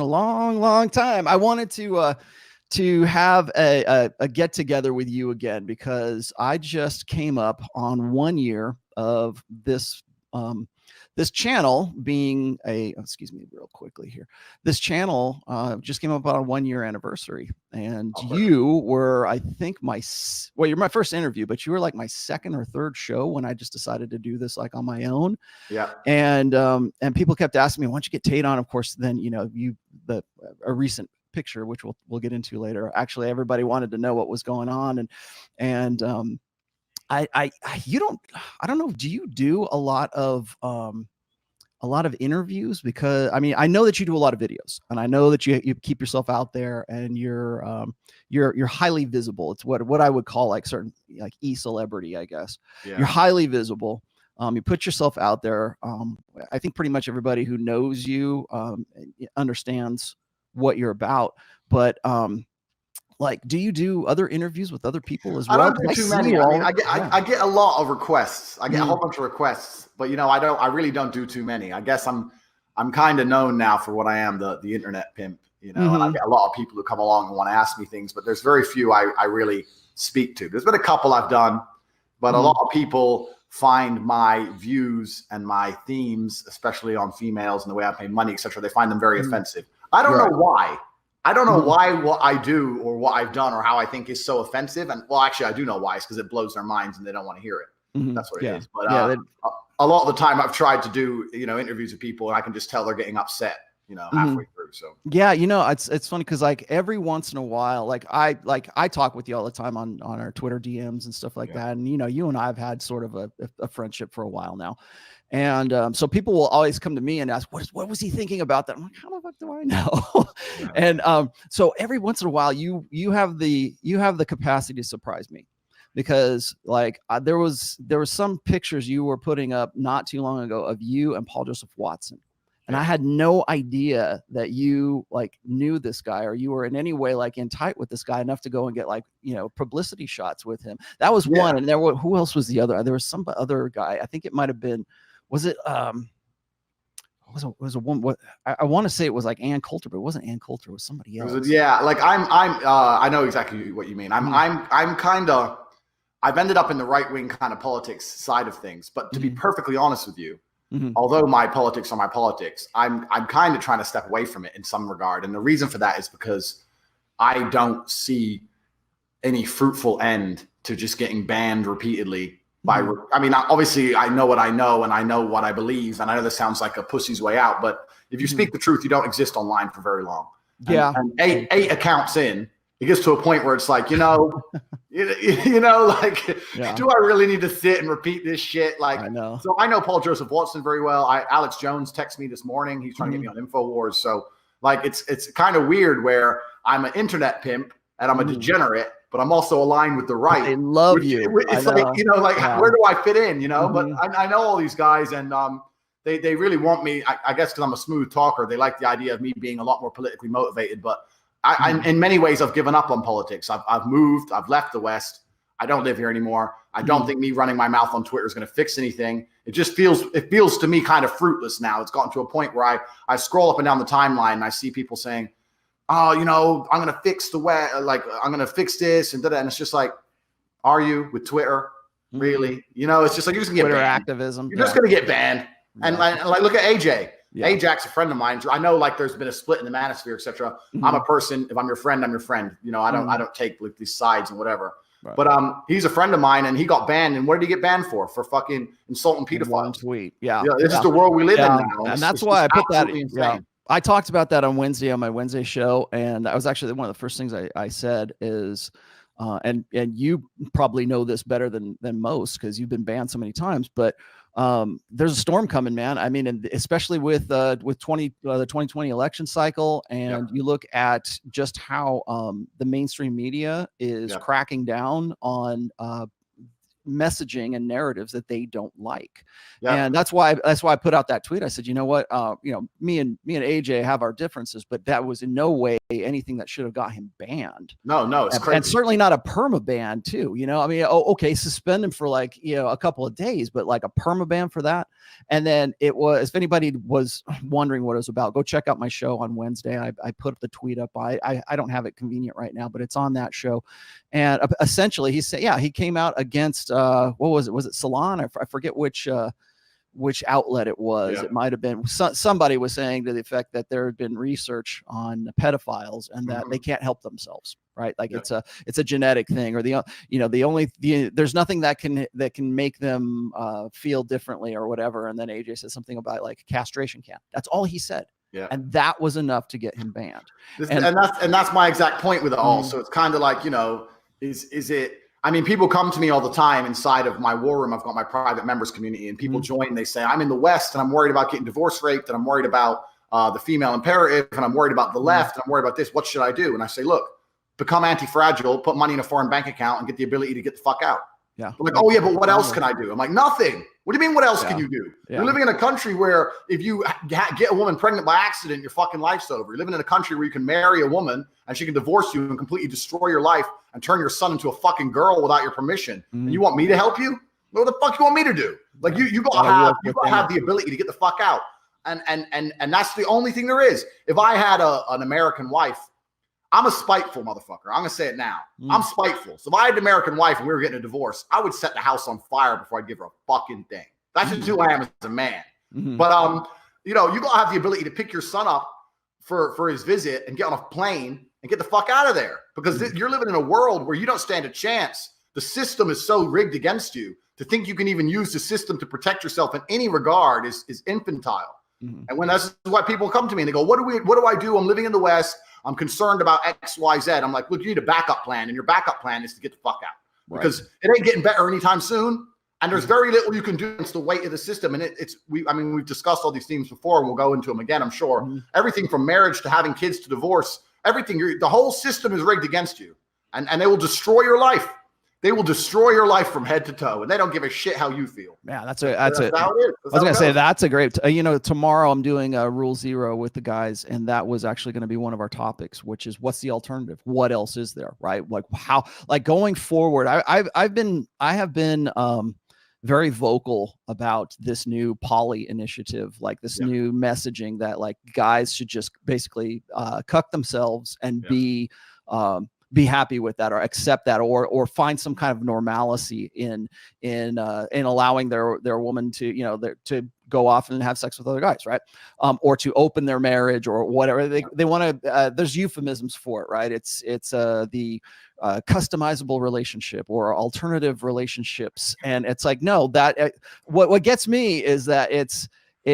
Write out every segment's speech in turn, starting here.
a long time. I wanted to have a get together with you again because I just came up on 1 year of this channel being excuse me real quickly here. This channel just came up on a 1 year anniversary, and you were, I think, you're my first interview, but you were like my second or third show when I just decided to do this like on my own. Yeah. And people kept asking me, why don't you get Tate on? Of course, then, a recent picture, which we'll get into later. Actually, everybody wanted to know what was going on. And I don't know. Do you do a lot of interviews? Because I mean, I know that you do a lot of videos, and I know that you keep yourself out there, and you're highly visible. It's what I would call like certain like e-celebrity, I guess. Yeah. You're highly visible. You put yourself out there. I think pretty much everybody who knows you understands what you're about. But like, do you do other interviews with other people as well? I don't do too many. I mean, I get a lot of requests. I get a whole bunch of requests, but I really don't do too many. I guess I'm kind of known now for what I am, the internet pimp, and I get a lot of people who come along and want to ask me things, but there's very few I really speak to. There's been a couple I've done, but a lot of people find my views and my themes, especially on females and the way I pay money, etc. They find them very offensive. I don't know why. I don't know why what I do or what I've done or how I think is so offensive. And well, actually, I do know why. It's because it blows their minds and they don't want to hear it. That's what it is. But a lot of the time I've tried to do, interviews with people and I can just tell they're getting upset, halfway through. So yeah, it's funny because like every once in a while, like I talk with you all the time on our Twitter DMs and stuff like that. And you and I have had sort of a friendship for a while now. And so people will always come to me and ask, what was he thinking about that? I'm like, how the fuck do I know? And so every once in a while, you have the capacity to surprise me, because like there was some pictures you were putting up not too long ago of you and Paul Joseph Watson. And I had no idea that you like knew this guy, or you were in any way like in tight with this guy enough to go and get like, publicity shots with him. That was one. And who else was the other? There was some other guy. I think it might've been, was it was a woman? What I want to say it was like Ann Coulter, but it wasn't Ann Coulter. It was somebody else. Like I know exactly what you mean. I'm kind of, I've ended up in the right wing kind of politics side of things. But to be perfectly honest with you, although my politics are my politics, I'm kind of trying to step away from it in some regard. And the reason for that is because I don't see any fruitful end to just getting banned repeatedly. I mean, obviously I know what I know and I know what I believe. And I know this sounds like a pussy's way out, but if you speak the truth, you don't exist online for very long. And eight accounts in, it gets to a point where it's like, do I really need to sit and repeat this shit? Like, I know. So I know Paul Joseph Watson very well. Alex Jones texted me this morning. He's trying to get me on InfoWars. So like, it's kind of weird where I'm an internet pimp and I'm a degenerate, but I'm also aligned with the right. I love you. It's like, where do I fit in, But I know all these guys and they really want me, I guess because I'm a smooth talker. They like the idea of me being a lot more politically motivated, but I in many ways, I've given up on politics. I've moved. I've left the West. I don't live here anymore. I don't think me running my mouth on Twitter is going to fix anything. It just feels to me kind of fruitless now. It's gotten to a point where I scroll up and down the timeline and I see people saying, oh, I'm going to fix the way, like, I'm going to fix this and that. And it's just like, are you with Twitter? Really? It's just like, you're just going to get Twitter banned. activism. You're just going to get banned. And like, look at AJ. Yeah. Ajax's a friend of mine. I know like there's been a split in the manosphere, etc. I'm a person. If I'm your friend, I'm your friend. I don't take like these sides and whatever. Right. But he's a friend of mine and he got banned. And what did he get banned for? For fucking insulting pedophiles. One tweet. Yeah. This is the world we live in now. And that's why I put that in. Yeah. I talked about that on Wednesday on my Wednesday show. And that was actually one of the first things I said is, and you probably know this better than most because you've been banned so many times, but there's a storm coming, man. I mean, and especially with the 2020 election cycle, and you look at just how the mainstream media is cracking down on messaging and narratives that they don't like. And that's why I put out that tweet. I said, you know what, me and AJ have our differences, but that was in no way anything that should have got him banned. No, it's crazy. And certainly not a perma ban too, you know. I mean, okay, suspend him for like, you know, a couple of days, but like a perma ban for that. And then it was, if anybody was wondering what it was about, go check out my show on Wednesday. I put the tweet up. I don't have it convenient right now, but it's on that show. And essentially he said, yeah, he came out against what was it? Was it Salon? I forget which outlet it was. Yeah. It might have been somebody was saying to the effect that there had been research on pedophiles and that they can't help themselves, right? Like it's a genetic thing, or there's nothing that can make them feel differently or whatever. And then AJ said something about like castration can. That's all he said. Yeah. And that was enough to get him banned. And that's my exact point with it all. So it's kind of like, you know, is it, I mean, people come to me all the time inside of my war room. I've got my private members community, and people join. They say, I'm in the West and I'm worried about getting divorce raped, and I'm worried about the female imperative, and I'm worried about the left, and I'm worried about this. What should I do? And I say, look, become anti-fragile, put money in a foreign bank account, and get the ability to get the fuck out. Yeah. They're like, oh yeah, but what else can I do? I'm like, nothing. What do you mean, what else can you do? Yeah. You're living in a country where if you get a woman pregnant by accident, your fucking life's over. You're living in a country where you can marry a woman and she can divorce you and completely destroy your life and turn your son into a fucking girl without your permission. And you want me to help you? What the fuck you want me to do? Like you gotta have the ability to get the fuck out. And that's the only thing there is. If I had an American wife, I'm a spiteful motherfucker. I'm going to say it now. I'm spiteful. So if I had an American wife and we were getting a divorce, I would set the house on fire before I'd give her a fucking thing. That's just who I am as a man. But, you know, you got to have the ability to pick your son up for his visit and get on a plane and get the fuck out of there, because you're living in a world where you don't stand a chance. The system is so rigged against you. To think you can even use the system to protect yourself in any regard is infantile. And when that's why people come to me and they go, what do I do? I'm living in the West. I'm concerned about X, Y, Z. I'm like, look, you need a backup plan, and your backup plan is to get the fuck out, because it ain't getting better anytime soon. And there's very little you can do against the weight of the system. And we've discussed all these themes before, and we'll go into them again, I'm sure. Everything from marriage to having kids to divorce, everything, the whole system is rigged against you, and they will destroy your life. They will destroy your life from head to toe, and they don't give a shit how you feel. Yeah, that's how it is. I was going to say, that's a great, you know, tomorrow I'm doing a Rule Zero with the guys, and that was actually going to be one of our topics, which is what's the alternative? What else is there, right? Like how, like going forward, I have been very vocal about this new poly initiative, like this new messaging that like guys should just basically cuck themselves and be happy with that, or accept that, or find some kind of normalcy in allowing their woman to, you know, to go off and have sex with other guys, right? Or to open their marriage or whatever they want to. There's euphemisms for it, right? It's the customizable relationship or alternative relationships, and it's like, no, that what gets me is that it's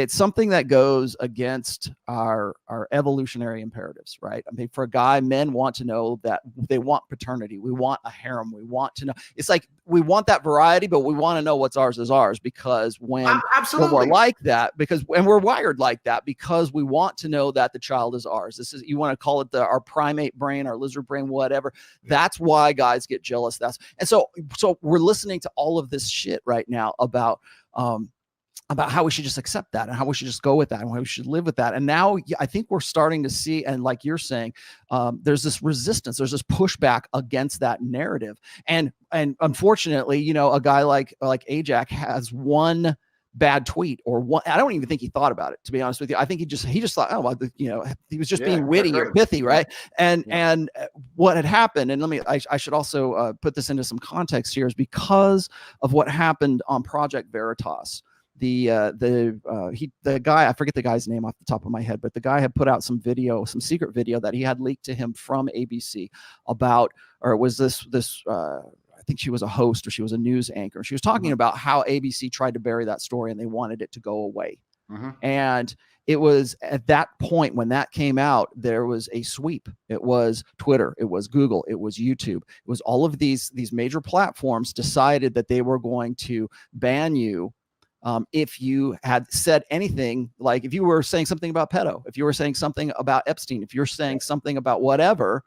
something that goes against our evolutionary imperatives, right? I mean, for a guy, men want to know that they want paternity. We want a harem. We want to know. It's like we want that variety, but we want to know what's ours is ours, because when we're like that, and we're wired like that, because we want to know that the child is ours. This is, you want to call it our primate brain, our lizard brain, whatever. That's why guys get jealous. So we're listening to all of this shit right now about how we should just accept that, and how we should just go with that, and how we should live with that. And now I think we're starting to see, and like you're saying, there's this resistance, there's this pushback against that narrative. And unfortunately, you know, a guy like Ajax has one bad tweet, or one, I don't even think he thought about it, to be honest with you. I think he just thought, oh, well, you know, he was just being witty or pithy, right? And what had happened, and I should also put this into some context here, is because of what happened on Project Veritas. The guy, I forget the guy's name off the top of my head, but the guy had put out some secret video that he had leaked to him from ABC about, or it was this I think she was a host, or she was a news anchor. She was talking about how ABC tried to bury that story and they wanted it to go away. And it was at that point when that came out, there was a sweep. It was Twitter, it was Google, it was YouTube, it was all of these major platforms decided that they were going to ban you if you had said anything, like if you were saying something about pedo, if you were saying something about Epstein, if you're saying something about whatever,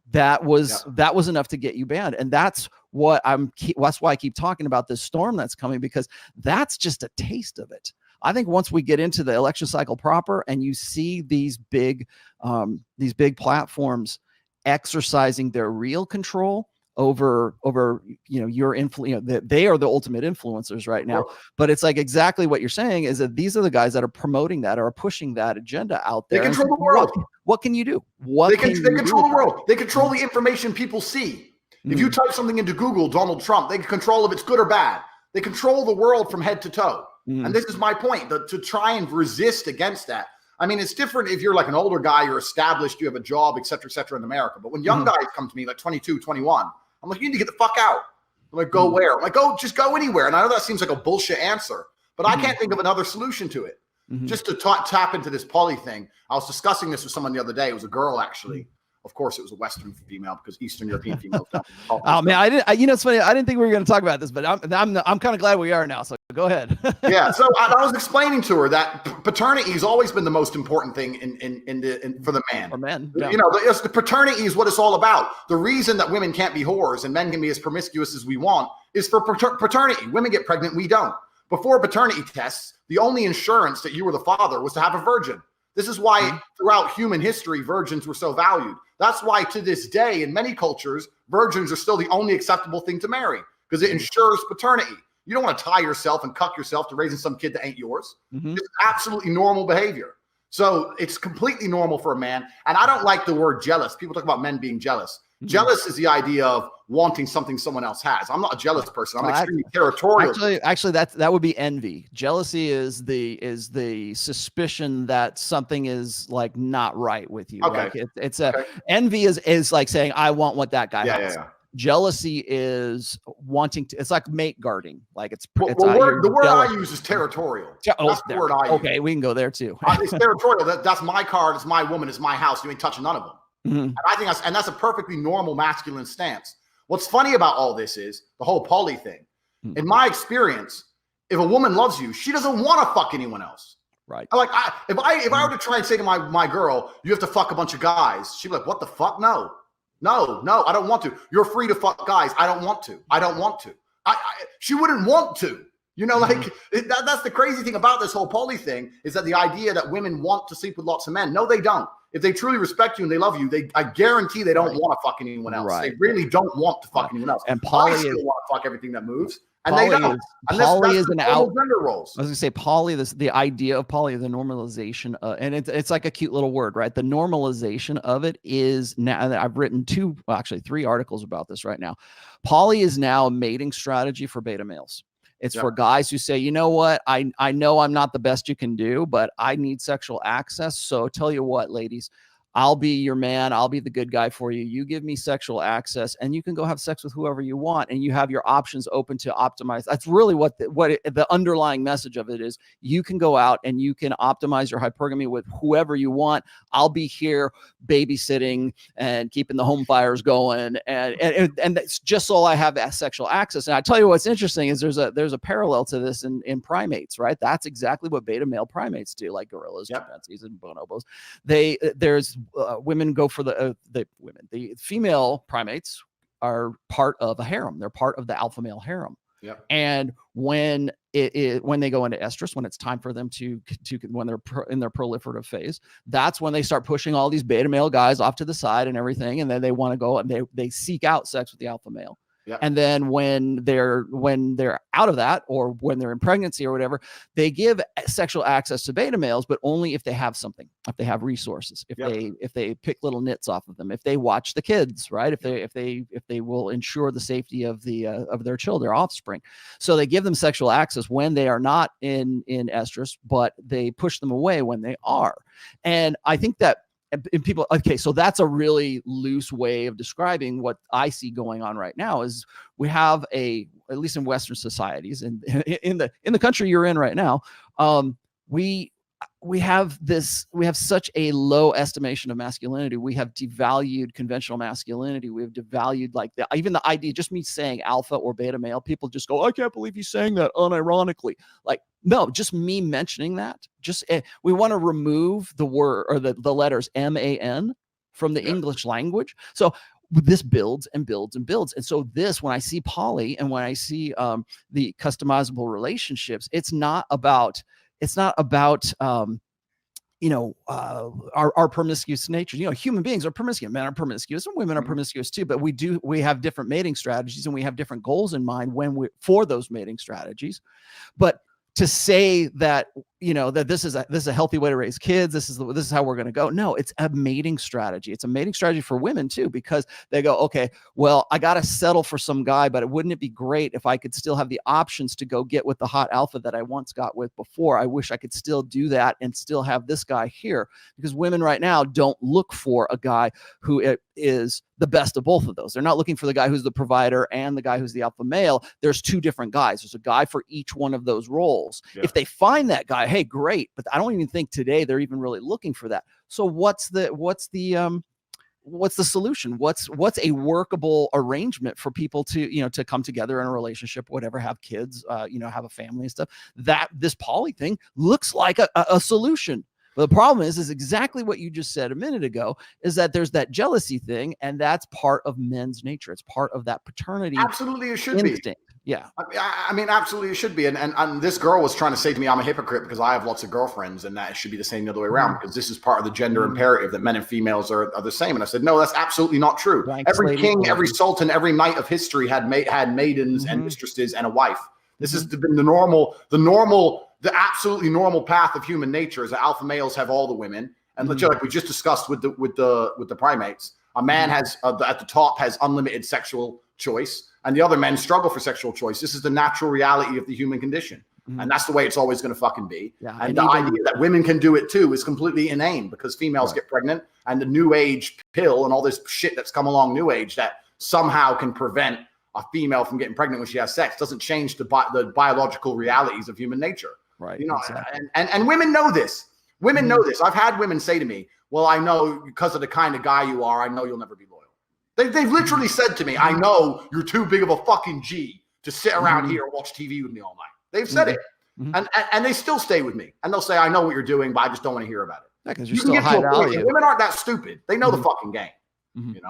that was enough to get you banned. And that's what that's why I keep talking about this storm that's coming, because that's just a taste of it. I think once we get into the election cycle proper, and you see these big platforms exercising their real control over your influence, that they are the ultimate influencers right now. But it's like exactly what you're saying is that these are the guys that are promoting that, or pushing that agenda out there. They control the world. What can you do? They control the world. They control the information people see. If you type something into Google, Donald Trump, they can control if it's good or bad. They control the world from head to toe. And this is my point, to try and resist against that. I mean, it's different if you're like an older guy, you're established, you have a job, et cetera in America. But when young guys come to me, like 22, 21, I'm like, you need to get the fuck out. I'm like, go where? I'm like, just go anywhere. And I know that seems like a bullshit answer, but I can't think of another solution to it. Just to tap into this poly thing. I was discussing this with someone the other day. It was a girl, actually. Of course, it was a Western female, because Eastern European females don't. Oh man, it's funny. I didn't think we were going to talk about this, but I'm kind of glad we are now. So go ahead. Yeah. So I was explaining to her that paternity has always been the most important thing for the man. For men, yeah. The paternity is what it's all about. The reason that women can't be whores and men can be as promiscuous as we want is for paternity. Women get pregnant, we don't. Before paternity tests, the only insurance that you were the father was to have a virgin. This is why throughout human history, virgins were so valued. That's why to this day, in many cultures, virgins are still the only acceptable thing to marry, because it ensures paternity. You don't want to tie yourself and cuck yourself to raising some kid that ain't yours. It's absolutely normal behavior. So it's completely normal for a man. And I don't like the word jealous. People talk about men being jealous. Jealous is the idea of wanting something someone else has. I'm not a jealous person. I'm extremely territorial. Actually, that would be envy. Jealousy is the suspicion that something is like not right with you. Okay. Like envy is like saying, I want what that guy has. Yeah. Jealousy is wanting to. It's like mate guarding. Like the word I use is territorial. That's the word I use. Okay, we can go there too. It's territorial. That's my card. It's my woman. It's my house. You ain't touching none of them. And I think that's a perfectly normal masculine stance. What's funny about all this is the whole poly thing. In my experience, if a woman loves you, she doesn't want to fuck anyone else. Right. Like if I were to try and say to my girl, you have to fuck a bunch of guys, she'd be like, what the fuck? No, I don't want to. You're free to fuck guys. I don't want to. She wouldn't want to. That's the crazy thing about this whole poly thing, is that the idea that women want to sleep with lots of men. No, they don't. If they truly respect you and they love you, I guarantee they don't want to fuck anyone else. Right. They really don't want to fuck anyone else. And poly still want to fuck everything that moves. And poly they don't. Poly is an out gender roles. I was gonna say poly. The idea of poly, the normalization, and it's like a cute little word, right? The normalization of it is now. I've written three articles about this right now. Poly is now a mating strategy for beta males. It's for guys who say, you know what, I know I'm not the best you can do, but I need sexual access. So tell you what, ladies, I'll be your man. I'll be the good guy for you. You give me sexual access and you can go have sex with whoever you want. And you have your options open to optimize. That's really what the underlying message of it is. You can go out and you can optimize your hypergamy with whoever you want. I'll be here babysitting and keeping the home fires going. And that's just so I have that sexual access. And I tell you what's interesting is there's a parallel to this in primates, right? That's exactly what beta male primates do, like gorillas, chimpanzees, and bonobos. There's women go for the female primates are part of a harem. They're part of the alpha male harem. Yep. And when they go into estrus, when it's time for them to when they're in their proliferative phase, that's when they start pushing all these beta male guys off to the side and everything. And then they want to go and they seek out sex with the alpha male. Yep. And then when they're out of that, or when they're in pregnancy or whatever, they give sexual access to beta males, but only if they have something, if they have resources, if they pick little nits off of them, if they watch the kids, right? If they will ensure the safety of their children, their offspring. So they give them sexual access when they are not in estrus, but they push them away when they are. And I think that and people, okay, so that's a really loose way of describing what I see going on right now. Is we have at least in Western societies and in the country you're in right now, we have such a low estimation of masculinity. We have devalued conventional masculinity. We have devalued even the idea, just me saying alpha or beta male, people just go, I can't believe he's saying that unironically. Like, no, just me mentioning that. We want to remove the word or the letters MAN from the English language. So this builds and builds and builds. And so when I see poly and when I see the customizable relationships, it's not about about our promiscuous nature. Human beings are promiscuous. Men are promiscuous and women are promiscuous too, but we have different mating strategies and we have different goals in mind for those mating strategies. But to say that, that this is a healthy way to raise kids, this is how we're going to go. No, it's a mating strategy. It's a mating strategy for women too, because they go, okay, well, I got to settle for some guy, but wouldn't it be great if I could still have the options to go get with the hot alpha that I once got with before? I wish I could still do that and still have this guy here, because women right now don't look for a guy who is the best of both of those. They're not looking for the guy who's the provider and the guy who's the alpha male. There's two different guys. There's a guy for each one of those roles. Yeah. If they find that guy, hey, great. But I don't even think today they're even really looking for that. So what's the solution? What's a workable arrangement for people to, to come together in a relationship, whatever, have kids, have a family and stuff? That this poly thing looks like a solution. But the problem is exactly what you just said a minute ago, is that there's that jealousy thing, and that's part of men's nature. It's part of that paternity. Absolutely, it should instinct. Be. Yeah. I mean, absolutely, it should be. And this girl was trying to say to me, I'm a hypocrite because I have lots of girlfriends, and that it should be the same the other way around, because this is part of the gender imperative that men and females are the same. And I said, no, that's absolutely not true. Every king, every sultan, every knight of history had maidens and mistresses and a wife. This has been the absolutely normal path of human nature, is that alpha males have all the women. And like we just discussed with the primates, a man has at the top has unlimited sexual choice, and the other men struggle for sexual choice. This is the natural reality of the human condition. And that's the way it's always going to fucking be. Yeah, and the idea that women can do it too is completely inane, because females get pregnant, and the new age pill and all this shit that's come along new age that somehow can prevent a female from getting pregnant when she has sex doesn't change the biological realities of human nature. Right. Exactly. and women know this. Women know this. I've had women say to me, well, I know because of the kind of guy you are, I know you'll never be loyal. They've literally said to me, I know you're too big of a fucking G to sit around here and watch TV with me all night. They've said it. And they still stay with me. And they'll say, I know what you're doing, but I just don't want to hear about it. Yeah, because you're still high value. Women aren't that stupid. They know the fucking game.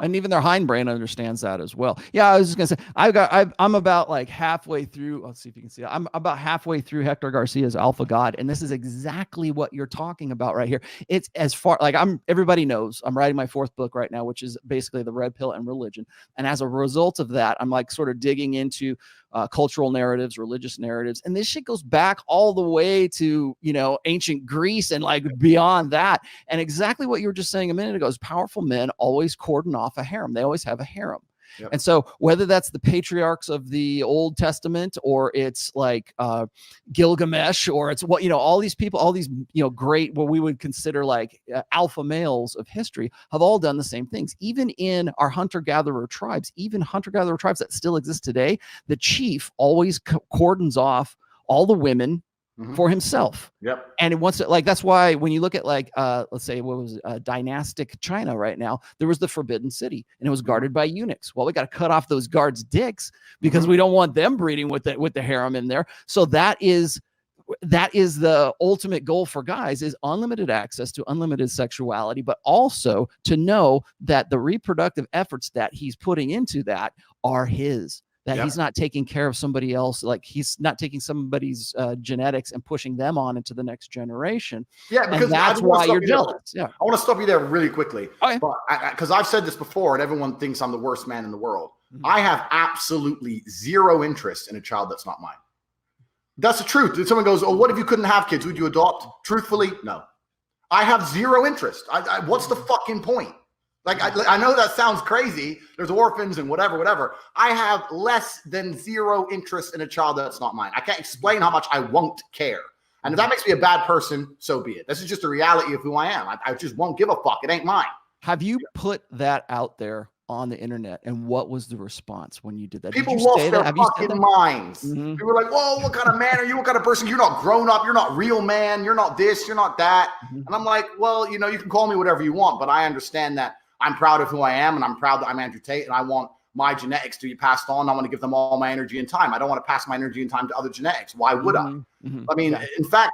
And even their hindbrain understands that as well. Yeah, I was just gonna say, I'm about like halfway through. Let's see if you can see it. I'm about halfway through Hector Garcia's Alpha God, and this is exactly what you're talking about right here. It's as far like everybody knows I'm writing my 4th book right now, which is basically the red pill and religion. And as a result of that, I'm like sort of digging into cultural narratives, religious narratives, and this shit goes back all the way to ancient Greece and like beyond that. And exactly what you were just saying a minute ago is powerful men always cordon off a harem. They always have a harem. Yep. And so whether that's the patriarchs of the Old Testament, or it's like Gilgamesh, or it's all these people, all these great, what we would consider like alpha males of history, have all done the same things. Even in our hunter-gatherer tribes, that still exist today, the chief always cordons off all the women for himself. Yep. And it wants to, like, that's why when you look at like let's say what was dynastic China right now, there was the Forbidden City, and it was guarded by eunuchs. Well, we got to cut off those guards' dicks because we don't want them breeding with the harem in there. So that is the ultimate goal for guys, is unlimited access to unlimited sexuality, but also to know that the reproductive efforts that he's putting into that are his. That he's not taking care of somebody else, like he's not taking somebody's genetics and pushing them on into the next generation. Yeah, because that's why you're jealous. Yeah, I want to stop you there really quickly. Okay. But because I've said this before, and everyone thinks I'm the worst man in the world. I have absolutely zero interest in a child that's not mine. That's the truth. If someone goes, "Oh, what if you couldn't have kids? Would you adopt?" Truthfully, no. I have zero interest. What's the fucking point? Like, I know that sounds crazy. There's orphans and whatever. I have less than zero interest in a child that's not mine. I can't explain how much I won't care. And if that makes me a bad person, so be it. This is just the reality of who I am. I just won't give a fuck. It ain't mine. Have you put that out there on the internet, and what was the response when you did that? People lost their fucking minds. People were like, whoa, what kind of man are you? What kind of person? You're not grown up. You're not real man. You're not this. You're not that. And I'm like, well, you can call me whatever you want, but I understand that I'm proud of who I am, and I'm proud that I'm Andrew Tate, and I want my genetics to be passed on. I want to give them all my energy and time. I don't want to pass my energy and time to other genetics. Why would I? I mean, in fact,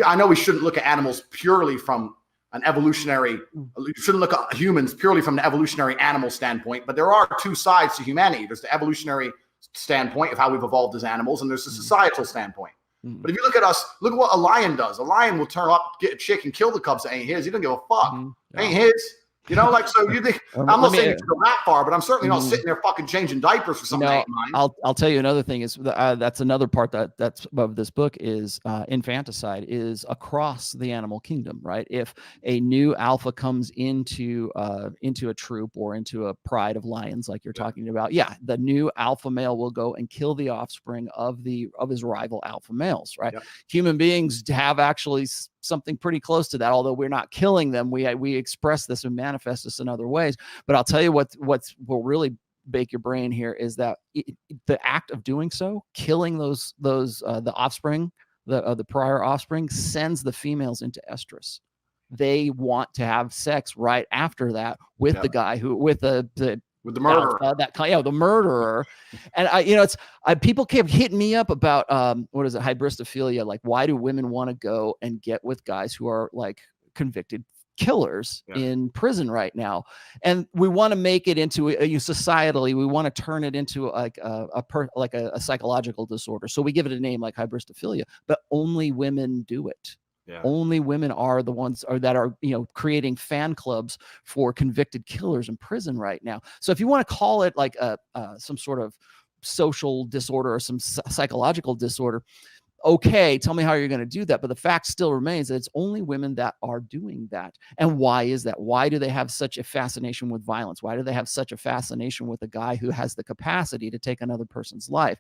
I know we shouldn't look at animals purely from an evolutionary, you shouldn't look at humans purely from an evolutionary animal standpoint, but there are two sides to humanity. There's the evolutionary standpoint of how we've evolved as animals, and there's the societal standpoint. But if you look at us, look at what a lion does. A lion will turn up, get a chick, and kill the cubs that ain't his. He don't give a fuck. Ain't his. You know, like, so you think, I'm not saying you can go that far, but I'm certainly not sitting there fucking changing diapers for something. I'll tell you another thing is that's another part that's of this book is infanticide is across the animal kingdom, right? If a new alpha comes into a troop or into a pride of lions, like you're talking about, the new alpha male will go and kill the offspring of his rival alpha males, right? Human beings have actually something pretty close to that, although we're not killing them. We express this and manifest this in other ways. But I'll tell you what will really bake your brain here is that the act of doing so, killing the offspring, the prior offspring, sends the females into estrus. They want to have sex right after that with the guy with the murderer, the murderer. And people kept hitting me up about what is it, hybristophilia? Like, why do women want to go and get with guys who are like convicted killers in prison right now? And we want to make it into societally, we want to turn it into like a psychological disorder. So we give it a name like hybristophilia, but only women do it. Only women are the ones that are creating fan clubs for convicted killers in prison right now. So if you want to call it like some sort of social disorder or some psychological disorder, okay, tell me how you're going to do that. But the fact still remains that it's only women that are doing that. And why is that? Why do they have such a fascination with violence? Why do they have such a fascination with a guy who has the capacity to take another person's life?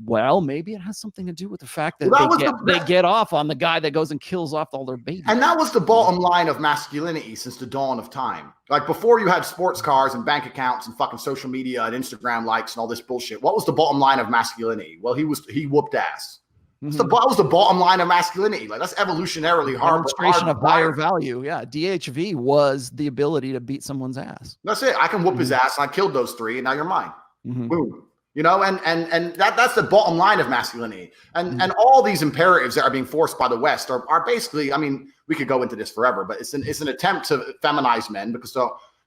Well, maybe it has something to do with the fact that they get off on the guy that goes and kills off all their babies. And that was the bottom line of masculinity since the dawn of time. Like, before you had sports cars and bank accounts and fucking social media and Instagram likes and all this bullshit, what was the bottom line of masculinity? Well, he whooped ass. That was the bottom line of masculinity. Like, that's evolutionarily hard. Demonstration of higher value. Yeah. DHV was the ability to beat someone's ass. That's it. I can whoop his ass. And I killed those three, and now you're mine. Boom. And that's the bottom line of masculinity. And all these imperatives that are being forced by the West are basically, I mean, we could go into this forever, but it's an attempt to feminize men, because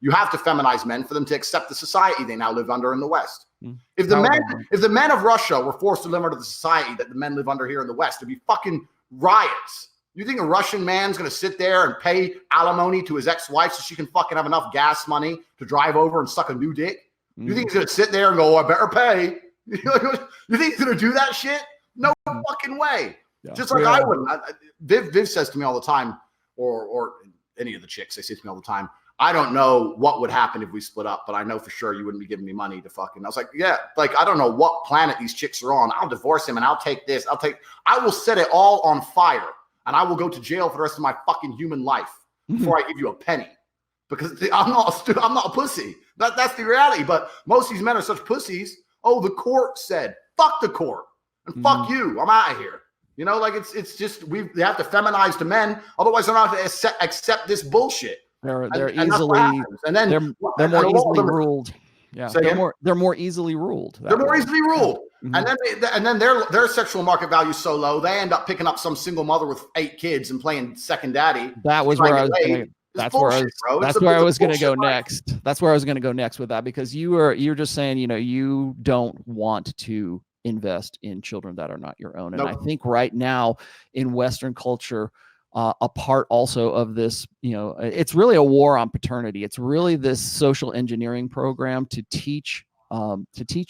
you have to feminize men for them to accept the society they now live under in the West. If the men of Russia were forced to live under the society that the men live under here in the West, it'd be fucking riots. You think a Russian man's going to sit there and pay alimony to his ex-wife so she can fucking have enough gas money to drive over and suck a new dick? You think he's going to sit there and go, I better pay? You think he's going to do that shit? No fucking way. Just like I wouldn't. Viv says to me all the time, or any of the chicks, they say to me all the time, I don't know what would happen if we split up, but I know for sure you wouldn't be giving me money to fucking. I was like, yeah, like, I don't know what planet these chicks are on. I'll divorce him and I'll take this. I will set it all on fire, and I will go to jail for the rest of my fucking human life before I give you a penny. Because I'm not a pussy. That's the reality. But most of these men are such pussies. Oh, the court said, fuck the court and fuck you. I'm out of here. Like, it's just they have to feminize the men, otherwise they're not going to accept this bullshit. They're easily more easily ruled. Yeah, they're more easily ruled. They're more easily ruled. And then their sexual market value is so low, they end up picking up some single mother with 8 kids and playing second daddy. That was where I was going to. That's where I was going to go next. That's where I was going to go next with that, because you're just saying, you don't want to invest in children that are not your own. And I think right now in Western culture, a part also of this, it's really a war on paternity. It's really this social engineering program to teach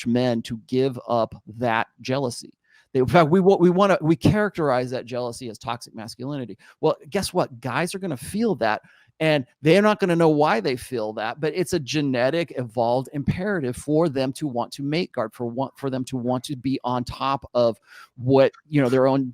men to give up that jealousy. In fact, we characterize that jealousy as toxic masculinity. Well, guess what? Guys are going to feel that, and they're not going to know why they feel that, but it's a genetic, evolved imperative for them to want to mate guard, for them to want to be on top of what their own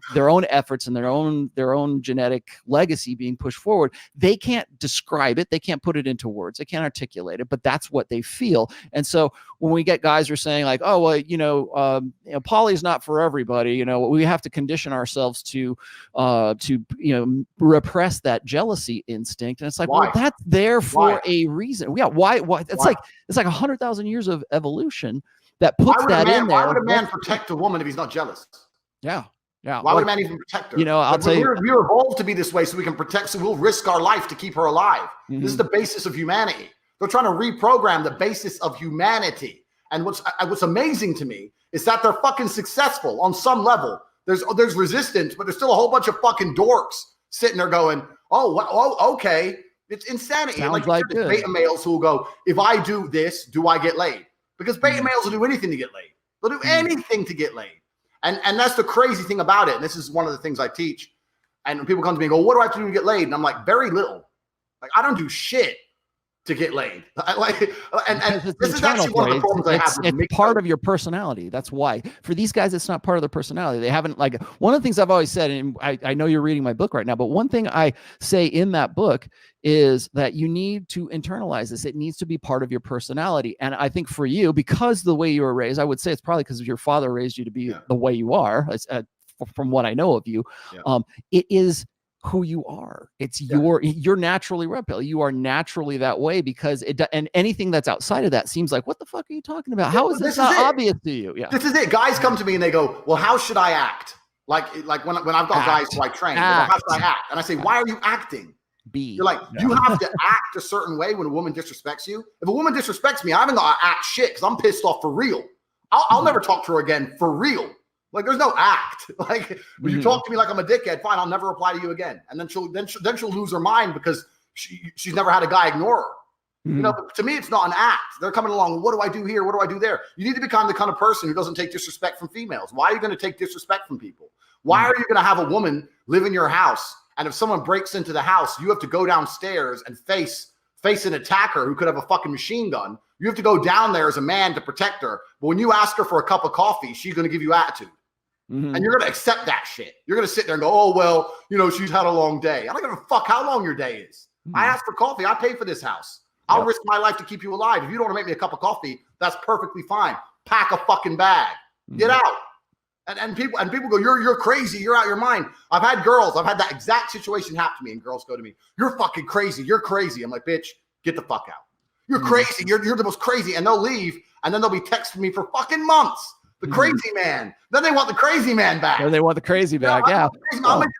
efforts and their own genetic legacy being pushed forward. They can't describe it, they can't put it into words, they can't articulate it, but that's what they feel. And so when we get guys who are saying like, oh well, poly is not for everybody, we have to condition ourselves to repress that jealousy instinct. And it's like, well, that's there for a reason. Yeah, why? It's like 100,000 years of evolution that puts that in there. Why would a man protect a woman if he's not jealous? Yeah. Why would a man even protect her? I'll tell you, we're evolved to be this way so we can protect. So we'll risk our life to keep her alive. This is the basis of humanity. They're trying to reprogram the basis of humanity. And what's amazing to me is that they're fucking successful on some level. There's resistance, but there's still a whole bunch of fucking dorks sitting there going, oh, okay. It's insanity. Sounds like beta males who will go, if I do this, do I get laid? Because beta males will do anything to get laid. They'll do anything to get laid. And that's the crazy thing about it. And this is one of the things I teach. And when people come to me and go, what do I have to do to get laid? And I'm like, very little. Like, I don't do shit to get laid. And this is actually one of the problems I have. It's part of your personality. That's why. For these guys, it's not part of their personality. They haven't, like, one of the things I've always said, and I know you're reading my book right now, but one thing I say in that book is that you need to internalize this. It needs to be part of your personality. And I think for you, because the way you were raised, I would say it's probably because your father raised you to be the way you are, from what I know of you. It is who you are. It's you're naturally rebel. You are naturally that way because and anything that's outside of that seems like, what the fuck are you talking about? How is this not obvious to you? Yeah. This is it. Guys come to me and they go, well, how should I act? Like when I've got guys who I train, how should I act? And I say, why are you acting? You're like, you have to act a certain way when a woman disrespects you. If a woman disrespects me, I haven't got to act shit because I'm pissed off for real. I'll never talk to her again for real. Like, there's no act. Like, when you talk to me like I'm a dickhead, fine, I'll never reply to you again. And then she'll lose her mind because she's never had a guy ignore her. You know, but to me, it's not an act. They're coming along. What do I do here? What do I do there? You need to become the kind of person who doesn't take disrespect from females. Why are you going to take disrespect from people? Why are you going to have a woman live in your house? And if someone breaks into the house, you have to go downstairs and face an attacker who could have a fucking machine gun. You have to go down there as a man to protect her. But when you ask her for a cup of coffee, she's going to give you attitude. And you're going to accept that shit. You're going to sit there and go, oh, well, you know, she's had a long day. I don't give a fuck how long your day is. I asked for coffee. I pay for this house. I'll risk my life to keep you alive. If you don't want to make me a cup of coffee, that's perfectly fine. Pack a fucking bag. Get out. And people go, you're crazy. You're out of your mind. I've had that exact situation happen to me, and girls go to me, you're fucking crazy. You're crazy. I'm like, bitch, get the fuck out. You're crazy. You're the most crazy. And they'll leave, and then they'll be texting me for fucking months. The crazy man. Then they want the crazy man back. Or they want the crazy back. I'll make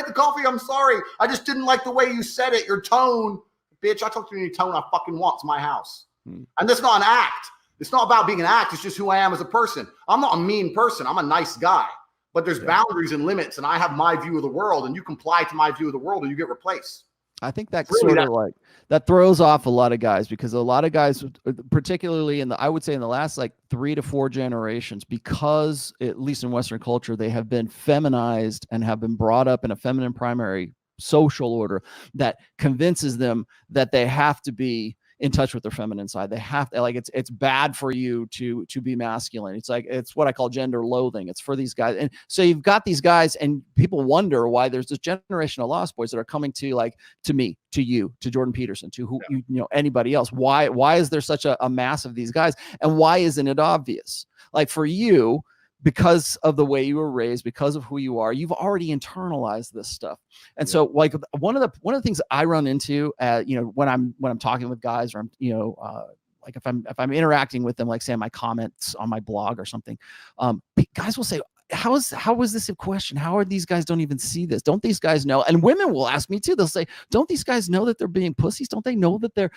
the coffee. I'm sorry. I just didn't like the way you said it. Your tone. Bitch, I talk to you in any tone I fucking want. It's my house. And that's not an act. It's not about being an act. It's just who I am as a person. I'm not a mean person. I'm a nice guy. But there's boundaries and limits. And I have my view of the world. And you comply to my view of the world or you get replaced. I think that's really sort of like that throws off a lot of guys because a lot of guys, particularly I would say in the last like 3 to 4 generations, because at least in Western culture, they have been feminized and have been brought up in a feminine primary social order that convinces them that they have to be in touch with their feminine side. They have to, like, it's bad for you to be masculine. It's like, it's what I call gender loathing. It's for these guys. And so you've got these guys and people wonder why there's this generation of lost boys that are coming to me, to you, to Jordan Peterson, to who, you know, anybody else. Why is there such a mass of these guys? And why isn't it obvious? Like for you, because of the way you were raised, because of who you are, you've already internalized this stuff. And so like one of the things I run into, you know, when I'm talking with guys or I'm, you know, like if I'm interacting with them, like say in my comments on my blog or something, guys will say, how is this a question? How are these guys don't even see this? Don't these guys know? And women will ask me too. They'll say, don't these guys know that they're being pussies? Don't they know that they're,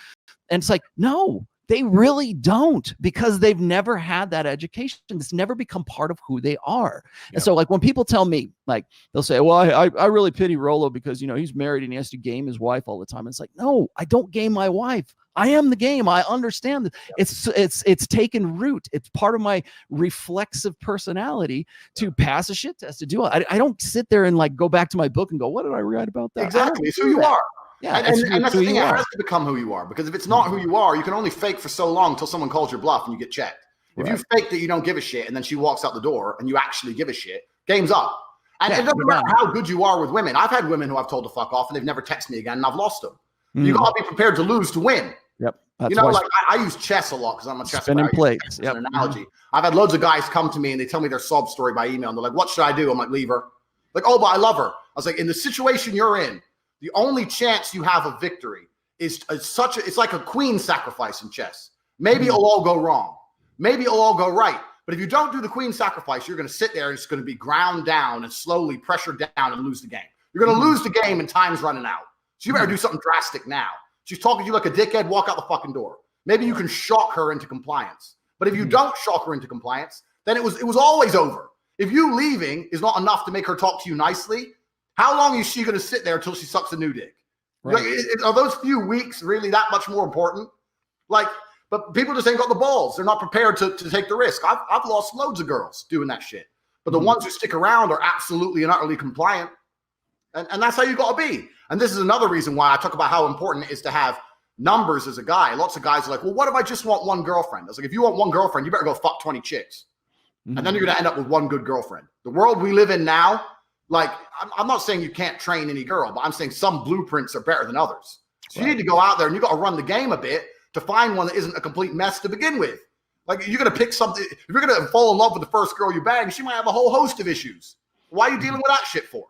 and it's like, no, they really don't, because they've never had that education. It's never become part of who they are. Yeah. And so like when people tell me, like they'll say, well, I really pity Rollo because, you know, he's married and he has to game his wife all the time. And it's like, no, I don't game my wife. I am the game. I understand that. Yeah. It's taken root. It's part of my reflexive personality to pass a shit test, to do it. I don't sit there and like go back to my book and go, what did I write about that? Exactly. It's who you are. Yeah, and that's the thing. It has to become who you are, because if it's not who you are, you can only fake for so long until someone calls your bluff and you get checked. If you fake that you don't give a shit and then she walks out the door and you actually give a shit, game's up. And it doesn't matter how good you are with women. I've had women who I've told to fuck off and they've never texted me again and I've lost them. You got to be prepared to lose to win. Yep. You know, like I use chess a lot because I'm a chess player. Spinning plates. Yep. An analogy. I've had loads of guys come to me and they tell me their sob story by email and they're like, what should I do? I'm like, leave her. Like, oh, but I love her. I was like, in the situation you're in, the only chance you have of victory is it's like a queen sacrifice in chess. Maybe it'll all go wrong. Maybe it'll all go right. But if you don't do the queen sacrifice, you're going to sit there and it's going to be ground down and slowly pressured down and lose the game. You're going to lose the game and time's running out. So you better do something drastic now. She's talking to you like a dickhead, walk out the fucking door. Maybe you can shock her into compliance. But if you don't shock her into compliance, then it was always over. If you leaving is not enough to make her talk to you nicely, how long is she going to sit there until she sucks a new dick? Right. Like, are those few weeks really that much more important? Like, but people just ain't got the balls. They're not prepared to take the risk. I've lost loads of girls doing that shit. But the ones who stick around are absolutely and utterly compliant. And that's how you got to be. And this is another reason why I talk about how important it is to have numbers as a guy. Lots of guys are like, well, what if I just want one girlfriend? I was like, if you want one girlfriend, you better go fuck 20 chicks. And then you're going to end up with one good girlfriend. The world we live in now, like, I'm not saying you can't train any girl, but I'm saying some blueprints are better than others. So you need to go out there and you got to run the game a bit to find one that isn't a complete mess to begin with. Like, you're going to pick something. If you're going to fall in love with the first girl you bang, she might have a whole host of issues. Why are you dealing with that shit for?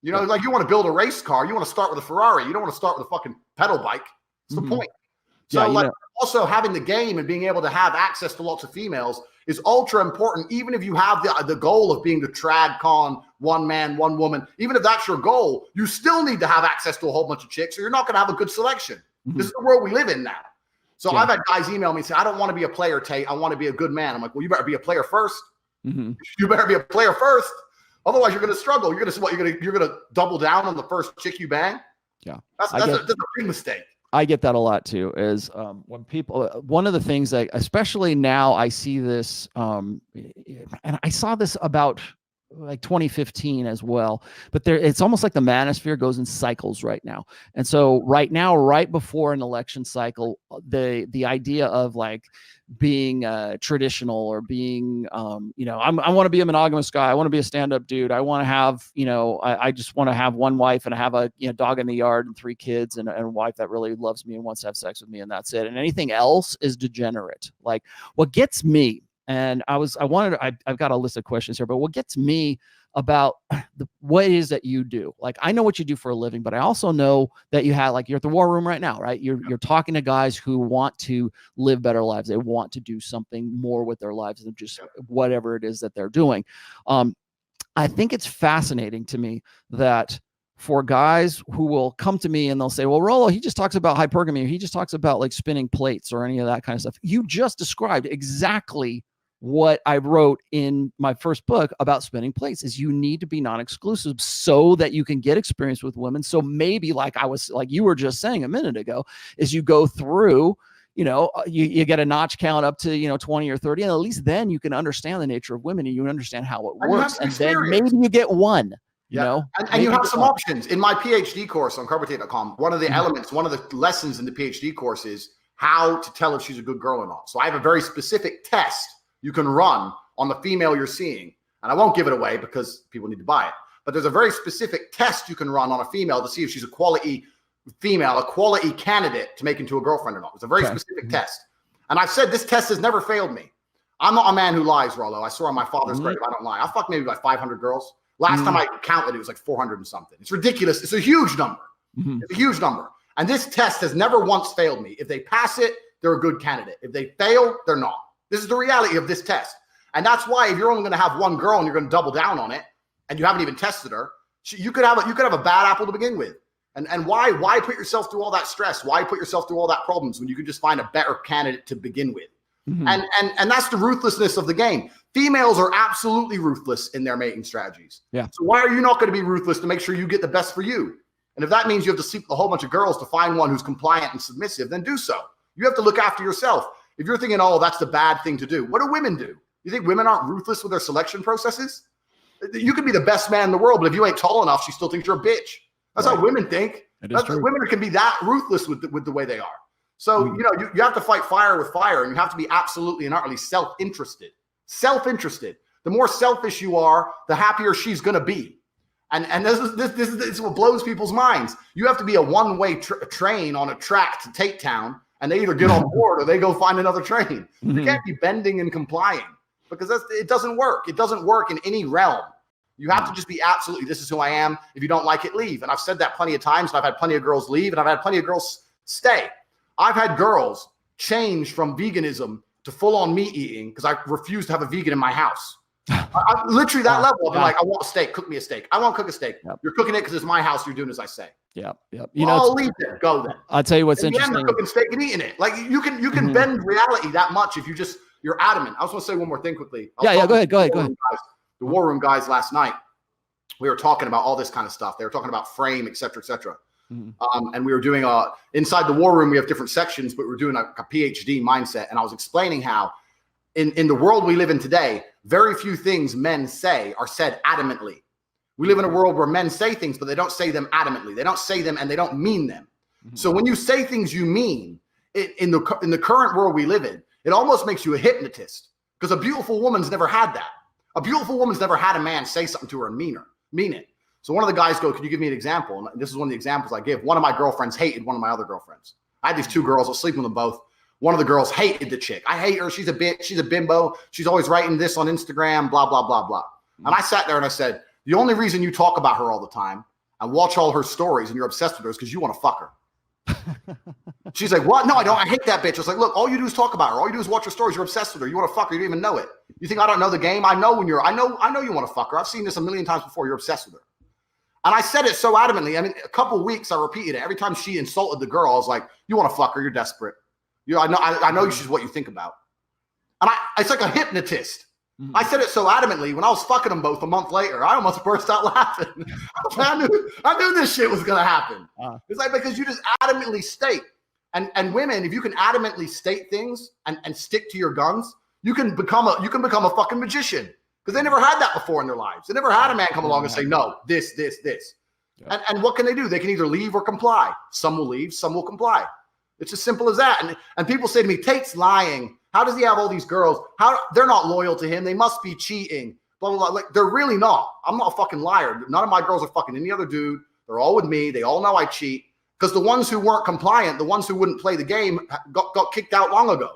You know, like, you want to build a race car. You want to start with a Ferrari. You don't want to start with a fucking pedal bike. It's the point. So, also having the game and being able to have access to lots of females is ultra important. Even if you have the goal of being the trad con, one man, one woman, even if that's your goal, you still need to have access to a whole bunch of chicks or you're not going to have a good selection. This is the world we live in now. So I've had guys email me and say, I don't want to be a player, Tate. I want to be a good man. I'm like, well, you better be a player first. You better be a player first. Otherwise, you're going to struggle. You're going to what? You're going to double down on the first chick you bang. Yeah, that's a big mistake. I get that a lot too. Is when people, one of the things that, especially now, I see this, and I saw this about like 2015 as well. But it's almost like the manosphere goes in cycles right now. And so right now, right before an election cycle, the idea of like being traditional or being, you know, I want to be a monogamous guy. I want to be a stand-up dude. I want to have, you know, I just want to have one wife and have a dog in the yard and 3 kids and a wife that really loves me and wants to have sex with me, and that's it. And anything else is degenerate. Like, what gets me, and I've got a list of questions here, but what gets me about what it is that you do. Like, I know what you do for a living, but I also know that you have, like, you're at the war room right now, right? You're talking to guys who want to live better lives. They want to do something more with their lives than just whatever it is that they're doing. I think it's fascinating to me that for guys who will come to me and they'll say, well, Rollo, he just talks about hypergamy, or he just talks about like spinning plates or any of that kind of stuff. You just described exactly what I wrote in my first book about spinning plates. Is you need to be non-exclusive so that you can get experience with women. So maybe like you were just saying a minute ago, is you go through, you know, you get a notch count up to, 20 or 30, and at least then you can understand the nature of women and you understand how it works. And then maybe you get one. You know, and you have some options. In my PhD course on carbotate.com, one of the elements, one of the lessons in the PhD course is how to tell if she's a good girl or not. So I have a very specific test you can run on the female you're seeing. And I won't give it away because people need to buy it. But there's a very specific test you can run on a female to see if she's a quality female, a quality candidate to make into a girlfriend or not. It's a very specific test. And I've said this test has never failed me. I'm not a man who lies, Rollo. I swear on my father's grave, I don't lie. I fucked maybe like 500 girls. Last time I counted, it was like 400 and something. It's ridiculous. It's a huge number. It's a huge number. And this test has never once failed me. If they pass it, they're a good candidate. If they fail, they're not. This is the reality of this test. And that's why if you're only going to have one girl and you're going to double down on it and you haven't even tested her, you could have a bad apple to begin with. And why put yourself through all that stress? Why put yourself through all that problems when you can just find a better candidate to begin with? And that's the ruthlessness of the game. Females are absolutely ruthless in their mating strategies. Yeah. So why are you not going to be ruthless to make sure you get the best for you? And if that means you have to sleep with a whole bunch of girls to find one who's compliant and submissive, then do so. You have to look after yourself. If you're thinking, oh, that's the bad thing to do, what do women do? You think women aren't ruthless with their selection processes? You could be the best man in the world, but if you ain't tall enough, she still thinks you're a bitch. That's how women think. Women can be that ruthless with the way they are. So, you have to fight fire with fire, and you have to be absolutely and utterly self-interested. Self-interested. The more selfish you are, the happier she's going to be. And this is what blows people's minds. You have to be a one-way train on a track to Tate Town, and they either get on board or they go find another train. You can't be bending and complying because it doesn't work. It doesn't work in any realm. You have to just be absolutely, this is who I am. If you don't like it, leave. And I've said that plenty of times, and I've had plenty of girls leave, and I've had plenty of girls stay. I've had girls change from veganism to full-on meat eating because I refuse to have a vegan in my house. I literally that level. I'm like, I want a steak. Cook me a steak. I won't cook a steak. You're cooking it because it's my house. You're doing as I say. Yep. I'll leave it. Go then. I'll tell you what's interesting. You're cooking steak and eating it. Like you can bend reality that much if you're adamant. I was going to say one more thing quickly. Go ahead. the War Room guys last night, we were talking about all this kind of stuff. They were talking about frame, et cetera, et cetera. And we were doing inside the War Room, we have different sections, but we're doing a PhD mindset. And I was explaining how in the world we live in today, very few things men say are said adamantly. We live in a world where men say things, but they don't say them adamantly. They don't say them and they don't mean them. So when you say things you mean in the current world we live in, it almost makes you a hypnotist, because a beautiful woman's never had that. A beautiful woman's never had a man say something to her and mean it. So one of the guys goes, "Could you give me an example?" And this is one of the examples I give. One of my girlfriends hated one of my other girlfriends. I had these two girls. I was sleeping with them both. One of the girls hated the chick. "I hate her. She's a bitch. She's a bimbo. She's always writing this on Instagram, blah, blah, blah, blah." And I sat there and I said, "The only reason you talk about her all the time and watch all her stories and you're obsessed with her is because you want to fuck her." She's like, "What? No, I don't. I hate that bitch." I was like, "Look, all you do is talk about her. All you do is watch her stories. You're obsessed with her. You want to fuck her. You don't even know it. You think I don't know the game? I know I know you want to fuck her. I've seen this a million times before. You're obsessed with her." And I said it so adamantly. I mean, a couple of weeks I repeated it. Every time she insulted the girl, I was like, "You want to fuck her. You're desperate. I know she's what you think about." And it's like a hypnotist. I said it so adamantly. When I was fucking them both a month later, I almost burst out laughing. I knew this shit was going to happen. It's like, because you just adamantly state. And women, if you can adamantly state things and stick to your guns, you can become a fucking magician, because they never had that before in their lives. They never had a man come along and say, "No, this. Yeah. And what can they do? They can either leave or comply. Some will leave, some will comply. It's as simple as that. And people say to me, "Tate's lying. How does he have all these girls? How they're not loyal to him? They must be cheating." Blah, blah, blah. Like, they're really not. I'm not a fucking liar. None of my girls are fucking any other dude. They're all with me. They all know I cheat. Because the ones who weren't compliant, the ones who wouldn't play the game, got kicked out long ago.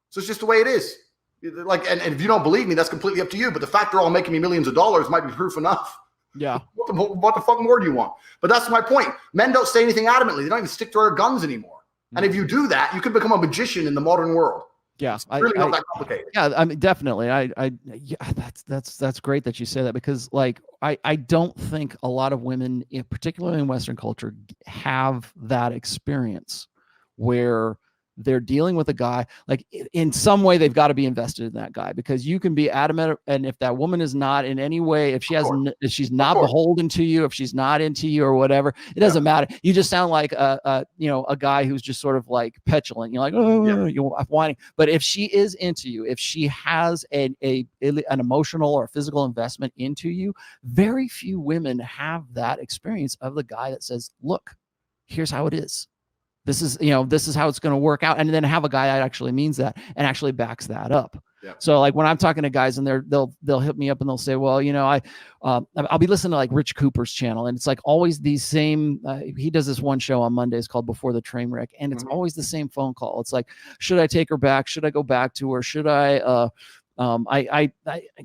So it's just the way it is. Like, and if you don't believe me, that's completely up to you. But the fact they're all making me millions of dollars might be proof enough. Yeah. What the fuck more do you want? But that's my point. Men don't say anything adamantly. They don't even stick to their guns anymore. And if you do that, you can become a magician in the modern world. Yeah, it's really not that complicated. Yeah, I mean, definitely. That's great that you say that, because like I don't think a lot of women, particularly in Western culture, have that experience where they're dealing with a guy. Like, in some way they've got to be invested in that guy, because you can be adamant, and if that woman is not in any way, if she's not beholden to you, if she's not into you or whatever, it doesn't matter. You just sound like a guy who's just sort of like petulant. You're like, you're whining. But if she is into you, if she has an emotional or physical investment into you, very few women have that experience of the guy that says, "Look, here's how it is. This is how it's going to work out," and then have a guy that actually means that and actually backs that up. Yeah. So like when I'm talking to guys and they'll hit me up and they'll say, "Well, I'll be listening to like Rich Cooper's channel, and it's like always these same. He does this one show on Mondays called Before the Train Wreck, and it's always the same phone call. It's like, should I take her back? Should I go back to her? Should I?"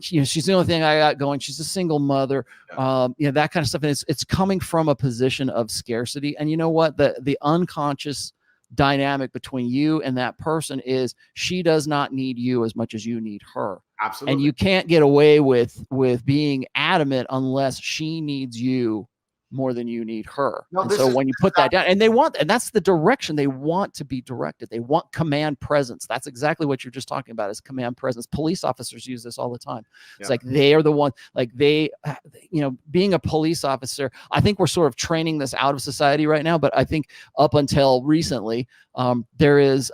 She's the only thing I got going. She's a single mother, that kind of stuff. And it's coming from a position of scarcity. And you know what? The unconscious dynamic between you and that person is she does not need you as much as you need her. Absolutely. And you can't get away with being adamant unless she needs you more than you need her. No, and so when you put that down, and that's the direction they want to be directed. They want command presence. That's exactly what you're just talking about, is command presence. Police officers use this all the time. It's like they are the one, like being a police officer, I think we're sort of training this out of society right now, but I think up until recently, there is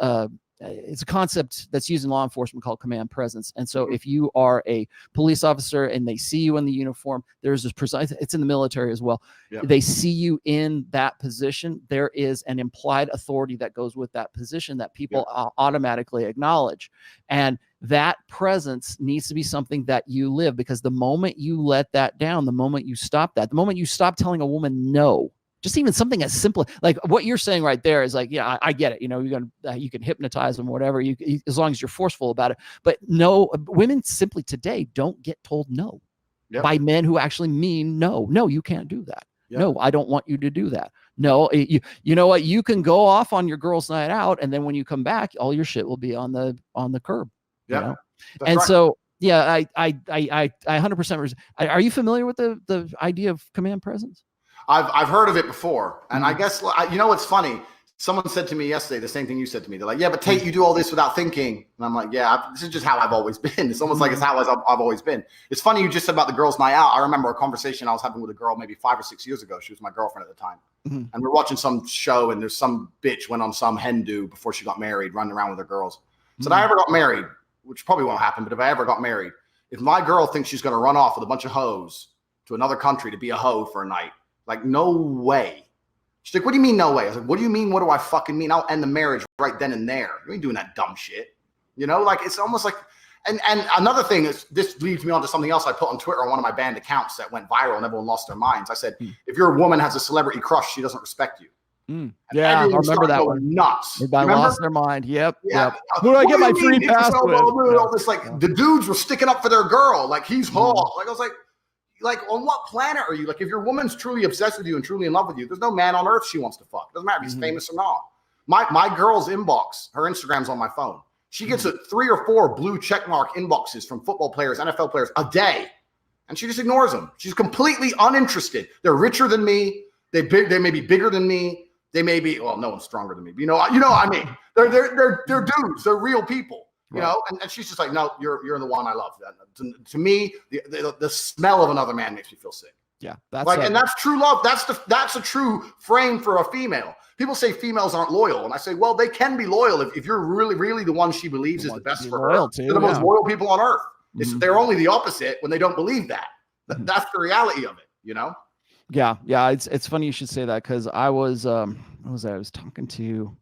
it's a concept that's used in law enforcement called command presence. And so if you are a police officer and they see you in the uniform, there's this precise, it's in the military as well. Yep. They see you in that position. There is an implied authority that goes with that position that people automatically acknowledge. And that presence needs to be something that you live, because the moment you let that down, the moment you stop that, the moment you stop telling a woman no, just even something as simple like what you're saying right there is like, yeah, I get it. You can hypnotize them, whatever, as long as you're forceful about it. But no, women simply today don't get told no by men who actually mean no. No, you can't do that. Yep. No, I don't want you to do that. No, you know what? You can go off on your girls' night out, and then when you come back, all your shit will be on the curb. Yeah, and right. So yeah, I 100%. Are you familiar with the idea of command presence? I've heard of it before, and I guess what's funny. someone said to me yesterday the same thing you said to me. They're like, yeah, but Tate, you do all this without thinking. And I'm like, yeah, this is just how I've always been. It's almost like it's how I've always been. It's funny you just said about the girls' night out. I remember a conversation I was having with a girl maybe 5 or 6 years ago. She was my girlfriend at the time. And we're watching some show, and there's some bitch went on some hen do before she got married, running around with her girls. So if I ever got married, which probably won't happen, but if I ever got married, if my girl thinks she's going to run off with a bunch of hoes to another country to be a hoe for a night, like, no way. She's like, what do you mean no way? I was like, what do you mean? What do I fucking mean? I'll end the marriage right then and there. You ain't doing that dumb shit. You know, like, it's almost like, and another thing is, this leads me on to something else I put on Twitter on one of my banned accounts that went viral and everyone lost their minds. I said, if your woman has a celebrity crush, she doesn't respect you. Yeah, I remember that one. Nuts. Everybody lost their mind. Yep. Yeah. Who do I get my free pass with? All this, like, the dudes were sticking up for their girl. Like, he's hot. Like, I was like, on what planet are you? Like, if your woman's truly obsessed with you and truly in love with you, there's no man on earth she wants to fuck. Doesn't matter if he's famous or not. My girl's inbox, her Instagram's on my phone. She gets 3 or 4 blue checkmark inboxes from football players, NFL players a day, and she just ignores them. She's completely uninterested. They're richer than me. They may be bigger than me. They may be, well, no one's stronger than me. But you know what I mean? They're dudes. They're real people. You know, and she's just like, no, you're the one I love. To me, the smell of another man makes me feel sick. Yeah, that's like, and that's true love. That's a true frame for a female. People say females aren't loyal, and I say, well, they can be loyal if you're really, really the one she believes is the best for her. They're the most loyal people on earth. They're only the opposite when they don't believe that. That's the reality of it. You know? Yeah. It's funny you should say that, because I was I was talking to.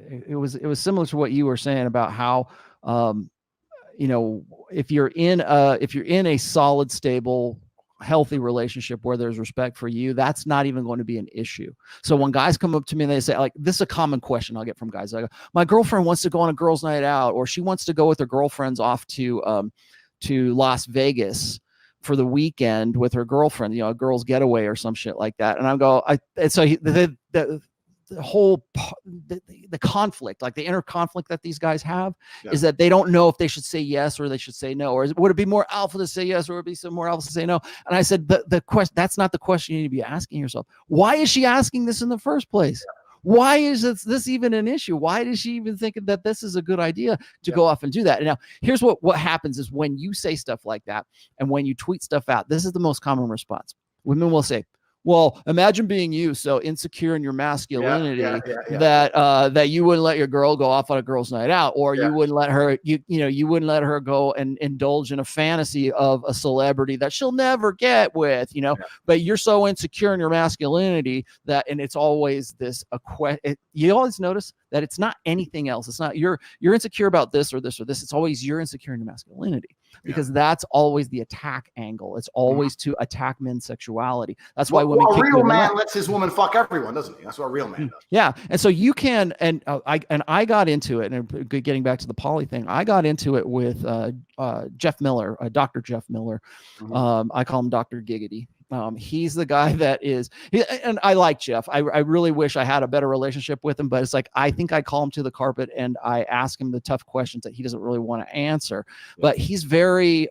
It was similar to what you were saying about how. You know, if you're in a solid, stable, healthy relationship where there's respect for you, that's not even going to be an issue. So when guys come up to me and they say, like, this is a common question I'll get from guys. I go, my girlfriend wants to go on a girls' night out, or she wants to go with her girlfriends off to Las Vegas for the weekend with her girlfriend, you know, a girls' getaway or some shit like that. And I go, the whole the conflict, like the inner conflict that these guys have, is that they don't know if they should say yes or they should say no, or would it be more alpha to say yes, or would it be some more alpha to say no? And I said, the question, that's not the question you need to be asking yourself. Why is she asking this in the first place? Why is this even an issue? Why does she even think that this is a good idea to go off and do that? And now here's what happens is when you say stuff like that and when you tweet stuff out, this is the most common response. Women will say, well, imagine being you, so insecure in your masculinity that you wouldn't let your girl go off on a girls' night out, or you wouldn't let her you wouldn't let her go and indulge in a fantasy of a celebrity that she'll never get with, but you're so insecure in your masculinity that, and it's always this you always notice that it's not anything else. It's not you're insecure about this or this or this. It's always you're insecure in your masculinity, because that's always the attack angle. It's always to attack men's sexuality. That's why women. A real man lets his woman fuck everyone, doesn't he? That's what a real man does. Yeah, and so you can, and I got into it, and getting back to the poly thing, I got into it with Jeff Miller, Dr. Jeff Miller. I call him Dr. Giggity. He's the guy that is, and I like Jeff. I really wish I had a better relationship with him, but it's like, I think I call him to the carpet and I ask him the tough questions that he doesn't really want to answer, but he's a very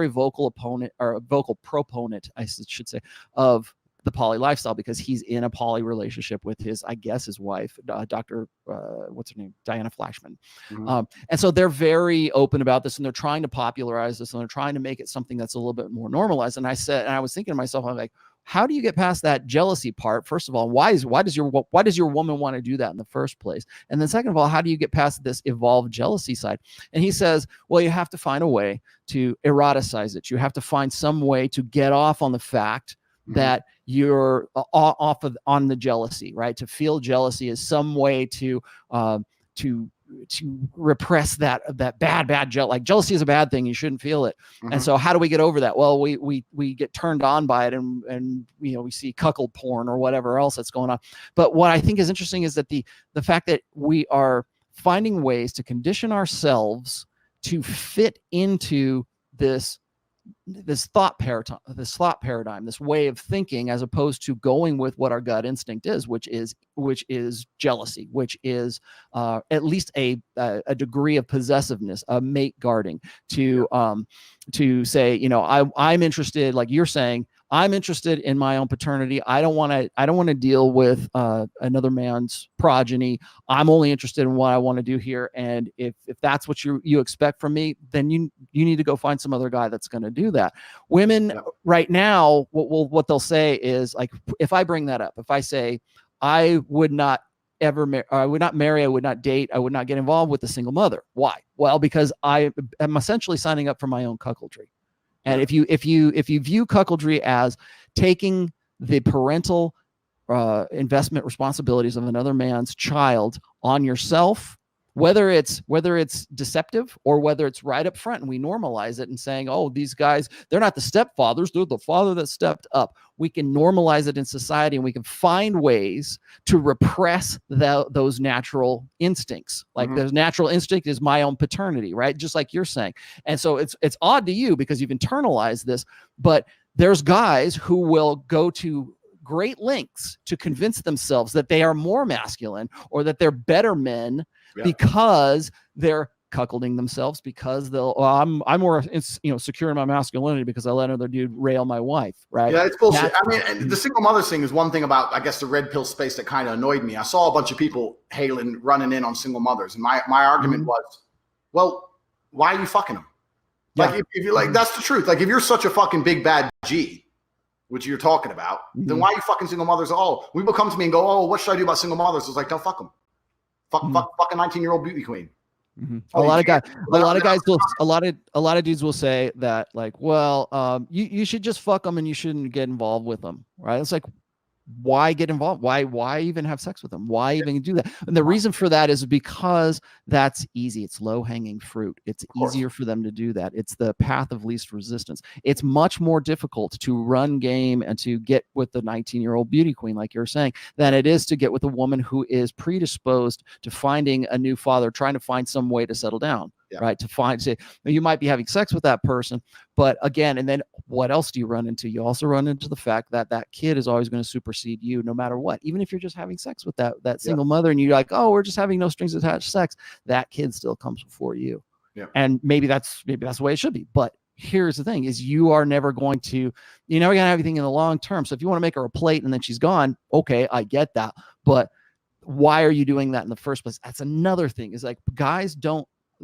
vocal opponent, or vocal proponent, I should say, of the poly lifestyle, because he's in a poly relationship with his wife, Dr. What's her name? Diana Flashman. And so they're very open about this, and they're trying to popularize this, and they're trying to make it something that's a little bit more normalized. And I was thinking to myself, I'm like, how do you get past that jealousy part? First of all, why does your woman want to do that in the first place? And then second of all, how do you get past this evolved jealousy side? And he says, well, you have to find a way to eroticize it. You have to find some way to get off on the fact that you're on the jealousy, right? To feel jealousy is some way to repress that bad jealousy. Like, jealousy is a bad thing. You shouldn't feel it. And so how do we get over that? Well, we get turned on by it, and we see cuckold porn or whatever else that's going on. But what I think is interesting is that the fact that we are finding ways to condition ourselves to fit into this thought paradigm, this way of thinking, as opposed to going with what our gut instinct is, which is jealousy, which is at least a degree of possessiveness, a mate guarding, to say, I'm interested, like you're saying, I'm interested in my own paternity. I don't want to deal with another man's progeny. I'm only interested in what I want to do here. And if that's what you expect from me, then you need to go find some other guy that's going to do that. Women right now, what they'll say is, like, if I bring that up, if I say I would not I would not marry, I would not date, I would not get involved with a single mother. Why? Well, because I am essentially signing up for my own cuckoldry. And if you view cuckoldry as taking the parental investment responsibilities of another man's child on yourself, whether it's deceptive or whether it's right up front, and we normalize it and saying, oh, these guys, they're not the stepfathers, they're the father that stepped up. We can normalize it in society, and we can find ways to repress those natural instincts. Like the natural instinct is my own paternity, right? Just like you're saying. And so it's odd to you because you've internalized this, but there's guys who will go to great lengths to convince themselves that they are more masculine or that they're better men because they're cuckolding themselves, because I'm more secure in my masculinity because I let another dude rail my wife, right? Yeah, it's bullshit. And the single mother thing is one thing about, I guess, the red pill space that kind of annoyed me. I saw a bunch of people running in on single mothers, and my argument was, well, why are you fucking them? Like, if you're like, that's the truth. Like, if you're such a fucking big bad G, which you're talking about, then why are you fucking single mothers at all? When people come to me and go, oh, what should I do about single mothers? It's like, don't fuck them. Fuck a 19-year-old beauty queen. A lot of dudes will say that, like, well, you should just fuck them and you shouldn't get involved with them, right? It's like, why get involved? Why even have sex with them? Why even do that? And the reason for that is because that's easy. It's low-hanging fruit. It's easier for them to do that. It's the path of least resistance. It's much more difficult to run game and to get with the 19-year-old beauty queen, like you're saying, than it is to get with a woman who is predisposed to finding a new father, trying to find some way to settle down. Right. You might be having sex with that person, but again, and then what else do you run into? You also run into the fact that that kid is always going to supersede you no matter what. Even if you're just having sex with that single mother and you're like, oh, we're just having no strings attached sex, that kid still comes before you. And maybe that's the way it should be. But here's the thing is, you are never going to have anything in the long term. So if you want to make her a plate and then she's gone, okay, I get that. But why are you doing that in the first place? That's another thing, is like, guys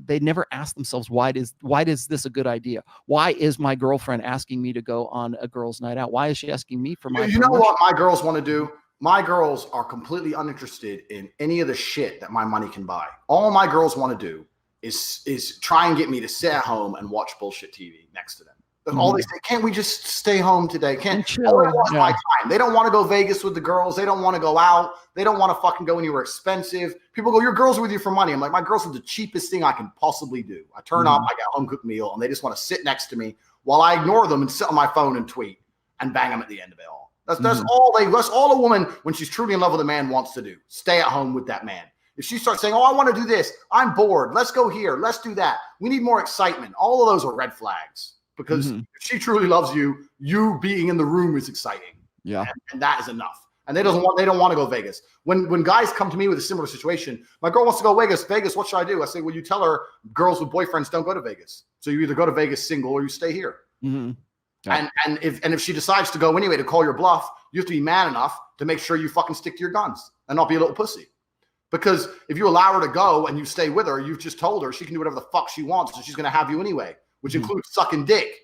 they never ask themselves, why is this a good idea? Why is my girlfriend asking me to go on a girls' night out? Why is she asking me for my know what my girls want to do? My girls are completely uninterested in any of the shit that my money can buy. All my girls want to do is try and get me to sit at home and watch bullshit TV next to them. That's all they say. Can't we just stay home today? Can't chill? My time. They don't want to go Vegas with the girls. They don't want to go out. They don't want to fucking go anywhere expensive. People go, your girls are with you for money. I'm like, my girls are the cheapest thing I can possibly do. I turn up, I get a home cooked meal, and they just want to sit next to me while I ignore them and sit on my phone and tweet and bang them at the end of it all. That's all a woman, when she's truly in love with a man, wants to do. Stay at home with that man. If she starts saying, oh, I want to do this, I'm bored, let's go here, let's do that, we need more excitement, all of those are red flags. Because if she truly loves you, you being in the room is exciting. Yeah. And that is enough. And they don't want to go Vegas. When guys come to me with a similar situation, my girl wants to go Vegas, what should I do? I say, well, you tell her girls with boyfriends don't go to Vegas. So you either go to Vegas single or you stay here. Yeah. And if she decides to go anyway to call your bluff, you have to be man enough to make sure you fucking stick to your guns and not be a little pussy. Because if you allow her to go and you stay with her, you've just told her she can do whatever the fuck she wants, and she's going to have you anyway, which includes sucking dick.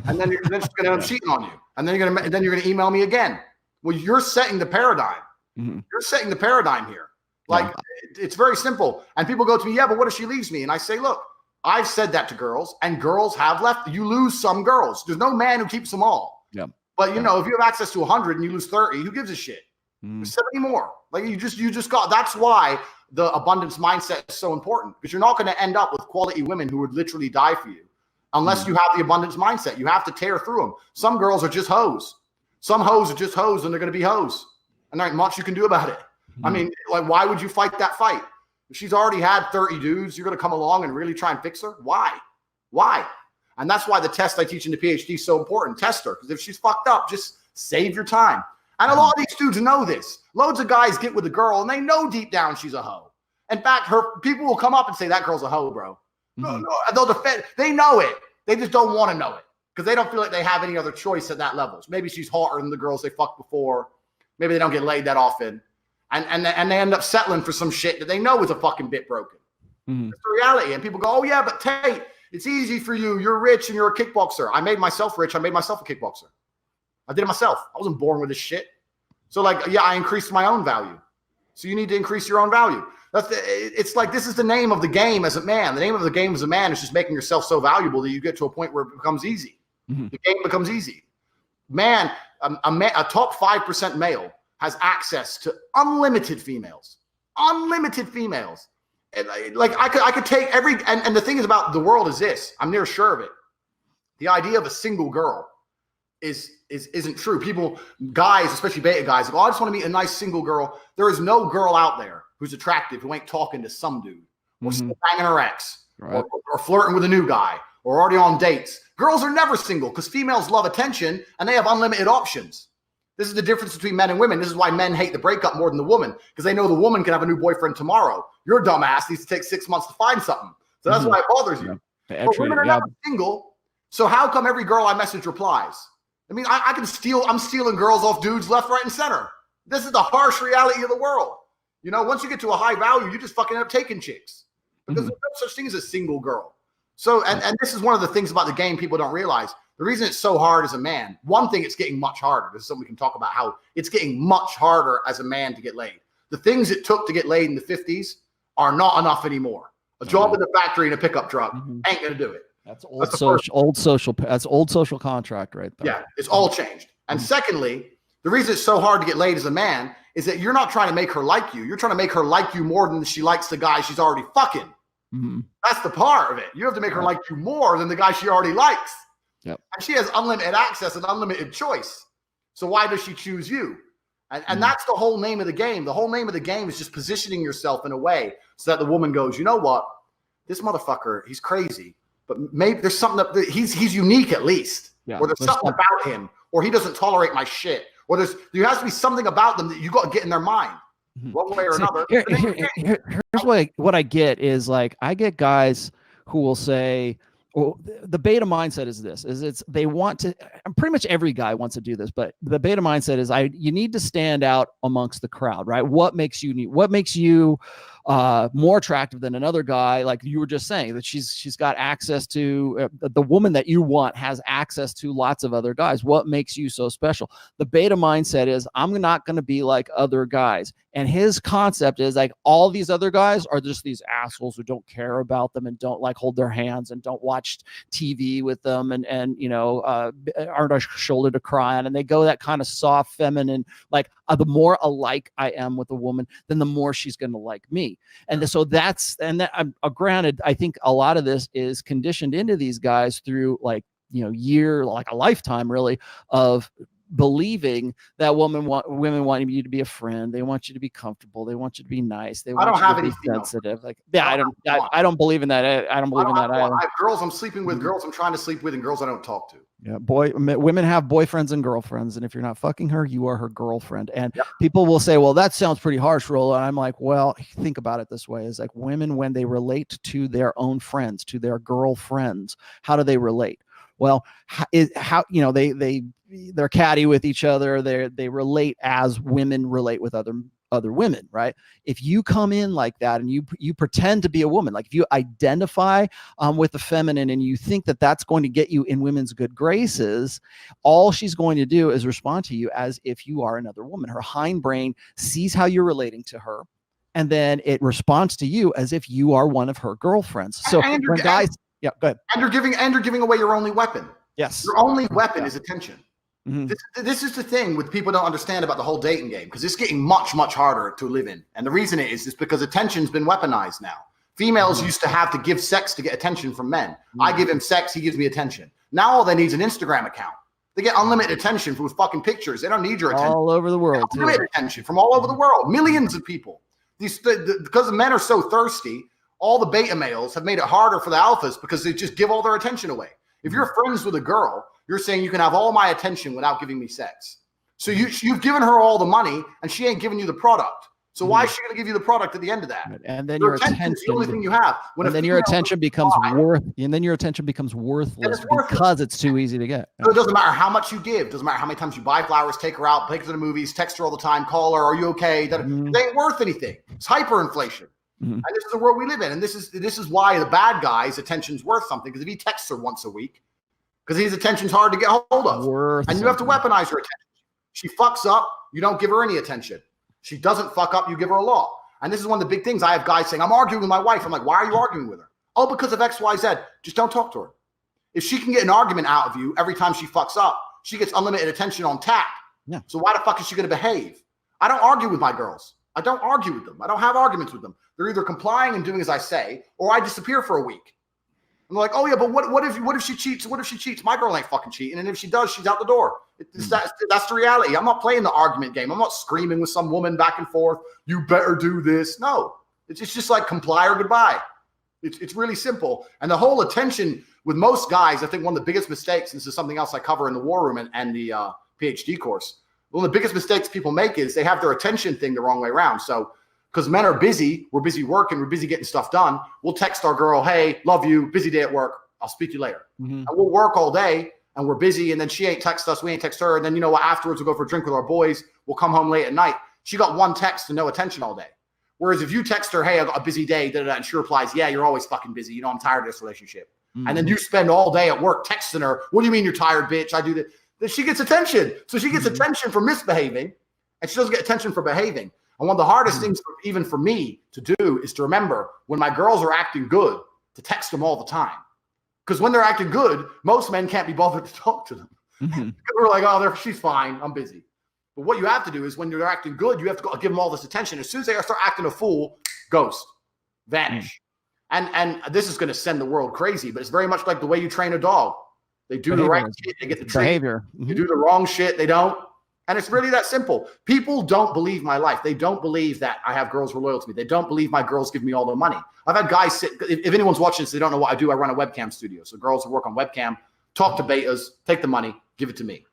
And then she's going to end up cheating on you. And then you're going to email me again. Well, you're setting the paradigm. You're setting the paradigm here. Like, it's very simple. And people go to me, yeah, but what if she leaves me? And I say, look, I've said that to girls, and girls have left. You lose some girls. There's no man who keeps them all. Yeah. But if you have access to 100 and you lose 30, who gives a shit? There's 70 more. Like, you just got. That's why the abundance mindset is so important, because you're not going to end up with quality women who would literally die for you unless you have the abundance mindset. You have to tear through them. Some girls are just hoes. Some hoes are just hoes, and they're going to be hoes, and there ain't much you can do about it. I mean, like, why would you fight that fight? If she's already had 30 dudes, you're going to come along and really try and fix her? Why? And that's why the test I teach in the PhD is so important. Test her, because if she's fucked up, just save your time. And a lot of these dudes know this. Loads of guys get with a girl, and they know deep down she's a hoe. In fact, people will come up and say, that girl's a hoe, bro. No, they'll defend. They know it. They just don't want to know it. because they don't feel like they have any other choice at that level. So maybe she's hotter than the girls they fucked before. Maybe they don't get laid that often. And they end up settling for some shit that they know is a fucking bit broken. Mm-hmm. It's the reality. And people go, oh, yeah, but Tate, it's easy for you. You're rich and you're a kickboxer. I made myself rich. I made myself a kickboxer. I did it myself. I wasn't born with this shit. So, like, yeah, I increased my own value. So you need to increase your own value. It's like this is the name of the game as a man. The name of the game as a man is just making yourself so valuable that you get to a point where it becomes easy. Mm-hmm. The game becomes easy. Man, a top 5% male has access to unlimited females. Unlimited females. And like I could take every and the thing is about the world is this. I'm near sure of it. The idea of a single girl isn't true. People, guys, especially beta guys, go, oh, I just want to meet a nice single girl. There is no girl out there who's attractive who ain't talking to some dude or still banging her ex or flirting with a new guy or already on dates. Girls are never single because females love attention and they have unlimited options. This is the difference between men and women. This is why men hate the breakup more than the woman, because they know the woman can have a new boyfriend tomorrow. Your dumbass needs to take 6 months to find something. So that's why it bothers you. Yeah. But women are never single. So how come every girl I message replies? I mean, I'm stealing girls off dudes left, right, and center. This is the harsh reality of the world. You know, once you get to a high value, you just fucking end up taking chicks. Because there's no such thing as a single girl. So, and this is one of the things about the game people don't realize. The reason it's so hard as a man, one thing, it's getting much harder. This is something we can talk about, how it's getting much harder as a man to get laid. The things it took to get laid in the 50s are not enough anymore. A job in the factory and a pickup truck ain't going to do it. That's old social contract right there. Yeah, it's all changed. And secondly, the reason it's so hard to get laid as a man is that you're not trying to make her like you. You're trying to make her like you more than she likes the guy she's already fucking. Mm-hmm. That's the part of it. You have to make her like you more than the guy she already likes. Yep. And she has unlimited access and unlimited choice. So why does she choose you? And that's the whole name of the game. The whole name of the game is just positioning yourself in a way so that the woman goes, you know what? This motherfucker, he's crazy. But maybe there's something that he's unique at least. Yeah, or there's something about him. Or he doesn't tolerate my shit. Or there has to be something about them that you got to get in their mind. One way or another. Here's what I get is, like, I get guys who will say, well, the beta mindset is this, they want to, and pretty much every guy wants to do this, but the beta mindset is you need to stand out amongst the crowd, right? What makes you more attractive than another guy? Like you were just saying, that she's got access to, the woman that you want has access to lots of other guys. What makes you so special? The beta mindset is, I'm not going to be like other guys. And his concept is, like, all these other guys are just these assholes who don't care about them and don't, like, hold their hands and don't watch TV with them and you know, aren't a shoulder to cry on. And they go that kind of soft, feminine, like, the more alike I am with a woman, then the more she's going to like me. And so granted, I think a lot of this is conditioned into these guys through, like, you know, like a lifetime really of believing that women want you to be a friend. They want you to be comfortable. They want you to be nice. They want you to be sensitive. Like, yeah, I don't believe in that. I don't believe in that. I have girls I'm sleeping with, girls I'm trying to sleep with, and girls I don't talk to. Yeah, women have boyfriends and girlfriends, and if you're not fucking her, you are her girlfriend. And people will say, well, that sounds pretty harsh, Rollo. And I'm like, well, think about it this way: is like, women, when they relate to their own friends, to their girlfriends, how do they relate? Well, they're catty with each other. They relate as women relate with other women, right? If you come in like that and you pretend to be a woman, like if you identify with the feminine and you think that that's going to get you in women's good graces, all she's going to do is respond to you as if you are another woman. Her hindbrain sees how you're relating to her, and then it responds to you as if you are one of her girlfriends. So when guys... Yeah, go ahead. And you're giving away your only weapon. Yes. Your only weapon is attention. Mm-hmm. This is the thing with people don't understand about the whole dating game, because it's getting much, much harder to live in. And the reason it is because attention's been weaponized now. Females used to have to give sex to get attention from men. Mm-hmm. I give him sex, he gives me attention. Now all they need is an Instagram account. They get unlimited attention from fucking pictures. They don't need your attention. All over the world. Unlimited attention from all over the world. Millions of people. Because the men are so thirsty, all the beta males have made it harder for the alphas because they just give all their attention away. If you're friends with a girl, you're saying you can have all my attention without giving me sex. So you've given her all the money and she ain't giving you the product. So why is she going to give you the product at the end of that? And then your attention is the only thing you have. And then your attention becomes worthless because it's too easy to get. So it doesn't matter how much you give. Doesn't matter how many times you buy flowers, take her out, take her to the movies, text her all the time, call her, are you okay? That It ain't worth anything. It's hyperinflation. And this is the world we live in. And this is why the bad guy's attention's worth something. Because if he texts her once a week, because his attention's hard to get hold of. And you have to weaponize her attention. She fucks up, you don't give her any attention. She doesn't fuck up, you give her a lot. And this is one of the big things. I have guys saying, I'm arguing with my wife. I'm like, why are you arguing with her? Oh, because of X, Y, Z. Just don't talk to her. If she can get an argument out of you every time she fucks up, she gets unlimited attention on tap. Yeah. So why the fuck is she going to behave? I don't argue with my girls. I don't argue with them. I don't have arguments with them. They're either complying and doing as I say, or I disappear for a week. I'm like, oh yeah, but what if she cheats? What if she cheats? My girl ain't fucking cheating. And if she does, she's out the door. That's the reality. I'm not playing the argument game. I'm not screaming with some woman back and forth. You better do this. No, it's just like comply or goodbye. It's really simple. And the whole attention with most guys, I think one of the biggest mistakes, and this is something else I cover in the War Room and the PhD course. One of the biggest mistakes people make is they have their attention thing the wrong way around. So because men are busy, we're busy working, we're busy getting stuff done. We'll text our girl, hey, love you, busy day at work. I'll speak to you later. And we'll work all day and we're busy. And then she ain't text us, we ain't text her. And then you know what? Afterwards, we'll go for a drink with our boys. We'll come home late at night. She got one text and no attention all day. Whereas if you text her, hey, I got a busy day, and she replies, yeah, you're always fucking busy. You know, I'm tired of this relationship. And then you spend all day at work texting her, what do you mean you're tired, bitch? I do this. Then she gets attention. So she gets attention for misbehaving and she doesn't get attention for behaving. And one of the hardest things even for me to do is to remember when my girls are acting good to text them all the time. Because when they're acting good, most men can't be bothered to talk to them. Because we're like, oh, she's fine. I'm busy. But what you have to do is when you're acting good, you have to go give them all this attention. As soon as they start acting a fool, ghost, vanish. And this is going to send the world crazy, but it's very much like the way you train a dog. They do the right shit, they get the treat. Behavior. You do the wrong shit, they don't. And it's really that simple. People don't believe my life. They don't believe that I have girls who are loyal to me. They don't believe my girls give me all the money. I've had guys sit, if anyone's watching this, they don't know what I do. I run a webcam studio. So girls who work on webcam, talk to betas, take the money, give it to me.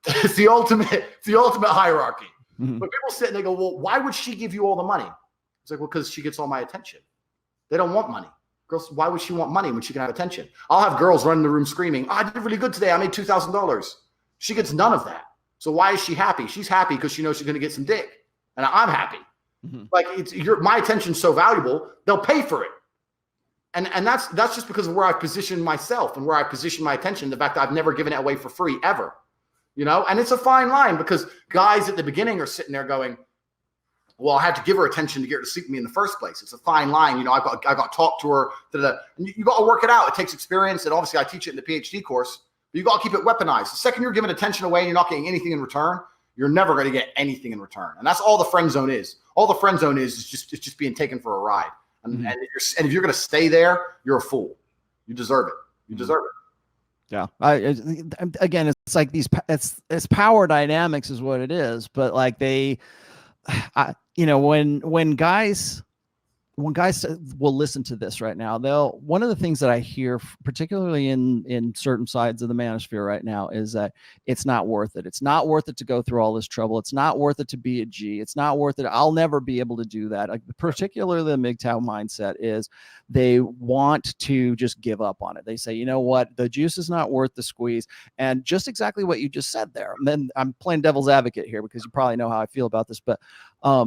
It's the ultimate hierarchy. But people sit and they go, well, why would she give you all the money? It's like, well, because she gets all my attention. They don't want money. Girls, why would she want money when she can have attention? I'll have girls run in the room screaming, oh, I did really good today. I made $2,000. She gets none of that. So why is she happy? She's happy because she knows she's going to get some dick. And I'm happy. Like my attention's so valuable, they'll pay for it. And that's just because of where I've positioned myself and where I position my attention. The fact that I've never given it away for free ever. You know, and it's a fine line because guys at the beginning are sitting there going, well, I had to give her attention to get her to sleep with me in the first place. It's a fine line. You know, I got to talk to her. And you got to work it out. It takes experience. And obviously I teach it in the PhD course, but you got to keep it weaponized. The second you're giving attention away and you're not getting anything in return, you're never going to get anything in return. And that's all the friend zone is. All the friend zone is just being taken for a ride. And if you're going to stay there, you're a fool. You deserve it. You deserve it. Yeah. Again, it's like it's power dynamics is what it is. But like when guys will listen to this right now, one of the things that I hear, particularly in certain sides of the manosphere right now, is that it's not worth it. It's not worth it to go through all this trouble. It's not worth it to be a G. It's not worth it. I'll never be able to do that. Like, particularly the MGTOW mindset is they want to just give up on it. They say, you know what, the juice is not worth the squeeze. And just exactly what you just said there. And then I'm playing devil's advocate here because you probably know how I feel about this, but I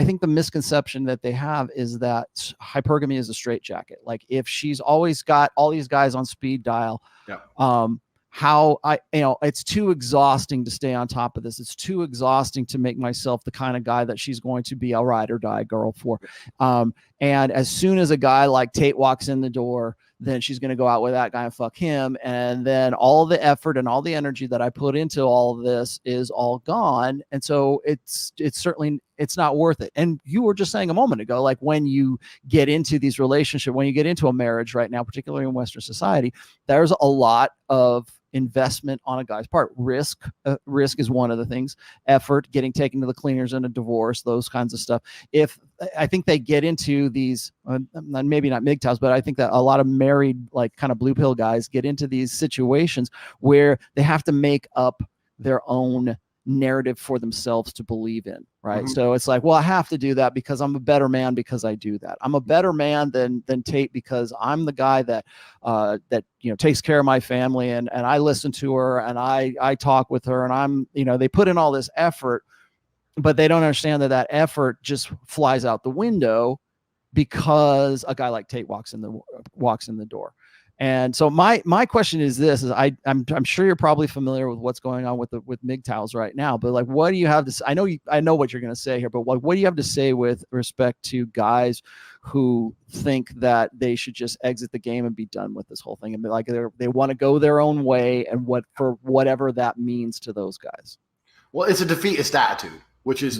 think the misconception that they have is that hypergamy is a straitjacket. Like if she's always got all these guys on speed dial, it's too exhausting to stay on top of this. It's too exhausting to make myself the kind of guy that she's going to be a ride or die girl for. And as soon as a guy like Tate walks in the door, then she's going to go out with that guy and fuck him. And then all the effort and all the energy that I put into all of this is all gone. And so it's not worth it. And you were just saying a moment ago, like when you get into these relationships, when you get into a marriage right now, particularly in Western society, there's a lot of investment on a guy's part. Risk is one of the things. Effort, getting taken to the cleaners in a divorce, those kinds of stuff. I think they get into these, maybe not MGTOWs, but I think that a lot of married, like kind of blue pill guys get into these situations where they have to make up their own narrative for themselves to believe in, right? So it's like, well, I have to do that because I'm a better man because I do that. I'm a better man than Tate because I'm the guy that takes care of my family, and I listen to her, and I talk with her, and I'm, they put in all this effort, but they don't understand that effort just flies out the window because a guy like Tate walks in the door. And so my question is this: I'm sure you're probably familiar with what's going on with MGTOWs right now, but like, what do you have to say? I know what you're going to say here, but what do you have to say with respect to guys who think that they should just exit the game and be done with this whole thing, and be like, they want to go their own way, and for whatever that means to those guys? Well, it's a defeatist attitude, which is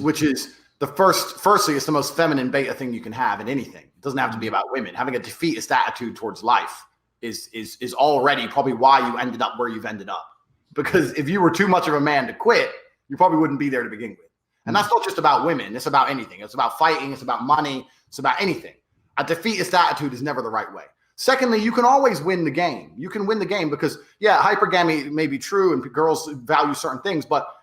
the firstly, it's the most feminine beta thing you can have in anything. It doesn't have to be about women. Having a defeatist attitude towards life is already probably why you ended up where you've ended up. Because if you were too much of a man to quit, you probably wouldn't be there to begin with. And that's not just about women. It's about anything. It's about fighting. It's about money. It's about anything. A defeatist attitude is never the right way. Secondly, you can always win the game. You can win the game because, yeah, hypergamy may be true and girls value certain things. But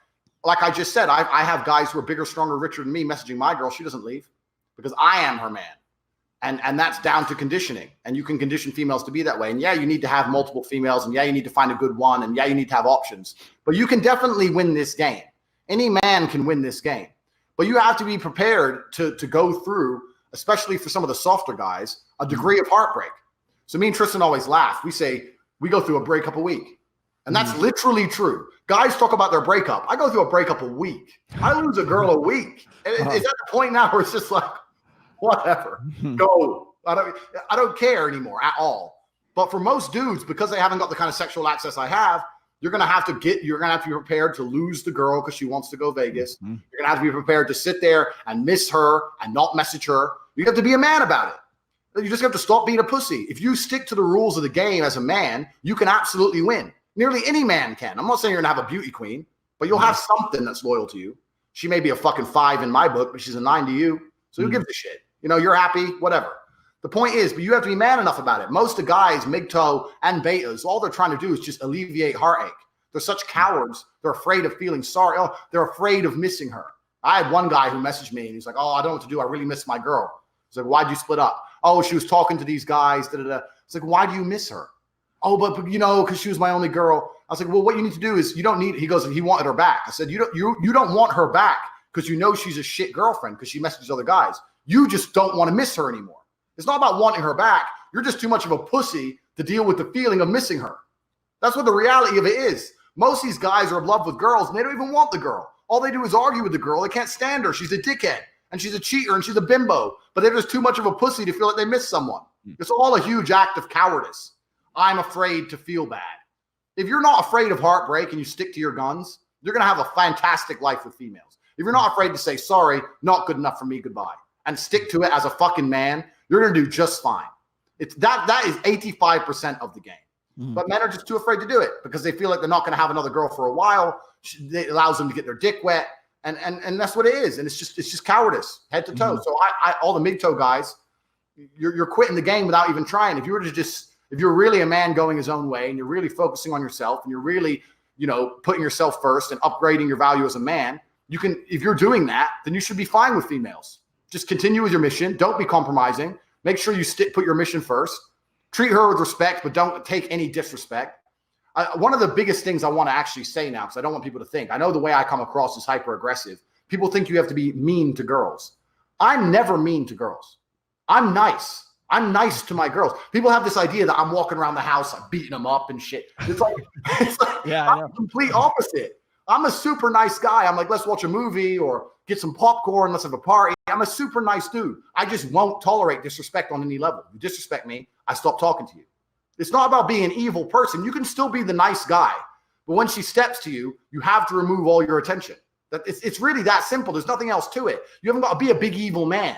like I just said, I have guys who are bigger, stronger, richer than me messaging my girl. She doesn't leave because I am her man. And that's down to conditioning. And you can condition females to be that way. And yeah, you need to have multiple females. And yeah, you need to find a good one. And yeah, you need to have options. But you can definitely win this game. Any man can win this game. But you have to be prepared to go through, especially for some of the softer guys, a degree of heartbreak. So me and Tristan always laugh. We say we go through a breakup a week. And that's literally true. Guys talk about their breakup. I go through a breakup a week. I lose a girl a week. Is that the point now where it's just like, whatever, go. I don't care anymore at all. But for most dudes, because they haven't got the kind of sexual access I have, you're gonna have to be prepared to lose the girl because she wants to go Vegas. You're gonna have to be prepared to sit there and miss her and not message her. You have to be a man about it. You just have to stop being a pussy. If you stick to the rules of the game as a man, you can absolutely win. Nearly any man can. I'm not saying you're gonna have a beauty queen, but you'll have something that's loyal to you. She may be a fucking 5 in my book, but she's a 9 to you. So who gives a shit? You're happy, whatever. The point is, but you have to be man enough about it. Most of the guys, MGTOW and betas, all they're trying to do is just alleviate heartache. They're such cowards. They're afraid of feeling sorry. Oh, they're afraid of missing her. I had one guy who messaged me and he's like, oh, I don't know what to do. I really miss my girl. I was like, why'd you split up? Oh, she was talking to these guys. It's like, why do you miss her? Oh, but because she was my only girl. I was like, well, what you need to do is you don't need, he goes, he wanted her back. I said, you don't want her back because she's a shit girlfriend because she messages other guys. You just don't want to miss her anymore. It's not about wanting her back. You're just too much of a pussy to deal with the feeling of missing her. That's what the reality of it is. Most of these guys are in love with girls and they don't even want the girl. All they do is argue with the girl. They can't stand her. She's a dickhead and she's a cheater and she's a bimbo, but they're just too much of a pussy to feel like they miss someone. It's all a huge act of cowardice. I'm afraid to feel bad. If you're not afraid of heartbreak and you stick to your guns, you're going to have a fantastic life with females. If you're not afraid to say, sorry, not good enough for me, goodbye, and stick to it as a fucking man, you're going to do just fine. That is 85% of the game. But men are just too afraid to do it because they feel like they're not going to have another girl for a while. It allows them to get their dick wet. And that's what it is. And it's just cowardice, head to toe. So all the MGTOW guys, you're quitting the game without even trying. If you're really a man going his own way and you're really focusing on yourself and you're really, putting yourself first and upgrading your value as a man, if you're doing that, then you should be fine with females. Just continue with your mission. Don't be compromising. Make sure you put your mission first. Treat her with respect, but don't take any disrespect. One of the biggest things I want to actually say now, because I don't want people to think, I know the way I come across is hyper aggressive. People think you have to be mean to girls. I'm never mean to girls. I'm nice. I'm nice to my girls. People have this idea that I'm walking around the house, I'm beating them up and shit. It's like yeah, I'm the complete opposite. I'm a super nice guy. I'm like, let's watch a movie or get some popcorn. Let's have a party. I'm a super nice dude. I just won't tolerate disrespect on any level. You disrespect me, I stop talking to you. It's not about being an evil person. You can still be the nice guy. But when she steps to you, you have to remove all your attention. It's really that simple. There's nothing else to it. You haven't got to be a big evil man.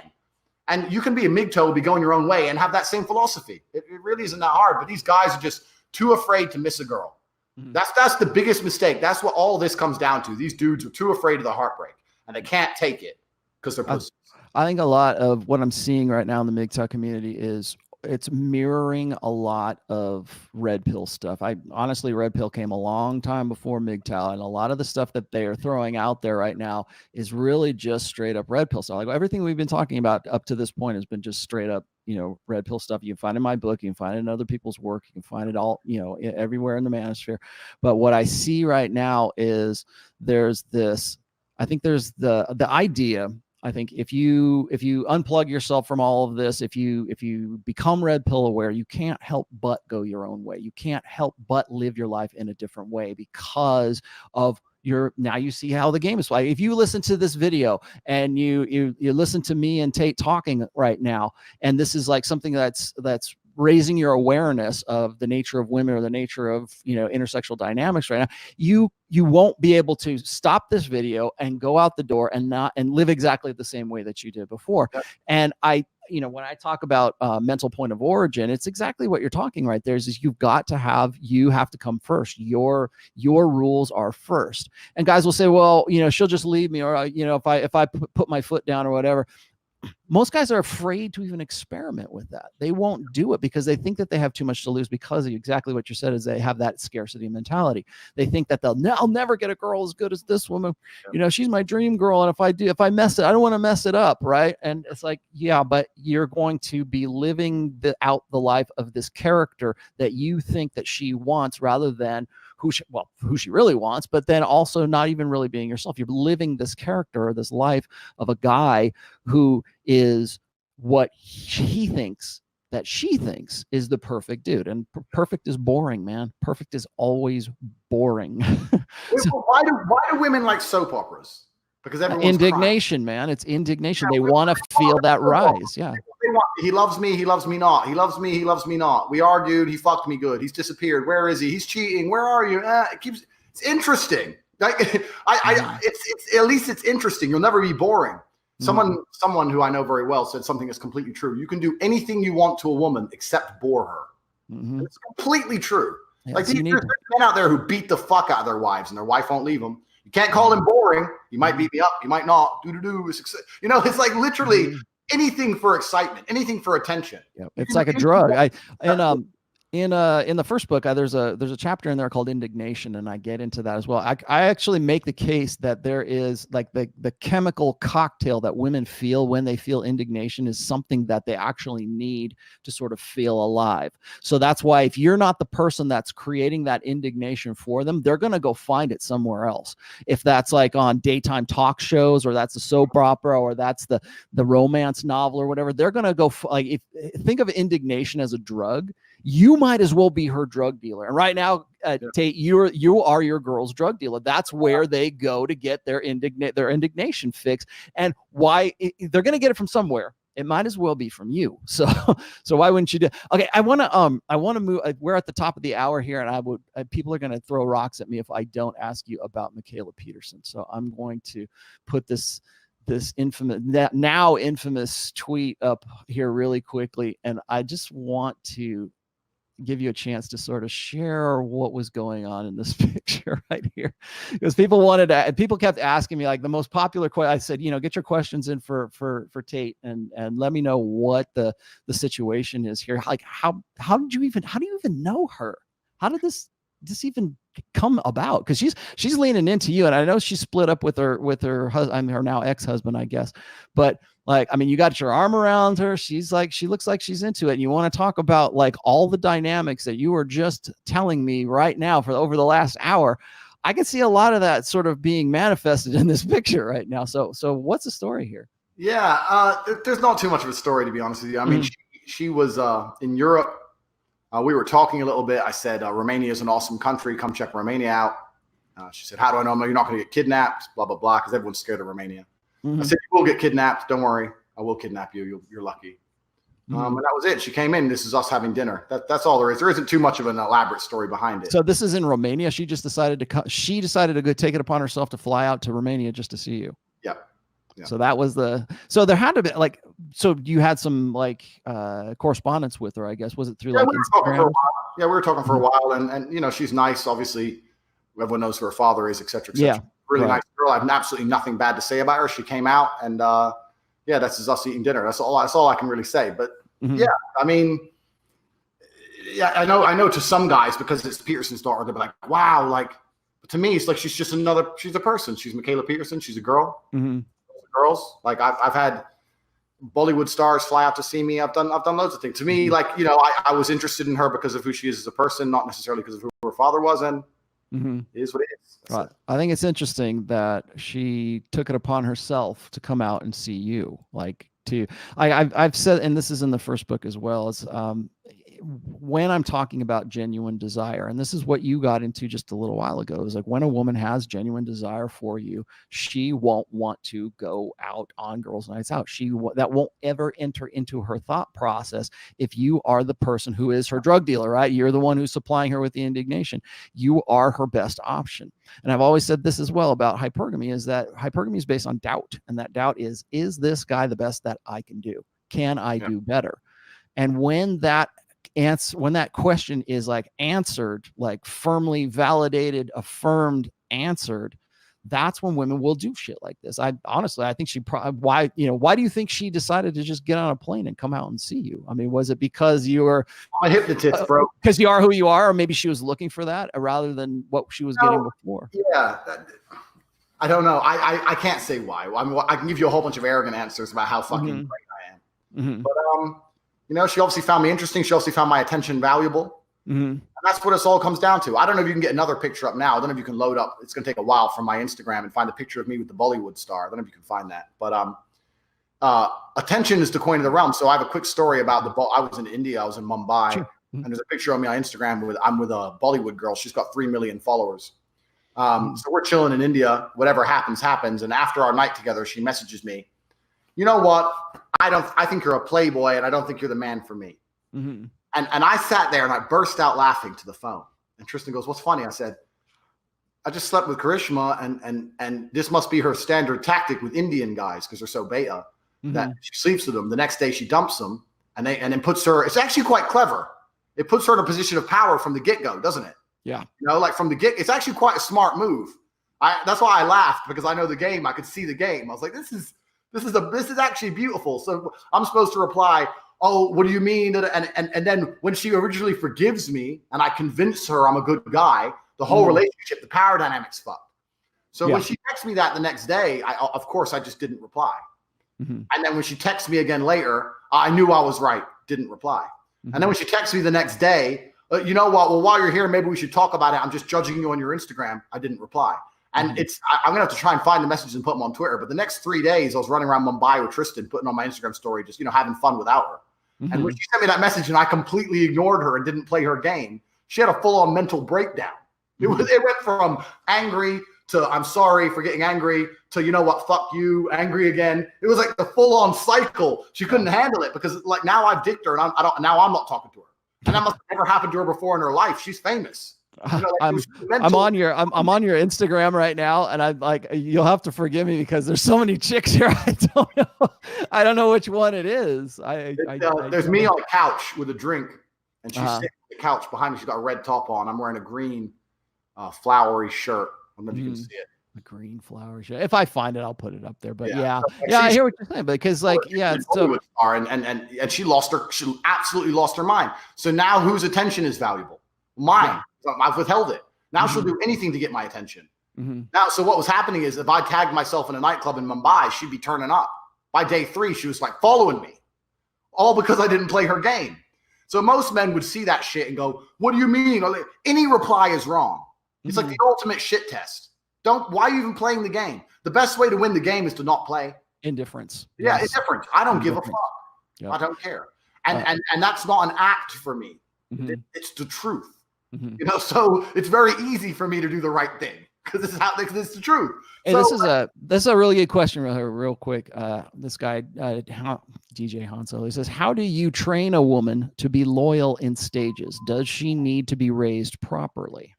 And you can be a MGTOW, be going your own way and have that same philosophy. It really isn't that hard. But these guys are just too afraid to miss a girl. That's the biggest mistake. That's what all this comes down to. These dudes are too afraid of the heartbreak and they can't take it because they're pussies. I think a lot of what I'm seeing right now in the MGTOW community is it's mirroring a lot of red pill stuff. I honestly, red pill came a long time before MGTOW, and a lot of the stuff that they are throwing out there right now is really just straight up red pill stuff. Like everything we've been talking about up to this point has been just straight up, red pill stuff. You can find in my book, you can find it in other people's work, you can find it all, everywhere in the manosphere. But what I see right now is there's this, I think there's the idea. I think if you unplug yourself from all of this, if you become red pill aware, you can't help but go your own way. You can't help but live your life in a different way because of now you see how the game is played. If you listen to this video and you listen to me and Tate talking right now, and this is like something that's raising your awareness of the nature of women or the nature of intersexual dynamics right now, you won't be able to stop this video and go out the door and live exactly the same way that you did before. Yep. And when I talk about mental point of origin, it's exactly what you're talking right there. Is you have to come first. Your rules are first. And guys will say, well, she'll just leave me, or if I put my foot down or whatever. Most guys are afraid to even experiment with that. They won't do it because they think that they have too much to lose, because of exactly what you said, is they have that scarcity mentality. They think that I'll never get a girl as good as this woman. She's my dream girl. And if I mess it, I don't want to mess it up. Right. And it's like, yeah, but you're going to be living out the life of this character that you think that she wants, rather than who she really wants, but then also not even really being yourself. You're living this character or this life of a guy who is what he thinks that she thinks is the perfect dude. And perfect is boring, man. Perfect is always boring. Why do women like soap operas? Because everyone's indignation, crying. Man. It's indignation. They want to feel that rise. Yeah. He loves me. He loves me not. He loves me. He loves me not. We argued. He fucked me good. He's disappeared. Where is he? He's cheating. Where are you? It's interesting. Like it's at least it's interesting. You'll never be boring. Someone who I know very well said something that's completely true. You can do anything you want to a woman except bore her. Mm-hmm. It's completely true. Yeah, like there's men out there who beat the fuck out of their wives and their wife won't leave them. You can't call him boring. You might beat me up. You might not. It's like literally anything for excitement, anything for attention. Yeah, it's like a drug. In the first book, there's a chapter in there called Indignation, and I get into that as well. I actually make the case that there is like the chemical cocktail that women feel when they feel indignation is something that they actually need to sort of feel alive. So that's why if you're not the person that's creating that indignation for them, they're going to go find it somewhere else. If that's like on daytime talk shows, or that's a soap opera, or that's the romance novel or whatever, they're going to go think of indignation as a drug. You might as well be her drug dealer. And right now, Tate, you are your girl's drug dealer. That's where they go to get their indignation fix. And why they're going to get it from somewhere. It might as well be from you. So why wouldn't you do? Okay, I want to move. We're at the top of the hour here, and people are going to throw rocks at me if I don't ask you about Mikhaila Peterson. So I'm going to put this now infamous tweet up here really quickly, and I just want to give you a chance to sort of share what was going on in this picture right here, because people kept asking me, like, the most popular question. I said, get your questions in for Tate, and let me know what the situation is here. Like, how do you even know her? How did this even come about? Because she's leaning into you, and I know she's split up with her husband, her now ex-husband, I guess. But you got your arm around her. She looks like she's into it. And you want to talk about like all the dynamics that you were just telling me right now for over the last hour. I can see a lot of that sort of being manifested in this picture right now. So what's the story here? Yeah, there's not too much of a story, to be honest with you. I mean, she was in Europe. We were talking a little bit. I said, Romania is an awesome country. Come check Romania out. She said, how do I know you're not going to get kidnapped? Blah, blah, blah, because everyone's scared of Romania. I said, you will get kidnapped. Don't worry. I will kidnap you. You're lucky. And that was it. She came in. This is us having dinner. That's all there is. There isn't too much of an elaborate story behind it. So this is in Romania. She just decided to go take it upon herself to fly out to Romania just to see you. Yeah. So that was so there had to be so you had some correspondence with her, I guess. Was it through Instagram? We were talking for a while, and she's nice. Obviously, everyone knows who her father is, et cetera, et cetera. Yeah. Really nice girl. I have absolutely nothing bad to say about her. She came out, and that's us eating dinner. That's all I can really say. But Mm-hmm. Yeah. I mean, yeah, I know to some guys, because it's Peterson's daughter, they're like, wow, like, but to me, it's like she's a person. She's Michaela Peterson. She's a girl. Mm-hmm. Girls. Like I've had Bollywood stars fly out to see me. I've done loads of things. To me, like, I was interested in her because of who she is as a person, not necessarily because of who her father was. And it is what it is. Right. I think it's interesting that she took it upon herself to come out and see you. Like, I've said, and this is in the first book as well, is when I'm talking about genuine desire, and this is what you got into just a little while ago, is like, when a woman has genuine desire for you, she won't want to go out on girls' nights out. That won't ever enter into her thought process. If you are the person who is her drug dealer, right? You're the one who's supplying her with the indignation. You are her best option. And I've always said this as well about hypergamy, is that hypergamy is based on doubt. And that doubt is this guy the best that I can do? Can I do better? And when that question is like answered, like firmly validated, affirmed, answered, that's when women will do shit like this. I think she why do you think she decided to just get on a plane and come out and see you? I mean, was it because you were a hypnotist, bro? Because you are who you are, or maybe she was looking for that rather than what she was getting before? Yeah. I don't know. I can't say why. I can give you a whole bunch of arrogant answers about how fucking great I am. But she obviously found me interesting. She obviously found my attention valuable. And that's what it all comes down to. I don't know if you can get another picture up now. I don't know if you can load up. It's going to take a while from my Instagram and find a picture of me with the Bollywood star. I don't know if you can find that. But attention is the coin of the realm. So I have a quick story about I was in India. I was in Mumbai. Sure. And there's a picture of me on Instagram I'm with a Bollywood girl. She's got 3 million followers. So we're chilling in India. Whatever happens. And after our night together, she messages me, you know what? I think you're a playboy, and I don't think you're the man for me. And I sat there and I burst out laughing to the phone. And Tristan goes, what's funny? I said, I just slept with Karishma, and this must be her standard tactic with Indian guys, because they're so beta, that she sleeps with them. The next day she dumps them and then puts her, it's actually quite clever. It puts her in a position of power from the get-go, doesn't it? Yeah. Like from the it's actually quite a smart move. That's why I laughed, because I know the game. I could see the game. I was like, this is actually beautiful. So I'm supposed to reply, oh, what do you mean? And then when she originally forgives me and I convince her I'm a good guy, the whole relationship, the power dynamic's fucked. So when she texts me that the next day, of course, I just didn't reply. And then when she texts me again later, I knew I was right, didn't reply. And then when she texts me the next day, you know what? Well, while you're here, maybe we should talk about it. I'm just judging you on your Instagram. I didn't reply. And I'm going to have to try and find the messages and put them on Twitter. But the next 3 days, I was running around Mumbai with Tristan, putting on my Instagram story, just, having fun without her. And when she sent me that message and I completely ignored her and didn't play her game, she had a full-on mental breakdown. It went from angry to I'm sorry for getting angry to, you know what, fuck you, angry again. It was like the full-on cycle. She couldn't handle it, because like now I've dicked her and now I'm not talking to her. And that must have never happened to her before in her life. She's famous. I'm on your Instagram right now, and I'm like, you'll have to forgive me because there's so many chicks here. I don't know which one it is. There's me on a couch with a drink, and she's sitting on the couch behind me. She's got a red top on. I'm wearing a green flowery shirt. I don't know if you can see it. A green flower shirt. If I find it, I'll put it up there. But I hear what you're saying. Because like, so and she absolutely lost her mind. So now whose attention is valuable? Mine. I've withheld it. Now she'll do anything to get my attention. Now, so what was happening is, if I tagged myself in a nightclub in Mumbai, she'd be turning up. By day 3, she was like following me, all because I didn't play her game. So most men would see that shit and go, what do you mean? Any reply is wrong. It's like the ultimate shit test. Why are you even playing the game? The best way to win the game is to not play. Indifference. Yeah, indifference. I don't give a fuck. Yep. I don't care. And that's not an act for me. It's the truth. So it's very easy for me to do the right thing, because this is the truth. Hey, so, this is a really good question real quick. This guy, DJ Hansel, he says, how do you train a woman to be loyal in stages? Does she need to be raised properly?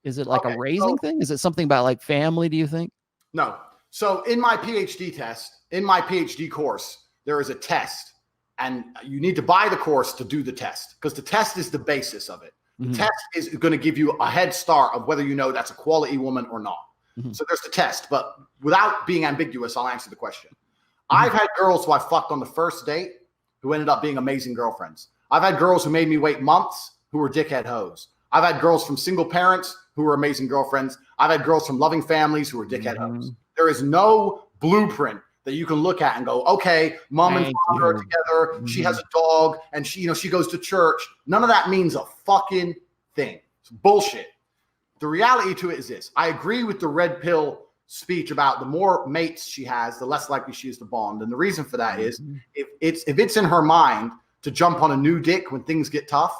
Is it like a raising thing? Is it something about like family, do you think? No. So in my PhD course, there is a test, and you need to buy the course to do the test, because the test is the basis of it. The test is going to give you a head start of whether you know that's a quality woman or not. So there's the test, but without being ambiguous, I'll answer the question. I've had girls who I fucked on the first date who ended up being amazing girlfriends. I've had girls who made me wait months who were dickhead hoes. I've had girls from single parents who were amazing girlfriends. I've had girls from loving families who were dickhead hoes. There is no blueprint that you can look at and go, okay, mom and father are together. She has a dog and she goes to church. None of that means a fucking thing. It's bullshit. The reality to it is this. I agree with the red pill speech about the more mates she has, the less likely she is to bond. And the reason for that is if it's in her mind to jump on a new dick when things get tough,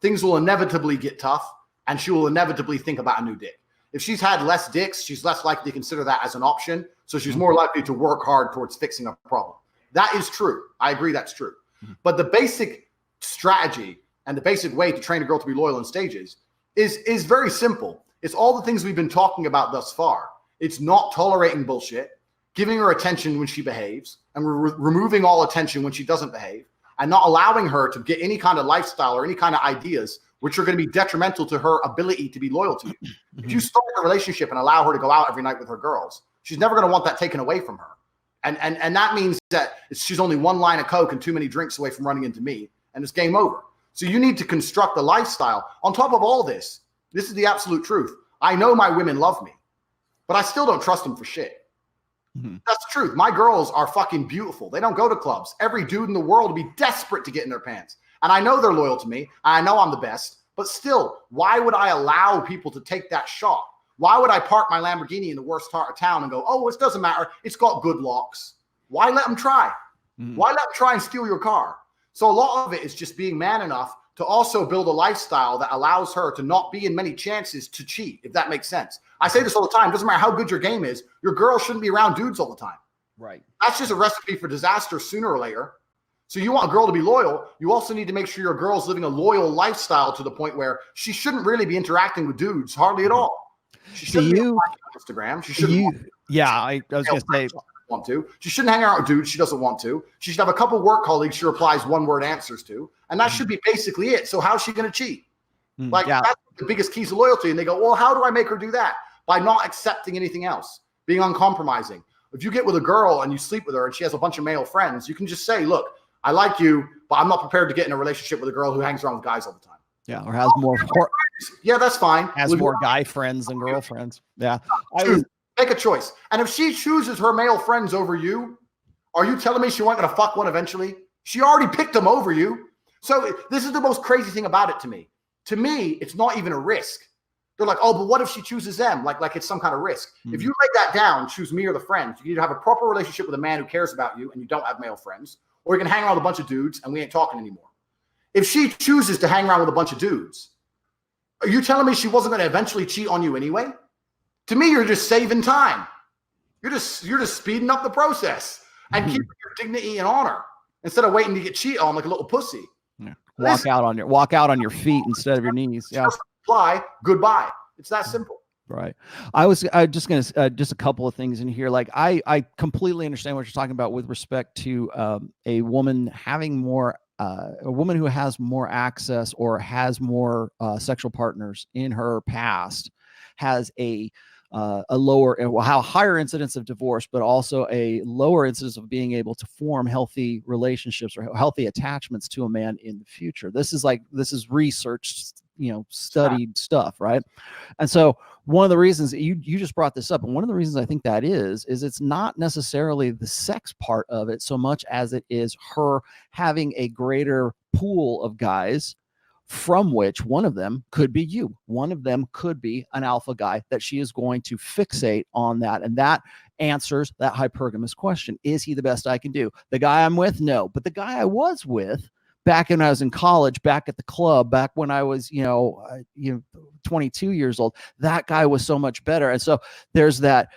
things will inevitably get tough and she will inevitably think about a new dick. If she's had less dicks, she's less likely to consider that as an option. So she's more likely to work hard towards fixing a problem. That is true. I agree that's true. But the basic strategy and the basic way to train a girl to be loyal in stages is very simple. It's all the things we've been talking about thus far. It's not tolerating bullshit, giving her attention when she behaves, and removing all attention when she doesn't behave, and not allowing her to get any kind of lifestyle or any kind of ideas which are going to be detrimental to her ability to be loyal to you. If you start a relationship and allow her to go out every night with her girls, she's never going to want that taken away from her. And that means that she's only one line of Coke and too many drinks away from running into me, and it's game over. So you need to construct a lifestyle. On top of all this is the absolute truth. I know my women love me, but I still don't trust them for shit. That's the truth. My girls are fucking beautiful. They don't go to clubs. Every dude in the world would be desperate to get in their pants. And I know they're loyal to me. I know I'm the best. But still, why would I allow people to take that shot? Why would I park my Lamborghini in the worst part of town and go, oh, it doesn't matter. It's got good locks. Why let them try? Why let them try and steal your car? So a lot of it is just being man enough to also build a lifestyle that allows her to not be in many chances to cheat, if that makes sense. I say this all the time. It doesn't matter how good your game is. Your girl shouldn't be around dudes all the time. Right. That's just a recipe for disaster sooner or later. So you want a girl to be loyal. You also need to make sure your girl's living a loyal lifestyle to the point where she shouldn't really be interacting with dudes hardly at all. She shouldn't be on Instagram. She shouldn't. I was going to say. Want to. She shouldn't hang out with dudes she doesn't want to. She should have a couple work colleagues she replies one-word answers to. And that should be basically it. So how's she going to cheat? That's the biggest keys of loyalty. And they go, well, how do I make her do that? By not accepting anything else, being uncompromising. If you get with a girl and you sleep with her and she has a bunch of male friends, you can just say, look, I like you, but I'm not prepared to get in a relationship with a girl who hangs around with guys all the time. Yeah, or has more. Yeah, that's fine. Has more guy friends than girlfriends. Yeah. Make a choice. And if she chooses her male friends over you, are you telling me she wasn't going to fuck one eventually? She already picked them over you. So this is the most crazy thing about it to me. To me, it's not even a risk. They're like, oh, but what if she chooses them? Like it's some kind of risk. If you lay that down, choose me or the friends. You either have a proper relationship with a man who cares about you and you don't have male friends, or you can hang around with a bunch of dudes and we ain't talking anymore. If she chooses to hang around with a bunch of dudes, are you telling me she wasn't going to eventually cheat on you anyway? To me, you're just saving time. You're just speeding up the process and keeping your dignity and honor instead of waiting to get cheated on like a little pussy. Yeah. Walk out on your feet instead of your knees. Yeah. Apply, goodbye. It's that simple. Right. I just going to just a couple of things in here. Like I completely understand what you're talking about with respect to a woman having more. A woman who has more access or has more sexual partners in her past has a higher incidence of divorce, but also a lower incidence of being able to form healthy relationships or healthy attachments to a man in the future. This is researched, studied stuff, right? And so one of the reasons you just brought this up, and one of the reasons I think that is it's not necessarily the sex part of it so much as it is her having a greater pool of guys from which one of them could be you. One of them could be an alpha guy that she is going to fixate on that. And that answers that hypergamous question. Is he the best I can do? The guy I'm with? No. But the guy I was with back when I was in college, back at the club, back when I was, 22 years old, that guy was so much better. And so there's that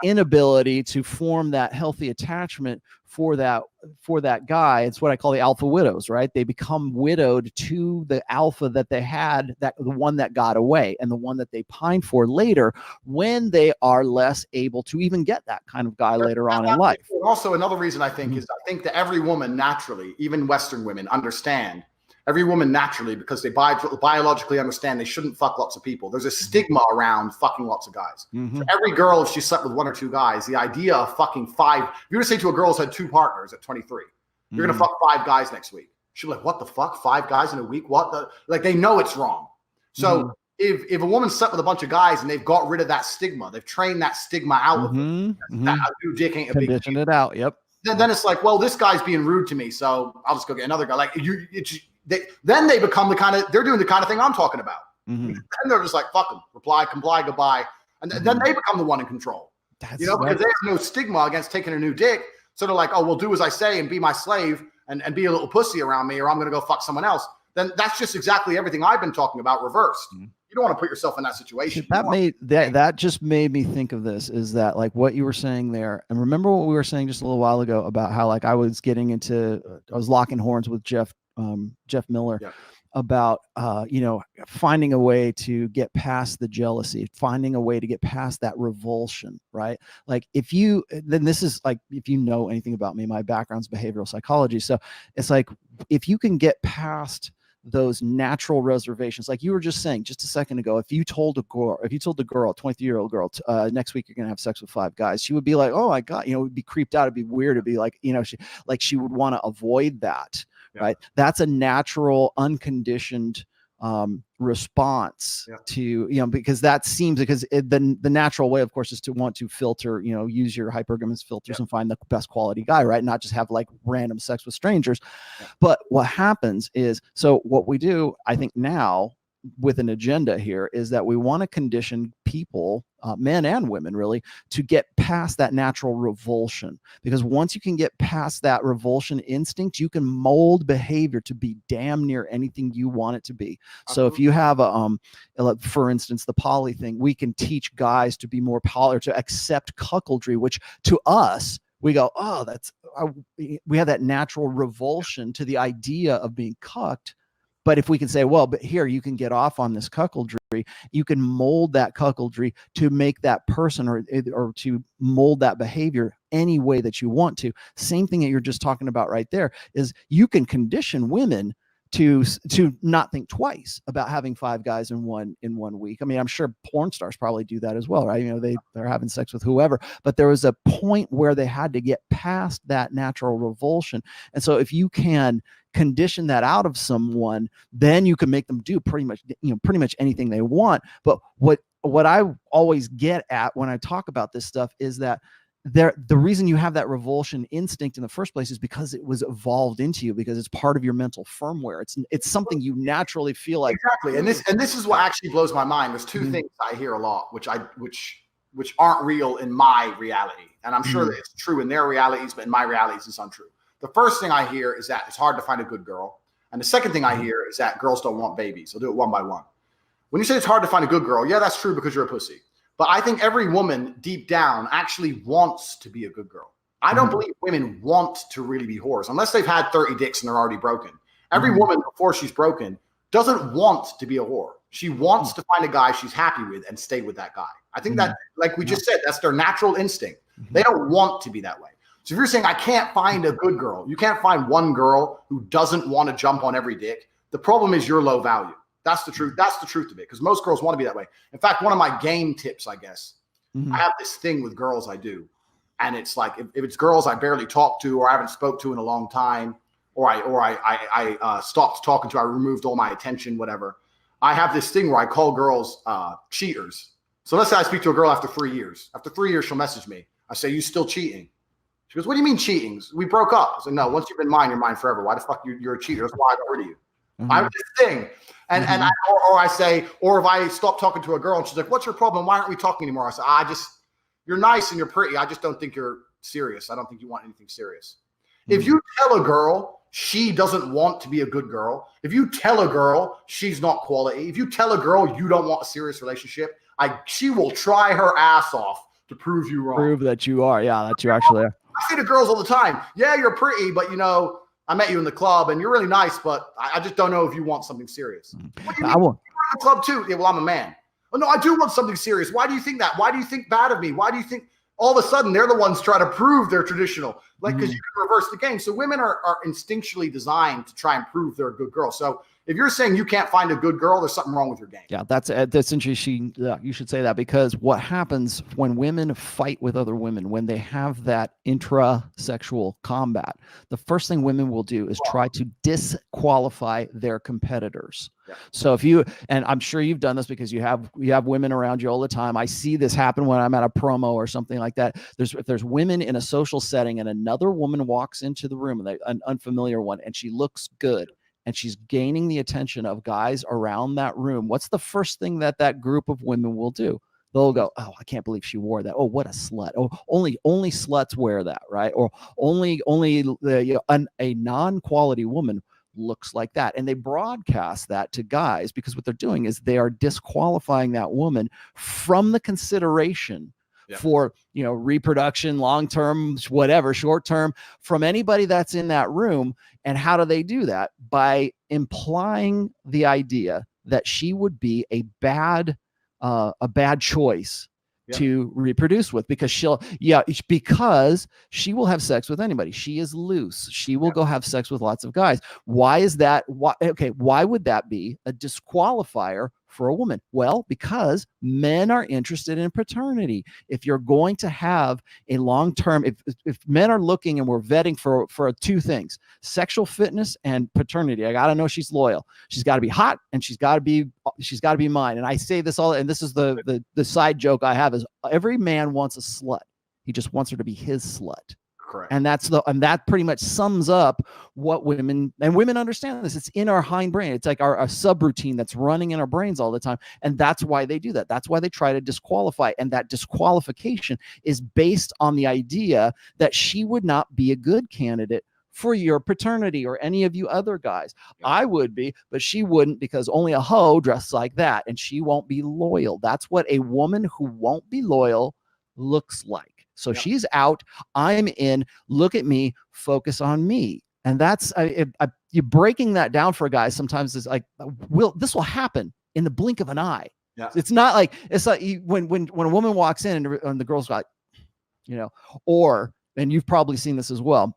inability to form that healthy attachment for that guy. It's what I call the alpha widows, right? They become widowed to the alpha that they had, the one that got away and the one that they pine for later when they are less able to even get that kind of guy later on in life. Also, another reason I think is I think that every woman naturally, even Western women, understand. Every woman naturally, because they biologically understand they shouldn't fuck lots of people. There's a stigma around fucking lots of guys. For every girl, if she slept with one or two guys, the idea of fucking five, if you were to say to a girl who's had two partners at 23, You're going to fuck 5 guys next week. She'll be like, what the fuck? 5 guys in a week? What the? Like, they know it's wrong. So if a woman slept with a bunch of guys and they've got rid of that stigma, they've trained that stigma out of them, that a new dick ain't a big deal. Conditioned it out. Yep. Then it's like, well, this guy's being rude to me, so I'll just go get another guy. Like then they become they're doing the kind of thing I'm talking about. And they're just like, fuck them, reply, comply, goodbye. And then they become the one in control. Because they have no stigma against taking a new dick. So they're like, oh, well, do as I say and be my slave and be a little pussy around me, or I'm going to go fuck someone else. Then that's just exactly everything I've been talking about reversed. You don't want to put yourself in that situation. That just made me think of this, is that like what you were saying there. And remember what we were saying just a little while ago about how like I was locking horns with Jeff Miller about, finding a way to get past the jealousy, finding a way to get past that revulsion, right? Like if you know anything about me, my background's behavioral psychology. So it's like, if you can get past those natural reservations, like you were just saying just a second ago, if you told the girl, 23-year-old girl, next week you're going to have sex with 5 guys, she would be like, oh my God, would be creeped out. It'd be weird. It'd be like, she would want to avoid that. Right. That's a natural, unconditioned response to, because that seems, because the natural way, of course, is to want to filter, use your hypergamous filters and find the best quality guy, right? Not just have like random sex with strangers. But what happens is, so what we do, I think now with an agenda here, is that we want to condition people, men and women really, to get past that natural revulsion. Because once you can get past that revulsion instinct, you can mold behavior to be damn near anything you want it to be. So if you have for instance, the poly thing, we can teach guys to be more poly, or to accept cuckoldry, which to us, we go, oh, we have that natural revulsion to the idea of being cucked. But if we can say, well, but here you can get off on this cuckoldry, you can mold that cuckoldry to make that person or to mold that behavior any way that you want to. Same thing that you're just talking about right there is you can condition women to not think twice about having 5 guys in one week. I mean, I'm sure porn stars probably do that as well, right? They're having sex with whoever, but there was a point where they had to get past that natural revulsion. And so if you can condition that out of someone, then you can make them do pretty much anything they want. But what I always get at when I talk about this stuff is that the reason you have that revulsion instinct in the first place is because it was evolved into you, because it's part of your mental firmware. It's something you naturally feel like. Exactly. And this is what actually blows my mind. There's 2 things I hear a lot, which aren't real in my reality. And I'm sure that it's true in their realities, but in my realities, it's untrue. The first thing I hear is that it's hard to find a good girl. And the second thing I hear is that girls don't want babies. They'll do it one by one. When you say it's hard to find a good girl, yeah, that's true because you're a pussy. But I think every woman deep down actually wants to be a good girl. I don't believe women want to really be whores unless they've had 30 dicks and they're already broken. Every woman before she's broken doesn't want to be a whore. She wants to find a guy she's happy with and stay with that guy. I think that, like we just said, that's their natural instinct. They don't want to be that way. So if you're saying I can't find a good girl, you can't find one girl who doesn't want to jump on every dick. The problem is you're low value. That's the truth. That's the truth of it, because most girls want to be that way. In fact, one of my game tips, I guess, I have this thing with girls I do. And it's like, if it's girls I barely talk to or I haven't spoke to in a long time, or I stopped talking to, I removed all my attention, whatever. I have this thing where I call girls cheaters. So let's say I speak to a girl after 3 years. After 3 years, she'll message me. I say, you still cheating? She goes, what do you mean cheating? We broke up. I said, no, once you've been mine, you're mine forever. Why the fuck you're a cheater? That's why I got rid of you. I have this thing. And I say, or if I stop talking to a girl and she's like, what's your problem? Why aren't we talking anymore? I say, you're nice and you're pretty. I just don't think you're serious. I don't think you want anything serious. If you tell a girl she doesn't want to be a good girl, if you tell a girl she's not quality, if you tell a girl you don't want a serious relationship, she will try her ass off to prove you wrong. Prove that you are. Yeah, that you actually are. I say to girls all the time, yeah, you're pretty, but I met you in the club and you're really nice, but I just don't know if you want something serious. What do you mean? You're in the club too? Yeah, well, I'm a man. Oh, no, I do want something serious. Why do you think that? Why do you think bad of me? Why do you think all of a sudden they're the ones trying to prove they're traditional? Like, because you can reverse the game. So women are instinctually designed to try and prove they're a good girl. So if you're saying you can't find a good girl, there's something wrong with your game. Yeah, that's interesting. Yeah, you should say that, because what happens when women fight with other women, when they have that intra-sexual combat, the first thing women will do is try to disqualify their competitors. Yeah. So if you, and I'm sure you've done this because you have women around you all the time. I see this happen when I'm at a promo or something like that. If there's women in a social setting and another woman walks into the room, an unfamiliar one, and she looks good, and she's gaining the attention of guys around that room, what's the first thing that group of women will do? They'll go, oh, I can't believe she wore that. Oh, what a slut. Oh, only sluts wear that, right? Or only a non-quality woman looks like that. And they broadcast that to guys, because what they're doing is they are disqualifying that woman from the consideration for, reproduction, long-term, whatever, short-term, from anybody that's in that room. And how do they do that? By implying the idea that she would be a bad choice to reproduce with, because because she will have sex with anybody. She is loose. She will go have sex with lots of guys. Why is that? Why would that be a disqualifier for a woman? Well, because men are interested in paternity. If you're going to have a long-term, if men are looking and we're vetting for two things, sexual fitness and paternity, I got to know she's loyal. She's got to be hot, and she's got to be mine. And I say this all, and this is the side joke I have, is every man wants a slut. He just wants her to be his slut. Correct. And that pretty much sums up what women understand this. It's in our hind brain. It's like our subroutine that's running in our brains all the time. And that's why they do that. That's why they try to disqualify. And that disqualification is based on the idea that she would not be a good candidate for your paternity or any of you other guys. Yeah. I would be, but she wouldn't, because only a hoe dressed like that, and she won't be loyal. That's what a woman who won't be loyal looks like. So she's out, I'm in, look at me, focus on me. And that's, you're breaking that down for guys. Sometimes it's like, this will happen in the blink of an eye. Yeah. It's like when a woman walks in and the girl's like, and you've probably seen this as well,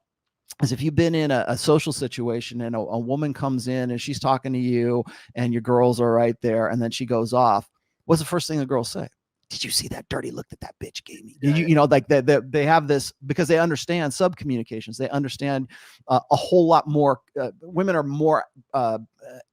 is if you've been in a social situation and a woman comes in and she's talking to you and your girls are right there, and then she goes off, what's the first thing the girls say? Did you see that dirty look that bitch gave me? Like they have this, because they understand sub-communications. They understand a whole lot more. Women are more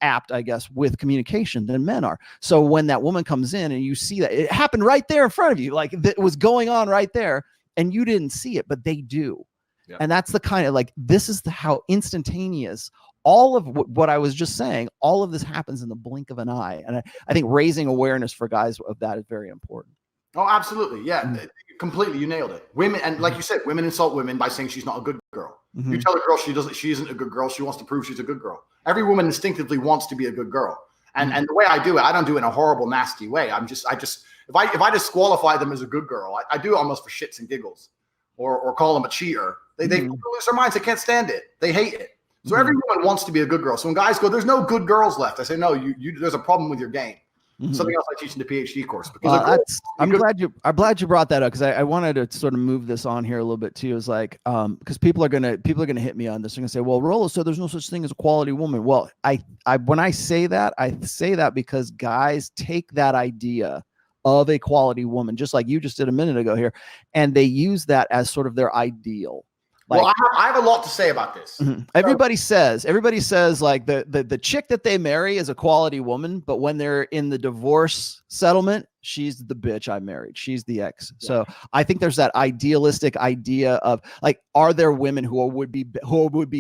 apt, I guess, with communication than men are. So when that woman comes in and you see that it happened right there in front of you, like it was going on right there, and you didn't see it, but they do. Yeah. And that's the kind of this is how instantaneous all of what I was just saying, all of this happens in the blink of an eye. And I think raising awareness for guys of that is very important. Oh, absolutely. Yeah, completely. You nailed it. Women, and like you said, women insult women by saying she's not a good girl. Mm-hmm. You tell a girl she isn't a good girl, she wants to prove she's a good girl. Every woman instinctively wants to be a good girl. And and the way I do it, I don't do it in a horrible, nasty way. I just if I disqualify them as a good girl, I do it almost for shits and giggles, or call them a cheater. They lose their minds. They can't stand it. They hate it. So every woman wants to be a good girl. So when guys go, there's no good girls left, I say, no, there's a problem with your game. Mm-hmm. Something else I teach in the PhD course. Because I'm glad you brought that up, because I wanted to sort of move this on here a little bit too. Is like, because people are gonna hit me on this. They're gonna say, well, Rollo, so there's no such thing as a quality woman. Well, when I say that because guys take that idea of a quality woman, just like you just did a minute ago here, and they use that as sort of their ideal. Like, well, I have a lot to say about this. Mm-hmm. Everybody says like the chick that they marry is a quality woman, but when they're in the divorce settlement, she's the bitch I married. She's the ex. Yeah. So I think there's that idealistic idea of like, are there women who would be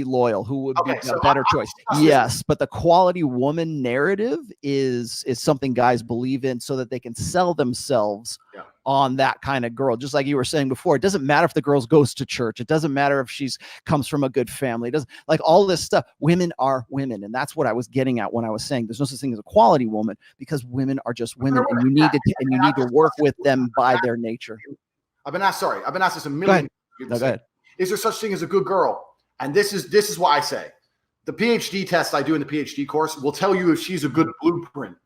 loyal, who would be a better choice? Yes, but the quality woman narrative is something guys believe in so that they can sell themselves on that kind of girl. Just like you were saying before, it doesn't matter if the girl goes to church. It doesn't matter if she's comes from a good family. It doesn't, like, all this stuff. Women are women, and that's what I was getting at when I was saying there's no such thing as a quality woman, because women are just women, and you need to work with them by their nature. I've been asked this a million times. Go ahead. Is there such thing as a good girl? And this is what I say. The PhD test I do in the PhD course will tell you if she's a good blueprint,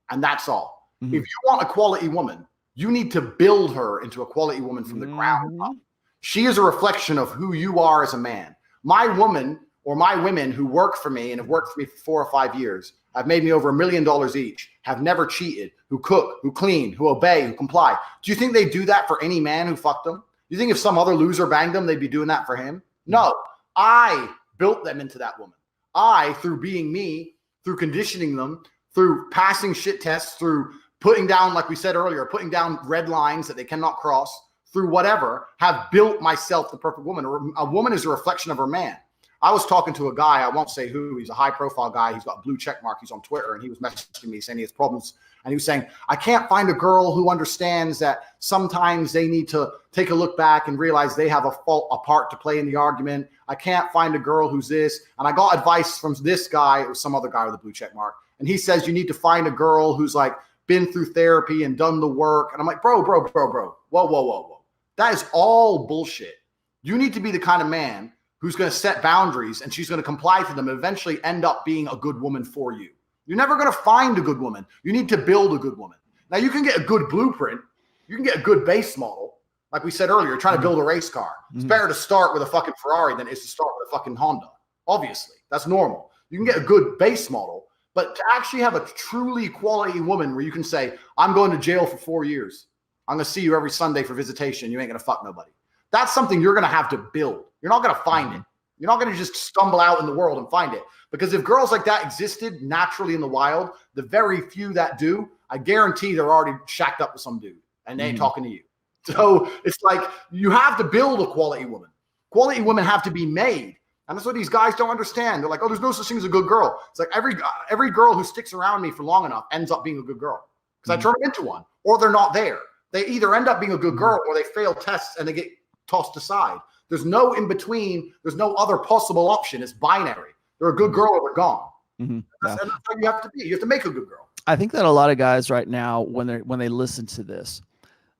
and that's all. Mm-hmm. If you want a quality woman, you need to build her into a quality woman from the ground up. She is a reflection of who you are as a man. My woman or my women who work for me and have worked for me for 4 or 5 years, have made me over $1 million each, have never cheated, who cook, who clean, who obey, who comply. Do you think they do that for any man who fucked them? You think if some other loser banged them, they'd be doing that for him? No, I built them into that woman. I, through being me, through conditioning them, through passing shit tests, through putting down, like we said earlier, putting down red lines that they cannot cross, through whatever, have built myself the perfect woman. A woman is a reflection of her man. I was talking to a guy, I won't say who, he's a high profile guy. He's got a blue check mark. He's on Twitter, and he was messaging me saying he has problems. And he was saying, I can't find a girl who understands that sometimes they need to take a look back and realize they have a part to play in the argument. I can't find a girl who's this. And I got advice from this guy. It was some other guy with a blue check mark. And he says, you need to find a girl who's like been through therapy and done the work. And I'm like, bro. Whoa. That is all bullshit. You need to be the kind of man who's going to set boundaries, and she's going to comply to them and eventually end up being a good woman for you. You're never going to find a good woman. You need to build a good woman. Now, you can get a good blueprint. You can get a good base model. Like we said earlier, you're trying to build a race car. It's better to start with a fucking Ferrari than it is to start with a fucking Honda. Obviously, that's normal. You can get a good base model, but to actually have a truly quality woman where you can say, I'm going to jail for 4 years. I'm going to see you every Sunday for visitation. You ain't going to fuck nobody. That's something you're going to have to build. You're not going to find it. You're not going to just stumble out in the world and find it. Because if girls like that existed naturally in the wild, the very few that do, I guarantee they're already shacked up with some dude and they ain't talking to you. So it's like you have to build a quality woman. Quality women have to be made. And that's what these guys don't understand. They're like, oh, there's no such thing as a good girl. It's like every girl who sticks around me for long enough ends up being a good girl. Because I turn them into one. Or they're not there. They either end up being a good girl or they fail tests and they get tossed aside. There's no in between. There's no other possible option. It's binary. They're a good girl or they're gone. And that's how you have to be. You have to make a good girl. I think that a lot of guys right now, when they listen to this,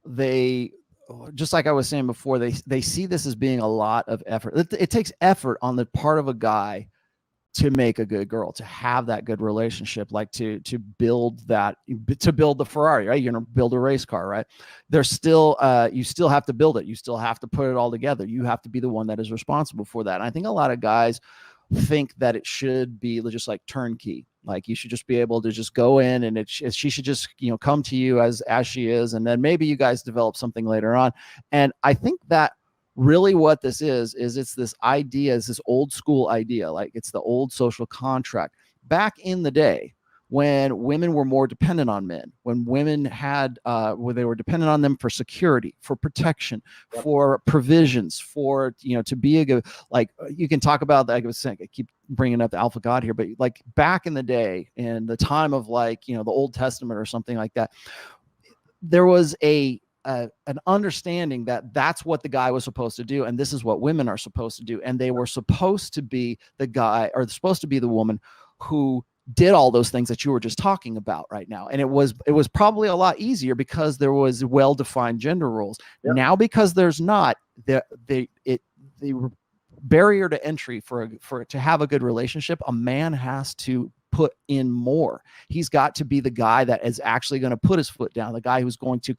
they, just like I was saying before, they see this as being a lot of effort. It takes effort on the part of a guy to make a good girl, to have that good relationship, like to build the Ferrari, right? You're going to build a race car, right? There's still, you still have to build it. You still have to put it all together. You have to be the one that is responsible for that. And I think a lot of guys think that it should be just like turnkey. Like you should just be able to just go in and she should just, come to you as she is. And then maybe you guys develop something later on. And I think that really what this is it's this idea, is this old school idea. Like it's the old social contract back in the day when women were more dependent on men, when women had, where they were dependent on them for security, for protection, for provisions, for, to be a good, like you can talk about, like I was saying, I keep bringing up the alpha God here, but like back in the day, in the time of like, the Old Testament or something like that, there was an understanding that that's what the guy was supposed to do. And this is what women are supposed to do. And they were supposed to be the guy, or supposed to be the woman who did all those things that you were just talking about right now. And it was probably a lot easier because there was well-defined gender roles. Now, because there's not, the barrier to entry for to have a good relationship, a man has to put in more. He's got to be the guy that is actually going to put his foot down, the guy who's going to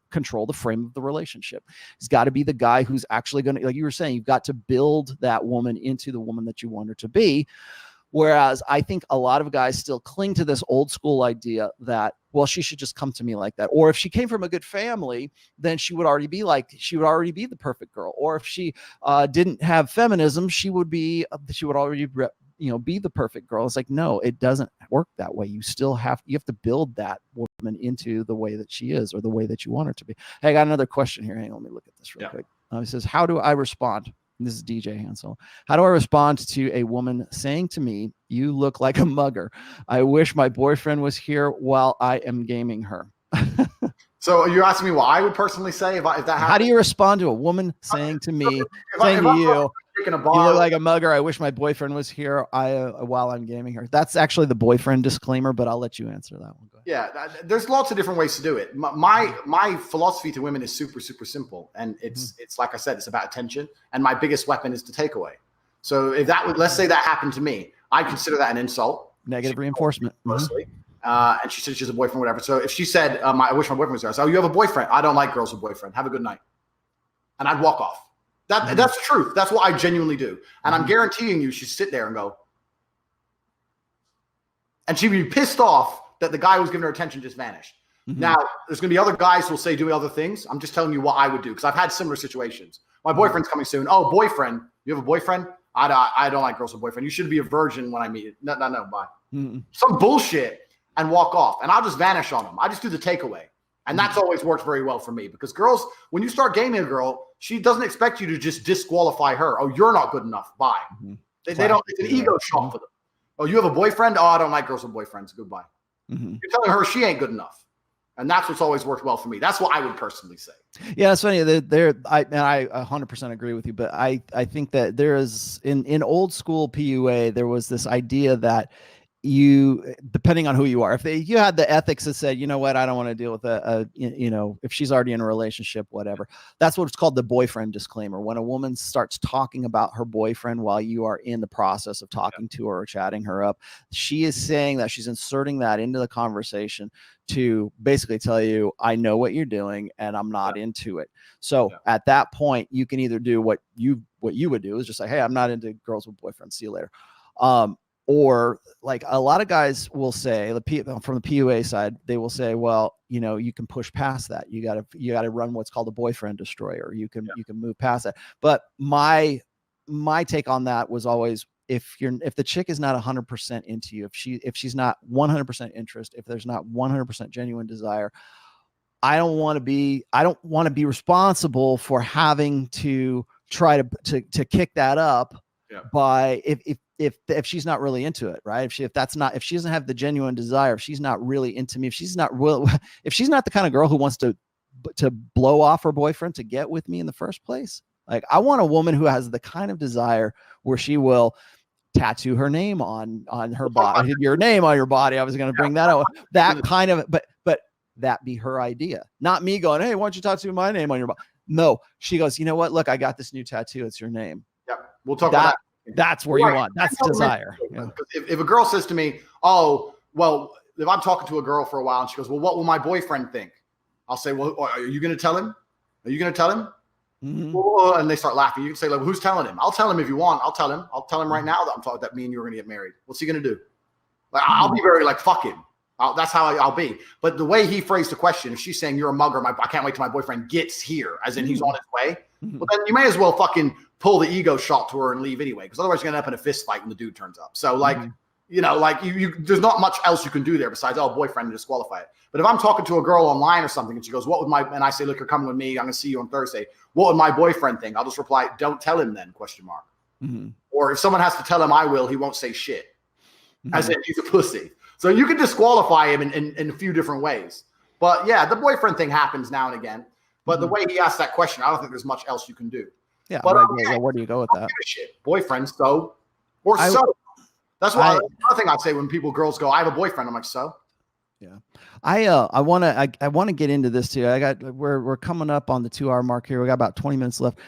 control the frame of the relationship. He's got to be the guy who's actually going to, like you were saying, you've got to build that woman into the woman that you want her to be. Whereas I think a lot of guys still cling to this old school idea that, well, she should just come to me like that. Or if she came from a good family, then she would already be the perfect girl. Or if she didn't have feminism, she would already be the perfect girl. It's like, no, it doesn't work that way. You have to build that woman into the way that she is, or the way that you want her to be. Hey, I got another question here. Hang on, let me look at this real quick. It says, how do I respond? This is DJ Hansel. How do I respond to a woman saying to me, you look like a mugger? I wish my boyfriend was here while I am gaming her. So you're asking me what I would personally say if that happened? How do you respond to a woman saying to me, you look like a mugger? I wish my boyfriend was here while I'm gaming her. That's actually the boyfriend disclaimer, but I'll let you answer that one. Go ahead. Yeah, there's lots of different ways to do it. My philosophy to women is super, super simple. And it's like I said, it's about attention. And my biggest weapon is the takeaway. So if let's say that happened to me, I consider that an insult. Negative reinforcement. Mostly. And she said she has a boyfriend, whatever. So if she said, I wish my boyfriend was there, I said, oh, you have a boyfriend. I don't like girls with boyfriend. Have a good night. And I'd walk off. That's truth. That's what I genuinely do. And I'm guaranteeing you, she'd sit there and go, and she'd be pissed off that the guy who was giving her attention just vanished. Now, there's going to be other guys who will say, do other things. I'm just telling you what I would do because I've had similar situations. My boyfriend's coming soon. Oh, boyfriend. You have a boyfriend? I don't like girls with boyfriend. You should be a virgin when I meet you. No, bye. Some bullshit and walk off. And I'll just vanish on them. I just do the takeaway. And that's always worked very well for me because girls, when you start gaming a girl, she doesn't expect you to just disqualify her. Oh, you're not good enough. Bye. They don't, it's an ego shot for them. Oh, you have a boyfriend? Oh, I don't like girls with boyfriends. Goodbye. You're telling her she ain't good enough. And that's what's always worked well for me. That's what I would personally say. Yeah, it's funny. I 100% agree with you. But I think that there is in old school PUA, there was this idea that you, depending on who you are, if you had the ethics that said, you know what, I don't want to deal with if she's already in a relationship, whatever. That's what's called the boyfriend disclaimer. When a woman starts talking about her boyfriend while you are in the process of talking to her or chatting her up, she is saying that she's inserting that into the conversation to basically tell you, I know what you're doing and I'm not into it. So at that point, you can either do what you would do is just say, hey, I'm not into girls with boyfriends. See you later. Or like a lot of guys will say from the PUA side, they will say, well, you can push past that. You gotta run what's called a boyfriend destroyer. You can move past that. But my take on that was always, if the chick is not 100% into you, if she's not 100% interest, if there's not 100% genuine desire, I don't want to be responsible for having to try to kick that up by if she's not really into it, right? If she doesn't have the genuine desire, if she's not really into me, if she's not the kind of girl who wants to blow off her boyfriend to get with me in the first place, like I want a woman who has the kind of desire where she will tattoo her name on her body, your name on your body. I was going to bring that out. That kind of, but that be her idea, not me going, hey, why don't you tattoo my name on your body? No, she goes, you know what? Look, I got this new tattoo. It's your name. Yeah, we'll talk about that. That's where you want. That's desire. Yeah. If a girl says to me, oh, well, if I'm talking to a girl for a while and she goes, well, what will my boyfriend think? I'll say, well, are you going to tell him? Are you going to tell him? Well, and they start laughing. You can say, like, who's telling him? I'll tell him if you want. I'll tell him. I'll tell him right now that I'm talking that me and you are going to get married. What's he going to do? Like, I'll be very like, fuck him. That's how I'll be. But the way he phrased the question, if she's saying you're a mugger, I can't wait till my boyfriend gets here, as in he's on his way. Well, then you may as well fucking pull the ego shot to her and leave anyway, because otherwise you're gonna end up in a fist fight when the dude turns up. So like, there's not much else you can do there besides, boyfriend, disqualify it. But if I'm talking to a girl online or something and she goes, and I say, look, you're coming with me, I'm gonna see you on Thursday. What would my boyfriend think? I'll just reply, don't tell him then, ? Or if someone has to tell him I will, he won't say shit. As in he's a pussy. So you can disqualify him in a few different ways. But yeah, the boyfriend thing happens now and again. But the way he asked that question, I don't think there's much else you can do. Yeah, but where do you go with that? Boyfriend, so. That's why another thing I'd say when girls go, I have a boyfriend. I'm like, so. Yeah, I want to get into this too. We're coming up on the 2-hour mark here. We got about 20 minutes left.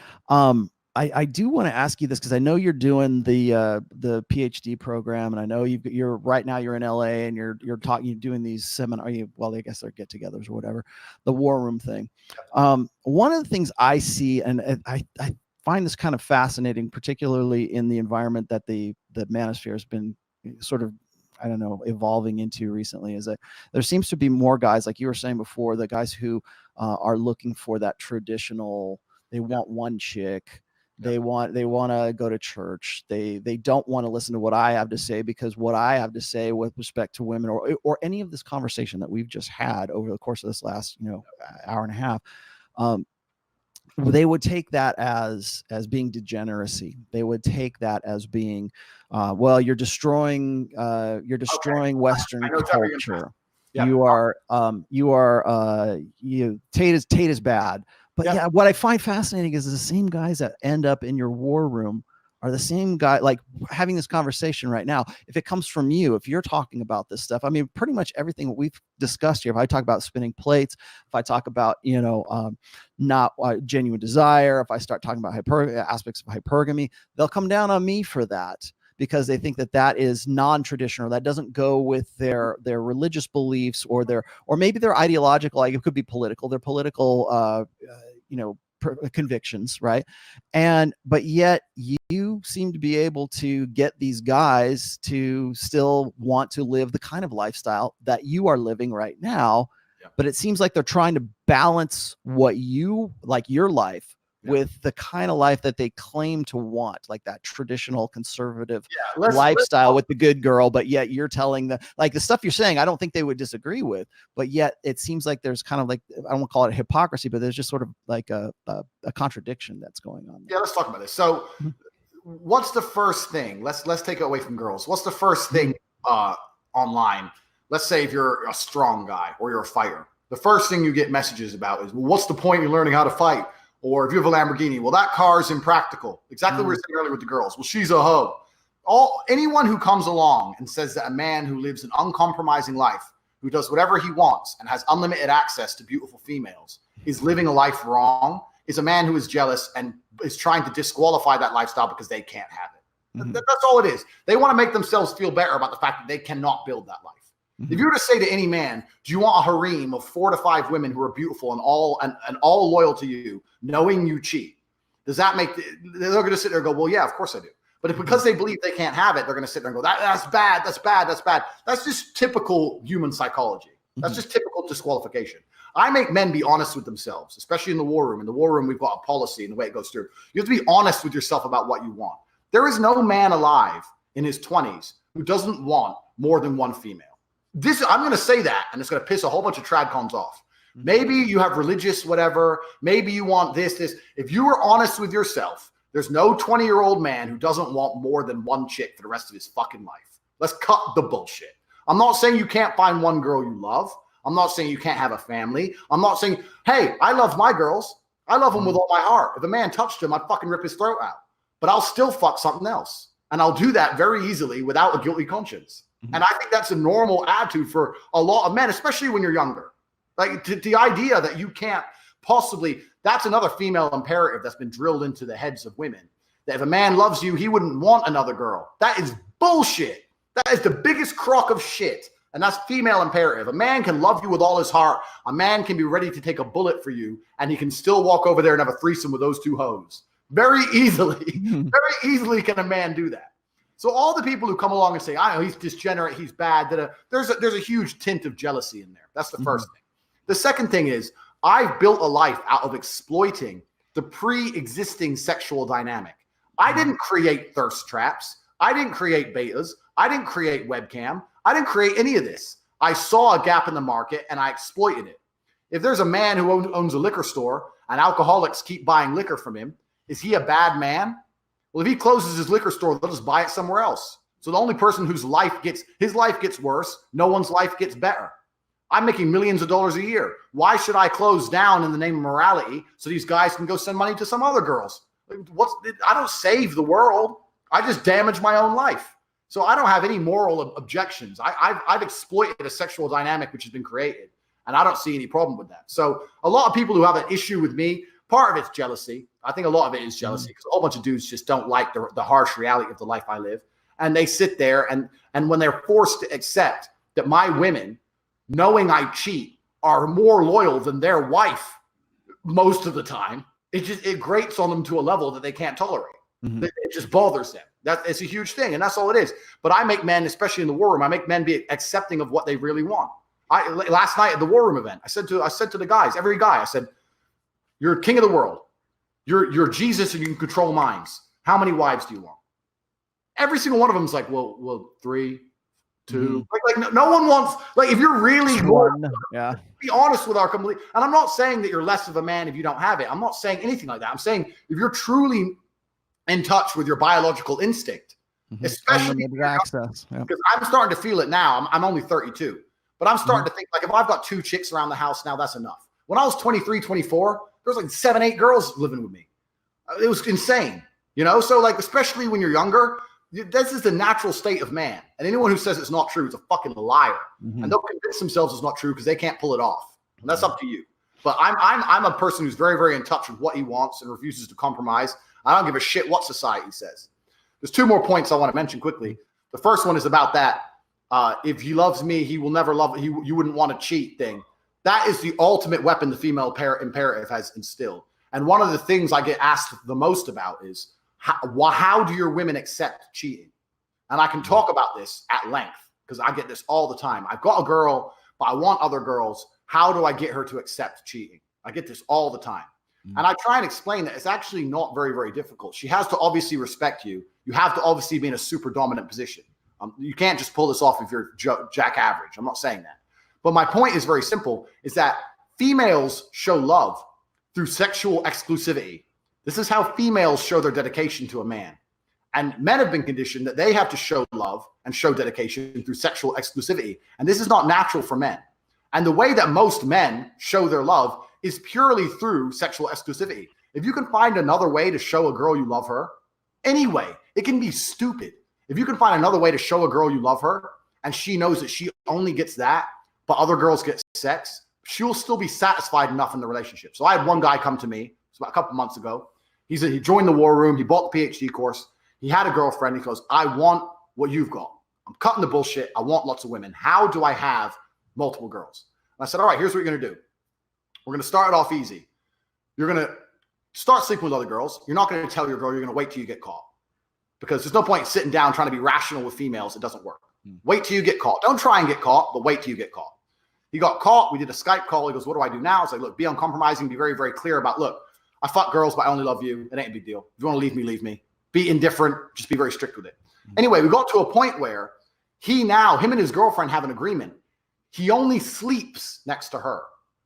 I do want to ask you this because I know you're doing the PhD program, and I know you're right now you're in LA and you're doing these seminars. I guess they're get-togethers or whatever, the war room thing. One of the things I see, and I find this kind of fascinating, particularly in the environment that the manosphere has been sort of, I don't know, evolving into recently, is that there seems to be more guys, like you were saying before, the guys who are looking for that traditional. They want one chick. They want to go to church. They don't want to listen to what I have to say, because what I have to say with respect to women or any of this conversation that we've just had over the course of this last hour and a half, they would take that as being degeneracy. They would take that as being, you're destroying Western culture. Yeah. Tate is bad. But what I find fascinating is the same guys that end up in your war room are the same guy, like having this conversation right now. If it comes from you, if you're talking about this stuff, I mean, pretty much everything we've discussed here, if I talk about spinning plates, if I talk about, not genuine desire, if I start talking about aspects of hypergamy, they'll come down on me for that, because they think that is non-traditional, that doesn't go with their religious beliefs or maybe their ideological, like it could be political, their political, convictions, right? But yet you seem to be able to get these guys to still want to live the kind of lifestyle that you are living right now. Yeah. But it seems like they're trying to balance what you like, your life, with the kind of life that they claim to want, like that traditional conservative lifestyle with the good girl. But yet you're telling the stuff you're saying, I don't think they would disagree with, but yet it seems like there's kind of like, I don't want to call it hypocrisy, but there's just sort of like a contradiction that's going on there. Yeah, let's talk about this. So what's the first thing? Let's take it away from girls. What's the first thing online? Let's say if you're a strong guy or you're a fighter, the first thing you get messages about is, well, what's the point in learning how to fight? Or if you have a Lamborghini, well, that car is impractical. Exactly what we were saying earlier with the girls. Well, she's a hoe. Anyone who comes along and says that a man who lives an uncompromising life, who does whatever he wants and has unlimited access to beautiful females, is living a life wrong, is a man who is jealous and is trying to disqualify that lifestyle because they can't have it. Mm-hmm. That's all it is. They want to make themselves feel better about the fact that they cannot build that life. Mm-hmm. If you were to say to any man, do you want a harem of 4 to 5 women who are beautiful and all loyal to you, knowing you cheat? Does that make they're going to sit there and go, well, yeah, of course I do. But if because they believe they can't have it, they're going to sit there and go, that's bad, that's bad, that's bad. That's just typical human psychology. That's just typical disqualification. I make men be honest with themselves, especially in the war room. In the war room, we've got a policy and the way it goes through. You have to be honest with yourself about what you want. There is no man alive in his 20s who doesn't want more than one female. I'm going to say that, and it's going to piss a whole bunch of tradcons off. Maybe you have religious whatever. Maybe you want this. If you are honest with yourself, there's no 20-year-old man who doesn't want more than one chick for the rest of his fucking life. Let's cut the bullshit. I'm not saying you can't find one girl you love. I'm not saying you can't have a family. I'm not saying, hey, I love my girls. I love them with all my heart. If a man touched him, I'd fucking rip his throat out. But I'll still fuck something else. And I'll do that very easily without a guilty conscience. And I think that's a normal attitude for a lot of men, especially when you're younger. Like the idea that you can't possibly, that's another female imperative that's been drilled into the heads of women. That if a man loves you, he wouldn't want another girl. That is bullshit. That is the biggest crock of shit. And that's female imperative. A man can love you with all his heart. A man can be ready to take a bullet for you, and he can still walk over there and have a threesome with those 2 hoes. Very easily. Very easily can a man do that. So all the people who come along and say, I know he's degenerate, he's bad, there's a huge tint of jealousy in there. That's the first thing. The second thing is I've built a life out of exploiting the pre-existing sexual dynamic. I didn't create thirst traps. I didn't create betas. I didn't create webcam. I didn't create any of this. I saw a gap in the market and I exploited it. If there's a man who owns a liquor store and alcoholics keep buying liquor from him, is he a bad man? Well, if he closes his liquor store, they'll just buy it somewhere else. So the only person whose life gets worse, no one's life gets better. I'm making millions of dollars a year. Why should I close down in the name of morality so these guys can go send money to some other girls? I don't save the world. I just damage my own life. So I don't have any moral objections. I've exploited a sexual dynamic which has been created, and I don't see any problem with that. So a lot of people who have an issue with me, part of it's jealousy. I think a lot of it is jealousy because a whole bunch of dudes just don't like the harsh reality of the life I live. And they sit there and when they're forced to accept that my women, knowing I cheat, are more loyal than their wife most of the time, it grates on them to a level that they can't tolerate. Mm-hmm. It just bothers them. It's a huge thing, and that's all it is. But I make men, especially in the war room, I make men be accepting of what they really want. Last night at the war room event, I said to the guys, every guy, I said, you're king of the world. You're Jesus and you can control minds. How many wives do you want? Every single one of them is like, well, 3, 2. Like no one wants, like, if you're really be honest with our complete, and I'm not saying that you're less of a man if you don't have it. I'm not saying anything like that. I'm saying if you're truly in touch with your biological instinct, especially access, because I'm starting to feel it now. I'm only 32, but I'm starting to think, like, if I've got 2 chicks around the house now, that's enough. When I was 23, 24, there was like 7, 8 girls living with me. It was insane, So, like, especially when you're younger, this is the natural state of man. And anyone who says it's not true is a fucking liar. And they'll convince themselves it's not true because they can't pull it off. And that's up to you. But I'm a person who's very, very in touch with what he wants and refuses to compromise. I don't give a shit what society says. There's 2 more points I want to mention quickly. The first one is about that. If he loves me, he will never love you. Wouldn't want to cheat thing. That is the ultimate weapon the female imperative has instilled. And one of the things I get asked the most about is how do your women accept cheating? And I can talk about this at length because I get this all the time. I've got a girl, but I want other girls. How do I get her to accept cheating? I get this all the time. And I try and explain that it's actually not very, very difficult. She has to obviously respect you. You have to obviously be in a super dominant position. You can't just pull this off if you're jack average. I'm not saying that. But my point is very simple, is that females show love through sexual exclusivity. This is how females show their dedication to a man. And men have been conditioned that they have to show love and show dedication through sexual exclusivity. And this is not natural for men. And the way that most men show their love is purely through sexual exclusivity. If you can find another way to show a girl you love her, anyway, it can be stupid. If you can find another way to show a girl you love her, and she knows that she only gets that, but other girls get sex, she will still be satisfied enough in the relationship. So I had one guy come to me about a couple months ago. He said he joined the war room. He bought the PhD course. He had a girlfriend. He goes, I want what you've got. I'm cutting the bullshit. I want lots of women. How do I have multiple girls? And I said, all right, here's what you're going to do. We're going to start it off easy. You're going to start sleeping with other girls. You're not going to tell your girl. You're going to wait till you get caught. Because there's no point sitting down trying to be rational with females. It doesn't work. Wait till you get caught. Don't try and get caught, but wait till you get caught. He got caught. We did a Skype call. He goes, what do I do now? I was like, look, be uncompromising. Be very, very clear about, look, I fuck girls, but I only love you. It ain't a big deal. If you want to leave me, leave me. Be indifferent. Just be very strict with it. Anyway, we got to a point where him and his girlfriend have an agreement. He only sleeps next to her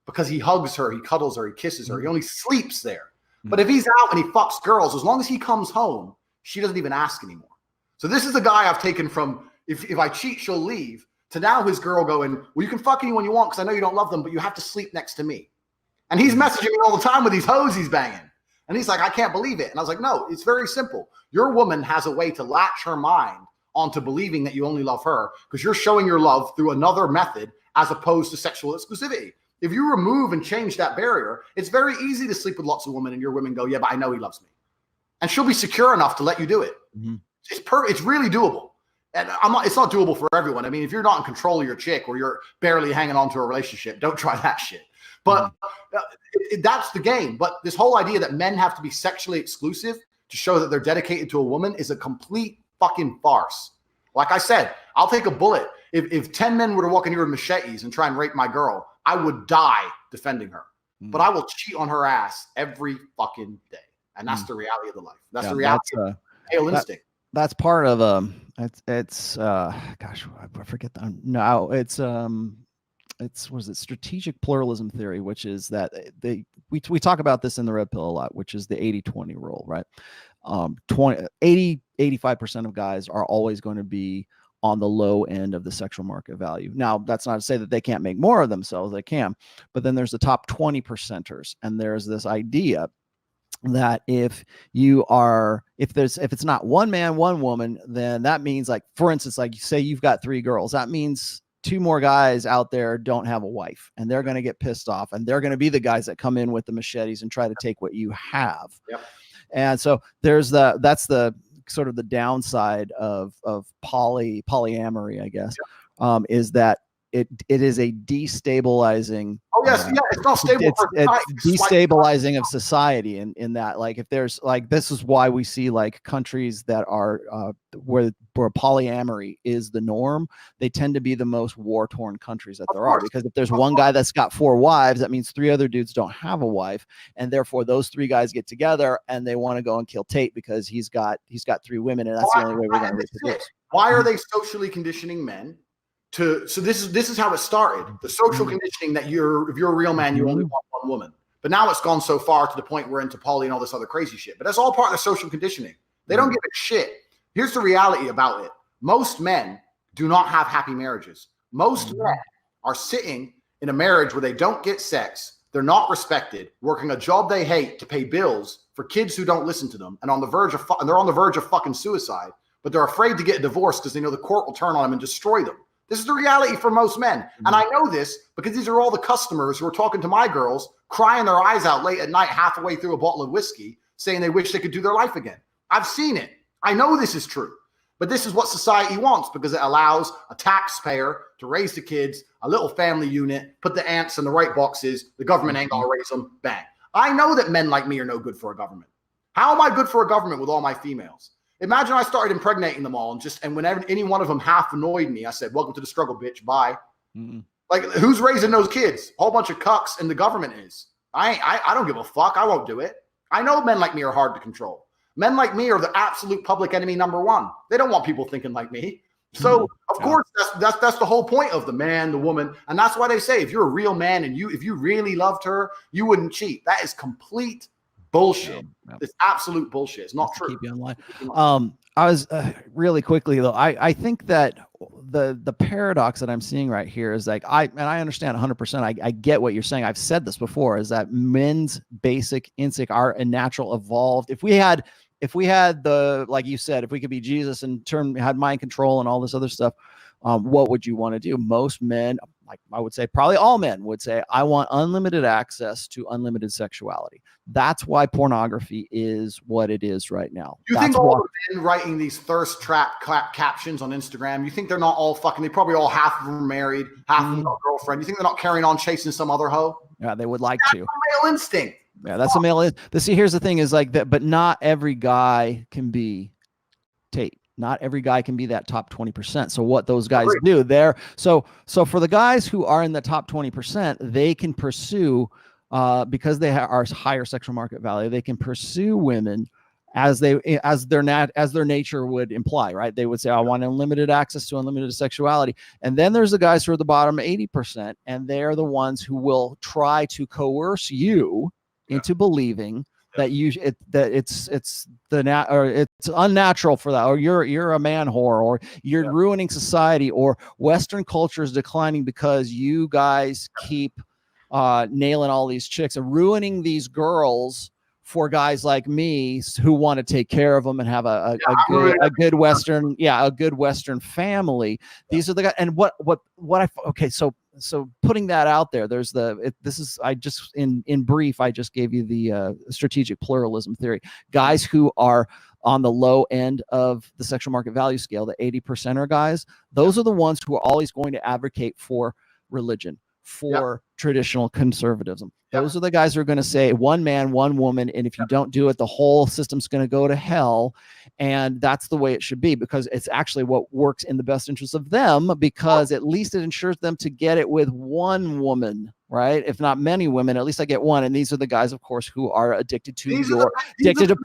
because he hugs her, he cuddles her, he kisses her. He only sleeps there. But if he's out and he fucks girls, as long as he comes home, she doesn't even ask anymore. So this is a guy I've taken from, if I cheat, she'll leave, to now his girl going, well, you can fuck anyone you want because I know you don't love them, but you have to sleep next to me. And he's messaging me all the time with these hoes he's banging. And he's like, I can't believe it. And I was like, no, it's very simple. Your woman has a way to latch her mind onto believing that you only love her because you're showing your love through another method as opposed to sexual exclusivity. If you remove and change that barrier, it's very easy to sleep with lots of women and your women go, yeah, but I know he loves me. And she'll be secure enough to let you do it. It's really doable. And it's not doable for everyone. I mean, if you're not in control of your chick or you're barely hanging on to a relationship, don't try that shit. But that's the game. But this whole idea that men have to be sexually exclusive to show that they're dedicated to a woman is a complete fucking farce. Like I said, I'll take a bullet. If 10 men were to walk in here with machetes and try and rape my girl, I would die defending her. But I will cheat on her ass every fucking day. And that's the reality of the life. That's the reality of male instinct. That's part of gosh, I forget that. No, it's what is it? Strategic pluralism theory, which is that we talk about this in the Red Pill a lot, which is the 80-20 rule, right? 85% of guys are always going to be on the low end of the sexual market value. Now, that's not to say that they can't make more of themselves. They can, but then there's the top 20 percenters, and there's this idea that if it's not one man, one woman, then that means, like, for instance, like, say you've got 3 girls, that means 2 more guys out there don't have a wife, and they're going to get pissed off, and they're going to be the guys that come in with the machetes and try to take what you have. Yep. And so that's the sort of the downside of polyamory, I guess, is that it is a destabilizing. Oh yes, it's not stable. It's destabilizing of society in that, like, if there's, like, this is why we see, like, countries that are where polyamory is the norm, they tend to be the most war-torn countries that there are, because if there's one guy that's got 4 wives, that means 3 other dudes don't have a wife, and therefore those 3 guys get together and they want to go and kill Tate because he's got 3 women, and that's the only way we're going to get to this. Why are they socially conditioning men? So this is how it started. The social conditioning that if you're a real man, you only want one woman. But now it's gone so far to the point we're into poly and all this other crazy shit. But that's all part of the social conditioning. They don't give a shit. Here's the reality about it. Most men do not have happy marriages. Most men are sitting in a marriage where they don't get sex. They're not respected, working a job they hate to pay bills for kids who don't listen to them, and they're on the verge of fucking suicide. But they're afraid to get a divorce because they know the court will turn on them and destroy them. This is the reality for most men. And I know this because these are all the customers who are talking to my girls, crying their eyes out late at night, halfway through a bottle of whiskey, saying they wish they could do their life again. I've seen it. I know this is true. But this is what society wants, because it allows a taxpayer to raise the kids, a little family unit, put the ants in the right boxes. The government ain't going to raise them. Bang. I know that men like me are no good for a government. How am I good for a government with all my females? Imagine I started impregnating them all and whenever any one of them half annoyed me, I said, welcome to the struggle, bitch. Bye. Mm-hmm. Like, who's raising those kids? A whole bunch of cucks, and the government is. I don't give a fuck. I won't do it. I know men like me are hard to control. Men like me are the absolute public enemy number one. They don't want people thinking like me. So of course that's the whole point of the man, the woman, and that's why they say if you're a real man and if you really loved her, you wouldn't cheat. That is complete bullshit. It's absolute bullshit. It's not true. Keep you online. I was really quickly though. I think that the paradox that I'm seeing right here is like I understand 100%. I get what you're saying. I've said this before. Is that men's basic instinct, our natural evolved. If we had the, like you said, if we could be Jesus and had mind control and all this other stuff, what would you want to do? Most men, like I would say, probably all men would say, I want unlimited access to unlimited sexuality. That's why pornography is what it is right now. You think all the men writing these thirst trap captions on Instagram, you think they're not all fucking, they probably all half of them are married, half of them got a girlfriend. You think they're not carrying on chasing some other hoe? Yeah, they would like to. That's a male instinct. Yeah, that's a male. See, here's the thing is like that, but not every guy can be Tate. Not every guy can be that top 20%. So what those guys do there. So for the guys who are in the top 20%, they can pursue, because they are higher sexual market value, they can pursue women as their nature would imply, right? They would say, I want unlimited access to unlimited sexuality. And then there's the guys who are the bottom 80%, and they're the ones who will try to coerce you into believing that it's unnatural for that, or you're a man whore, or you're ruining society, or Western culture is declining because you guys keep nailing all these chicks and ruining these girls for guys like me who want to take care of them and have a good Western family. These are the guys. And so putting that out there, there's in brief, I just gave you the strategic pluralism theory. Guys who are on the low end of the sexual market value scale, the 80%er guys, those are the ones who are always going to advocate for religion, for traditional conservatism. Those are the guys who are going to say one man, one woman, and if you don't do it, the whole system's going to go to hell. And that's the way it should be, because it's actually what works in the best interest of them, because at least it ensures them to get it with one woman, right? If not many women, at least I get one. And these are the guys, of course, who are addicted to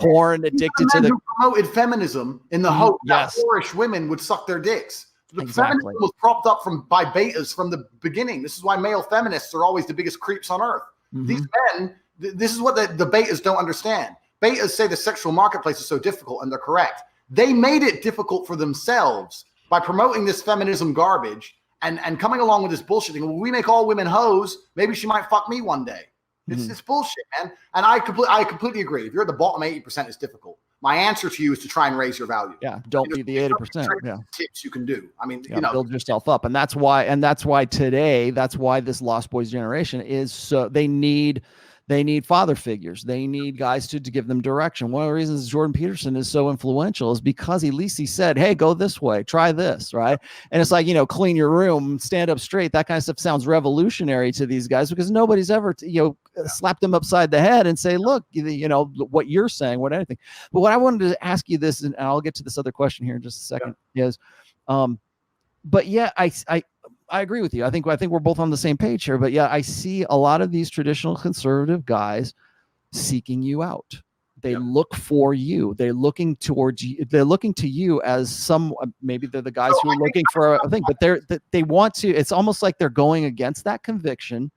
porn, addicted to who promoted feminism in the hope that whorish women would suck their dicks. The feminism was propped up by betas from the beginning. This is why male feminists are always the biggest creeps on earth. Mm-hmm. These men, this is what the betas don't understand. Betas say the sexual marketplace is so difficult, and they're correct. They made it difficult for themselves by promoting this feminism garbage and coming along with this bullshit thing. Well, we make all women hoes. Maybe she might fuck me one day. It's bullshit, man. And I completely agree. If you're at the bottom 80%, it's difficult. My answer to you is to try and raise your value. Yeah, don't be the 80%. Yeah, tips you can do. I mean, build yourself up, and that's why today, that's why this Lost Boys generation is so they need father figures. They need guys to give them direction. One of the reasons Jordan Peterson is so influential is because at least he said, hey, go this way, try this, right? And it's like, clean your room, stand up straight. That kind of stuff sounds revolutionary to these guys, because nobody's ever, slapped them upside the head and say, look, what you're saying, what anything. But what I wanted to ask you this, and I'll get to this other question here in just a second, is, but yeah, I agree with you. I think we're both on the same page here, but yeah, I see a lot of these traditional conservative guys seeking you out. They look for you. They're looking towards you. They're looking to you as some, maybe they're the guys who are looking for a thing, but they want to, it's almost like they're going against that conviction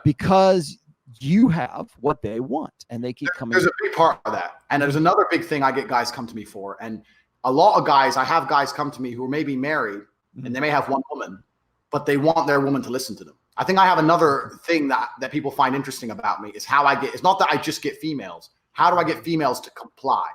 because you have what they want, and they keep coming. There's a big part of that. And there's another big thing I get guys come to me for. And a lot of guys, I have guys come to me who are maybe married and they may have one woman, but they want their woman to listen to them. I think I have another thing that people find interesting about me is how it's not that I just get females. How do I get females to comply?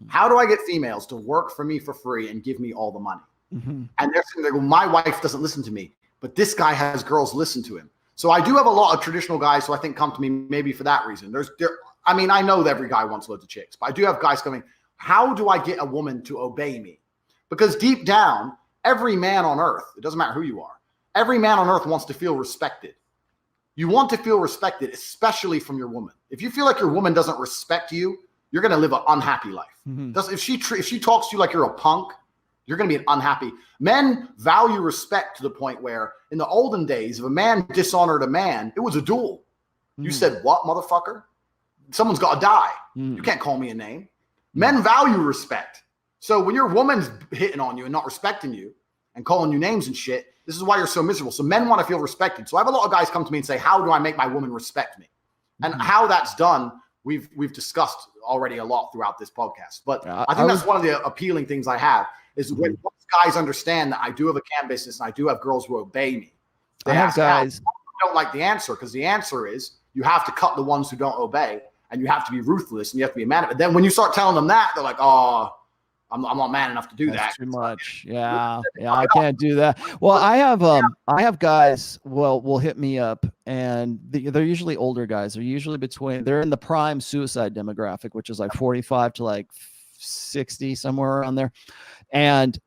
How do I get females to work for me for free and give me all the money? Mm-hmm. And they're saying, well, my wife doesn't listen to me, but this guy has girls listen to him. So I do have a lot of traditional guys who I think come to me maybe for that reason. I know that every guy wants loads of chicks, but I do have guys coming, how do I get a woman to obey me? Because deep down, every man on earth, it doesn't matter who you are, every man on earth wants to feel respected. You want to feel respected, especially from your woman. If you feel like your woman doesn't respect you, you're going to live an unhappy life. If she talks to you like you're a punk, you're going to be unhappy. Men value respect to the point where in the olden days, if a man dishonored a man, it was a duel. You said, what, motherfucker? Someone's got to die. You can't call me a name. Men value respect. So when your woman's hitting on you and not respecting you and calling you names and shit, this is why you're so miserable. So men want to feel respected. So I have a lot of guys come to me and say, how do I make my woman respect me? And how that's done, we've discussed already a lot throughout this podcast. But I think that's one of the appealing things I have is when guys understand that I do have a cam business and I do have girls who obey me. They have guys don't like the answer, because the answer is you have to cut the ones who don't obey, and you have to be ruthless, and you have to be a man. But then when you start telling them that, they're like, oh, I'm not man enough to do That's that. Too much. Yeah. I can't do that. Well, I have guys will hit me up, and they're usually older guys. They're in the prime suicide demographic, which is like 45 to like 60, somewhere around there. And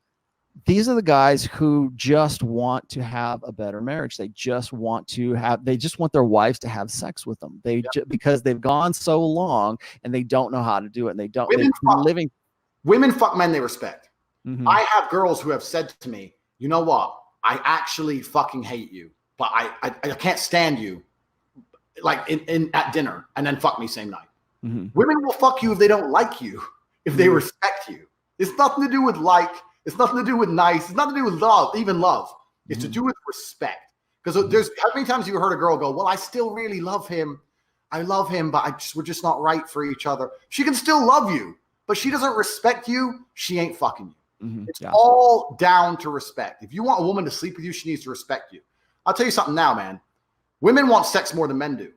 these are the guys who just want to have a better marriage. They just want their wives to have sex with them. Because they've gone so long and they don't know how to do it. And they don't. Women fuck men they respect. I have girls who have said to me, you know what? I actually fucking hate you, but I can't stand you, like in at dinner, and then fuck me same night. Women will fuck you if they don't like you, if they respect you. It's nothing to do with like. It's nothing to do with nice. It's nothing to do with love, even love. It's to do with respect. Because there's how many times have you heard a girl go, well, I still really love him. I love him, but we're just not right for each other. She can still love you, but she doesn't respect you. She ain't fucking you. It's all down to respect. If you want a woman to sleep with you, she needs to respect you. I'll tell you something now, man. Women want sex more than men do.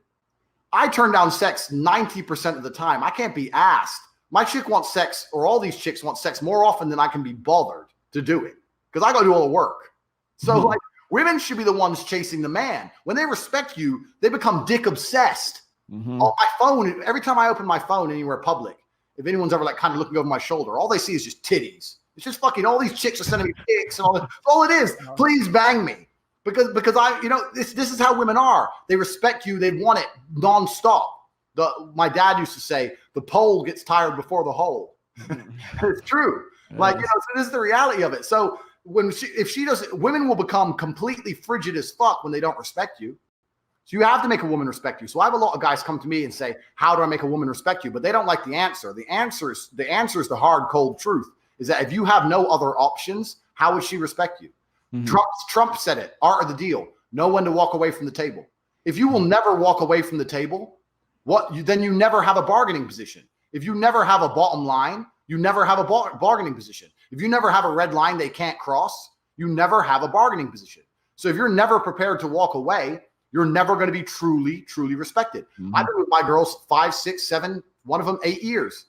I turn down sex 90% of the time. I can't be asked. My chick wants sex, or all these chicks want sex more often than I can be bothered to do it, because I got to do all the work. So like women should be the ones chasing the man. When they respect you, they become dick obsessed. On my phone, every time I open my phone anywhere public, if anyone's ever like kind of looking over my shoulder, all they see is just titties. It's just fucking all these chicks are sending me pics and all that. All it is, please bang me. Because I, this is how women are. They respect you. They want it nonstop. My dad used to say, the pole gets tired before the hole. It's true. Like, so this is the reality of it. So if she doesn't, women will become completely frigid as fuck when they don't respect you. So you have to make a woman respect you. So I have a lot of guys come to me and say, how do I make a woman respect you? But they don't like the answer. The answer is the hard, cold truth, is that if you have no other options, how would she respect you? Trump said it, art of the deal, know when to walk away from the table. If you will never walk away from the table, then you never have a bargaining position. If you never have a bottom line, you never have a bargaining position. If you never have a red line they can't cross, you never have a bargaining position. So if you're never prepared to walk away, you're never going to be truly, truly respected. I've been with my girls 5, 6, 7, one of them 8 years.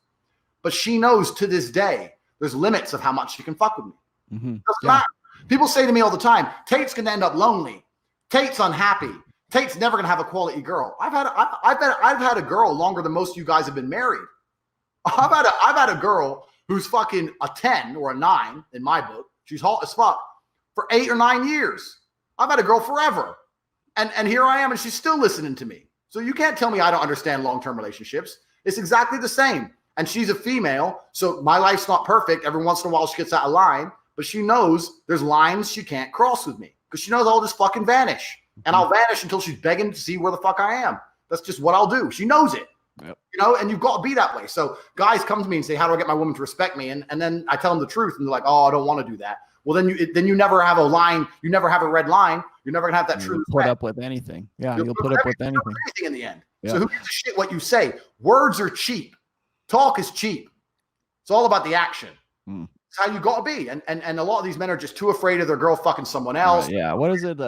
But she knows to this day, there's limits of how much she can fuck with me. Doesn't matter. People say to me all the time, Tate's going to end up lonely. Tate's unhappy. Tate's never going to have a quality girl. I've had a girl longer than most of you guys have been married. I've had a girl who's fucking a 10 or a 9 in my book. She's hot as fuck for 8 or 9 years. I've had a girl forever. And here I am, and she's still listening to me. So you can't tell me I don't understand long-term relationships. It's exactly the same. And she's a female, so my life's not perfect. Every once in a while she gets out of line, but she knows there's lines she can't cross with me because she knows I'll just fucking vanish. And I'll vanish until she's begging to see where the fuck I am. That's just what I'll do. She knows it. Yep. And you've got to be that way. So guys come to me and say, how do I get my woman to respect me? And then I tell them the truth, and they're like, oh, I don't want to do that. Well, then you never have a line. You never have a red line. You're never gonna have that true. Put up with anything. Yeah, you'll put up with anything in the end. Yeah. So who gives a shit what you say? Words are cheap. Talk is cheap. It's all about the action. It's how you got to be. And a lot of these men are just too afraid of their girl fucking someone else. Yeah. What is it?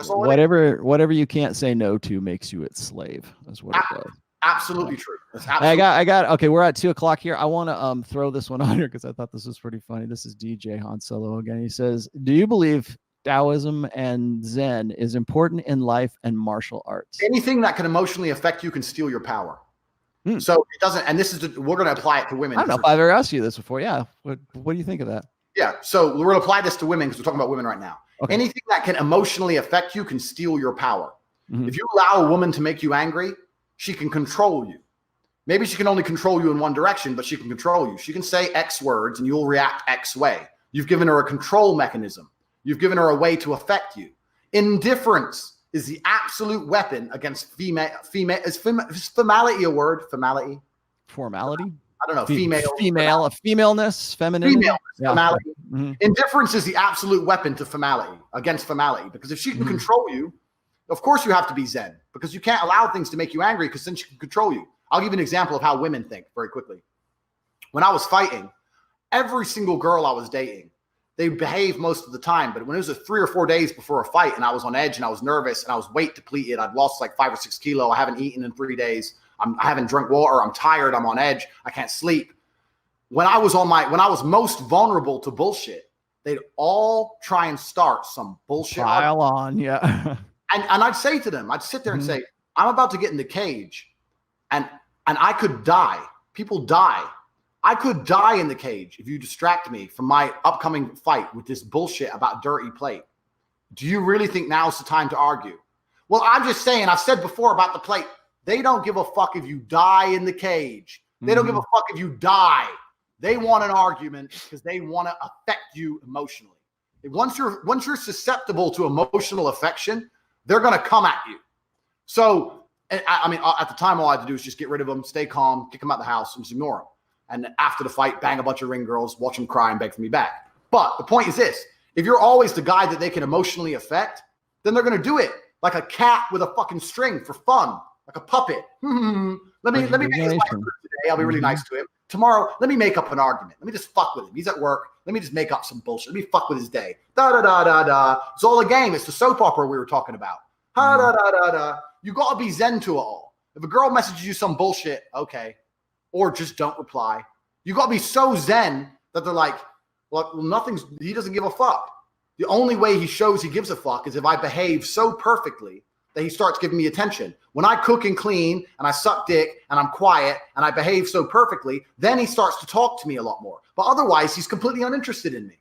Whatever you can't say no to makes you its slave. That's what it does. Absolutely true. Absolutely I got. Okay, we're at 2:00 here. I want to throw this one on here because I thought this was pretty funny. This is DJ Han Solo again. He says, "Do you believe Taoism and Zen is important in life and martial arts? Anything that can emotionally affect you can steal your power." So it doesn't. And we're going to apply it to women. I don't know if I've ever asked you this before. Yeah. What do you think of that? Yeah. So we're going to apply this to women because we're talking about women right now. Okay. Anything that can emotionally affect you can steal your power. Mm-hmm. If you allow a woman to make you angry, she can control you. Maybe she can only control you in one direction, but she can control you. She can say X words and you'll react X way. You've given her a control mechanism. You've given her a way to affect you. Indifference is the absolute weapon against female. Is femality a word? Femality? Formality? I don't know. Femaleness, femininity. Femality. Mm-hmm. Indifference is the absolute weapon to femality, against femality, because if she can control you, of course you have to be zen, because you can't allow things to make you angry, because then she can control you. I'll give you an example of how women think very quickly. When I was fighting, every single girl I was dating, they behaved most of the time. But when it was 3 or 4 days before a fight and I was on edge and I was nervous and I was weight depleted, I'd lost like 5 or 6 kilos. I haven't eaten in 3 days. I haven't drunk water. I'm tired. I'm on edge. I can't sleep. When I was most vulnerable to bullshit, they'd all try and start some bullshit. Pile on, yeah. and I'd say to them, I'd sit there and say, I'm about to get in the cage and I could die. People die. I could die in the cage if you distract me from my upcoming fight with this bullshit about dirty plate. Do you really think now's the time to argue? Well, I'm just saying, I've said before about the plate. They don't give a fuck if you die in the cage. They don't give a fuck if you die. They want an argument because they want to affect you emotionally. Once you're susceptible to emotional affection, they're going to come at you. So, I mean, at the time, all I had to do was just get rid of them, stay calm, kick them out the house, and just ignore them. And after the fight, bang a bunch of ring girls, watch them cry and beg for me back. But the point is this: if you're always the guy that they can emotionally affect, then they're going to do it like a cat with a fucking string for fun, like a puppet. Let me make this nice today. I'll be really nice to him. Tomorrow, let me make up an argument. Let me just fuck with him. He's at work. Let me just make up some bullshit. Let me fuck with his day. Da da da da da. It's all a game. It's the soap opera we were talking about. Ha da da da da. You got to be zen to it all. If a girl messages you some bullshit, okay. Or just don't reply. You got to be so zen that they're like, well, he doesn't give a fuck. The only way he shows he gives a fuck is if I behave so perfectly that he starts giving me attention. When I cook and clean and I suck dick and I'm quiet and I behave so perfectly, then he starts to talk to me a lot more. But otherwise, he's completely uninterested in me.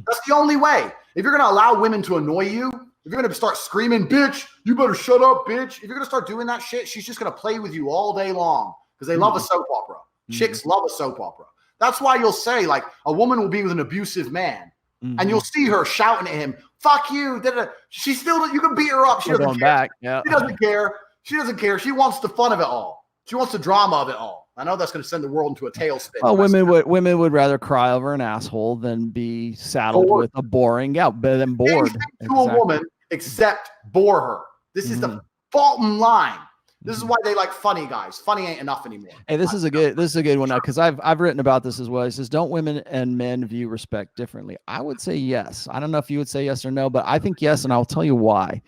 That's the only way. If you're going to allow women to annoy you, if you're going to start screaming, bitch, you better shut up, bitch. If you're going to start doing that shit, she's just going to play with you all day long. Because they love a soap opera. Chicks love a soap opera. That's why you'll say, like, a woman will be with an abusive man. And you'll see her shouting at him, fuck you. She still, you can beat her up. She doesn't care. Back. Yeah. She doesn't care. She doesn't care. She wants the fun of it all. She wants the drama of it all. I know that's going to send the world into a tailspin. Well, women would rather cry over an asshole than be saddled with a boring, than bored. To a woman, except bore her. This is the bottom line. This is why they like funny guys. Funny ain't enough anymore. Hey, this is a good one because I've written about this as well. It says, don't women and men view respect differently? I would say yes. I don't know if you would say yes or no, but I think yes, and I'll tell you why.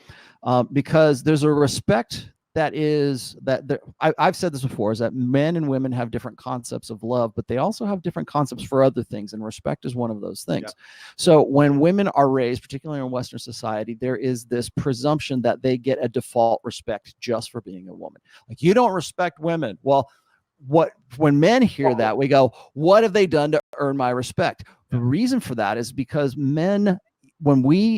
Because there's a respect I've said this before, is that men and women have different concepts of love, but they also have different concepts for other things, and respect is one of those things. Yeah. So when women are raised, particularly in Western society, there is this presumption that they get a default respect just for being a woman. Like, you don't respect women. Well, when men hear that, we go, what have they done to earn my respect? The reason for that is because men,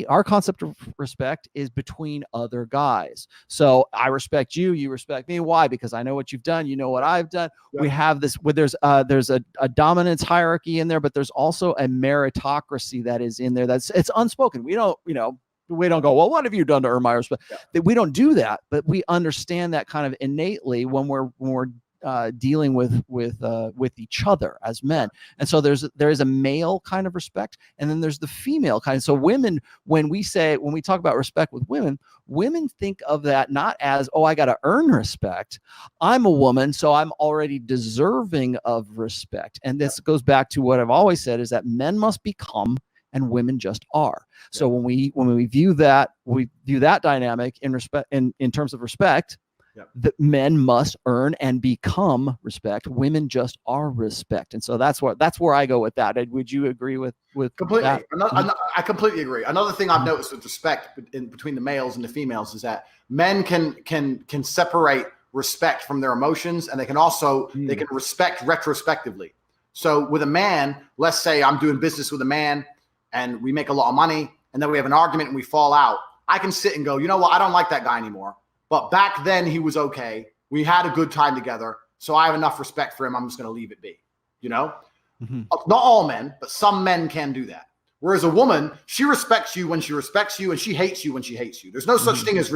our concept of respect is between other guys. So I respect you, you respect me. Why? Because I know what you've done, you know what I've done. Yeah. We have this, there's a dominance hierarchy in there, but there's also a meritocracy that is in there. It's unspoken. We don't go, well, what have you done to earn my respect? Yeah. We don't do that, but we understand that kind of innately when we're dealing with each other as men. And so there is a male kind of respect, and then there's the female kind. So women, when we talk about respect with women think of that not as, oh, I got to earn respect. I'm a woman, so I'm already deserving of respect. And this goes back to what I've always said, is that men must become and women just are. So when we view that dynamic in terms of respect, that men must earn and become respect. Women just are respect. And so that's where I go with that. Would you agree with completely? That? I completely agree. Another thing I've noticed with respect between the males and the females is that men can separate respect from their emotions, and they can also they can respect retrospectively. So with a man, let's say I'm doing business with a man and we make a lot of money, and then we have an argument and we fall out. I can sit and go, you know what? I don't like that guy anymore. but back then he was okay. We had a good time together. So I have enough respect for him. I'm just going to leave it be, you know? Mm-hmm. Not all men, but some men can do that. Whereas a woman, she respects you when she respects you, and she hates you when she hates you. There's no such thing as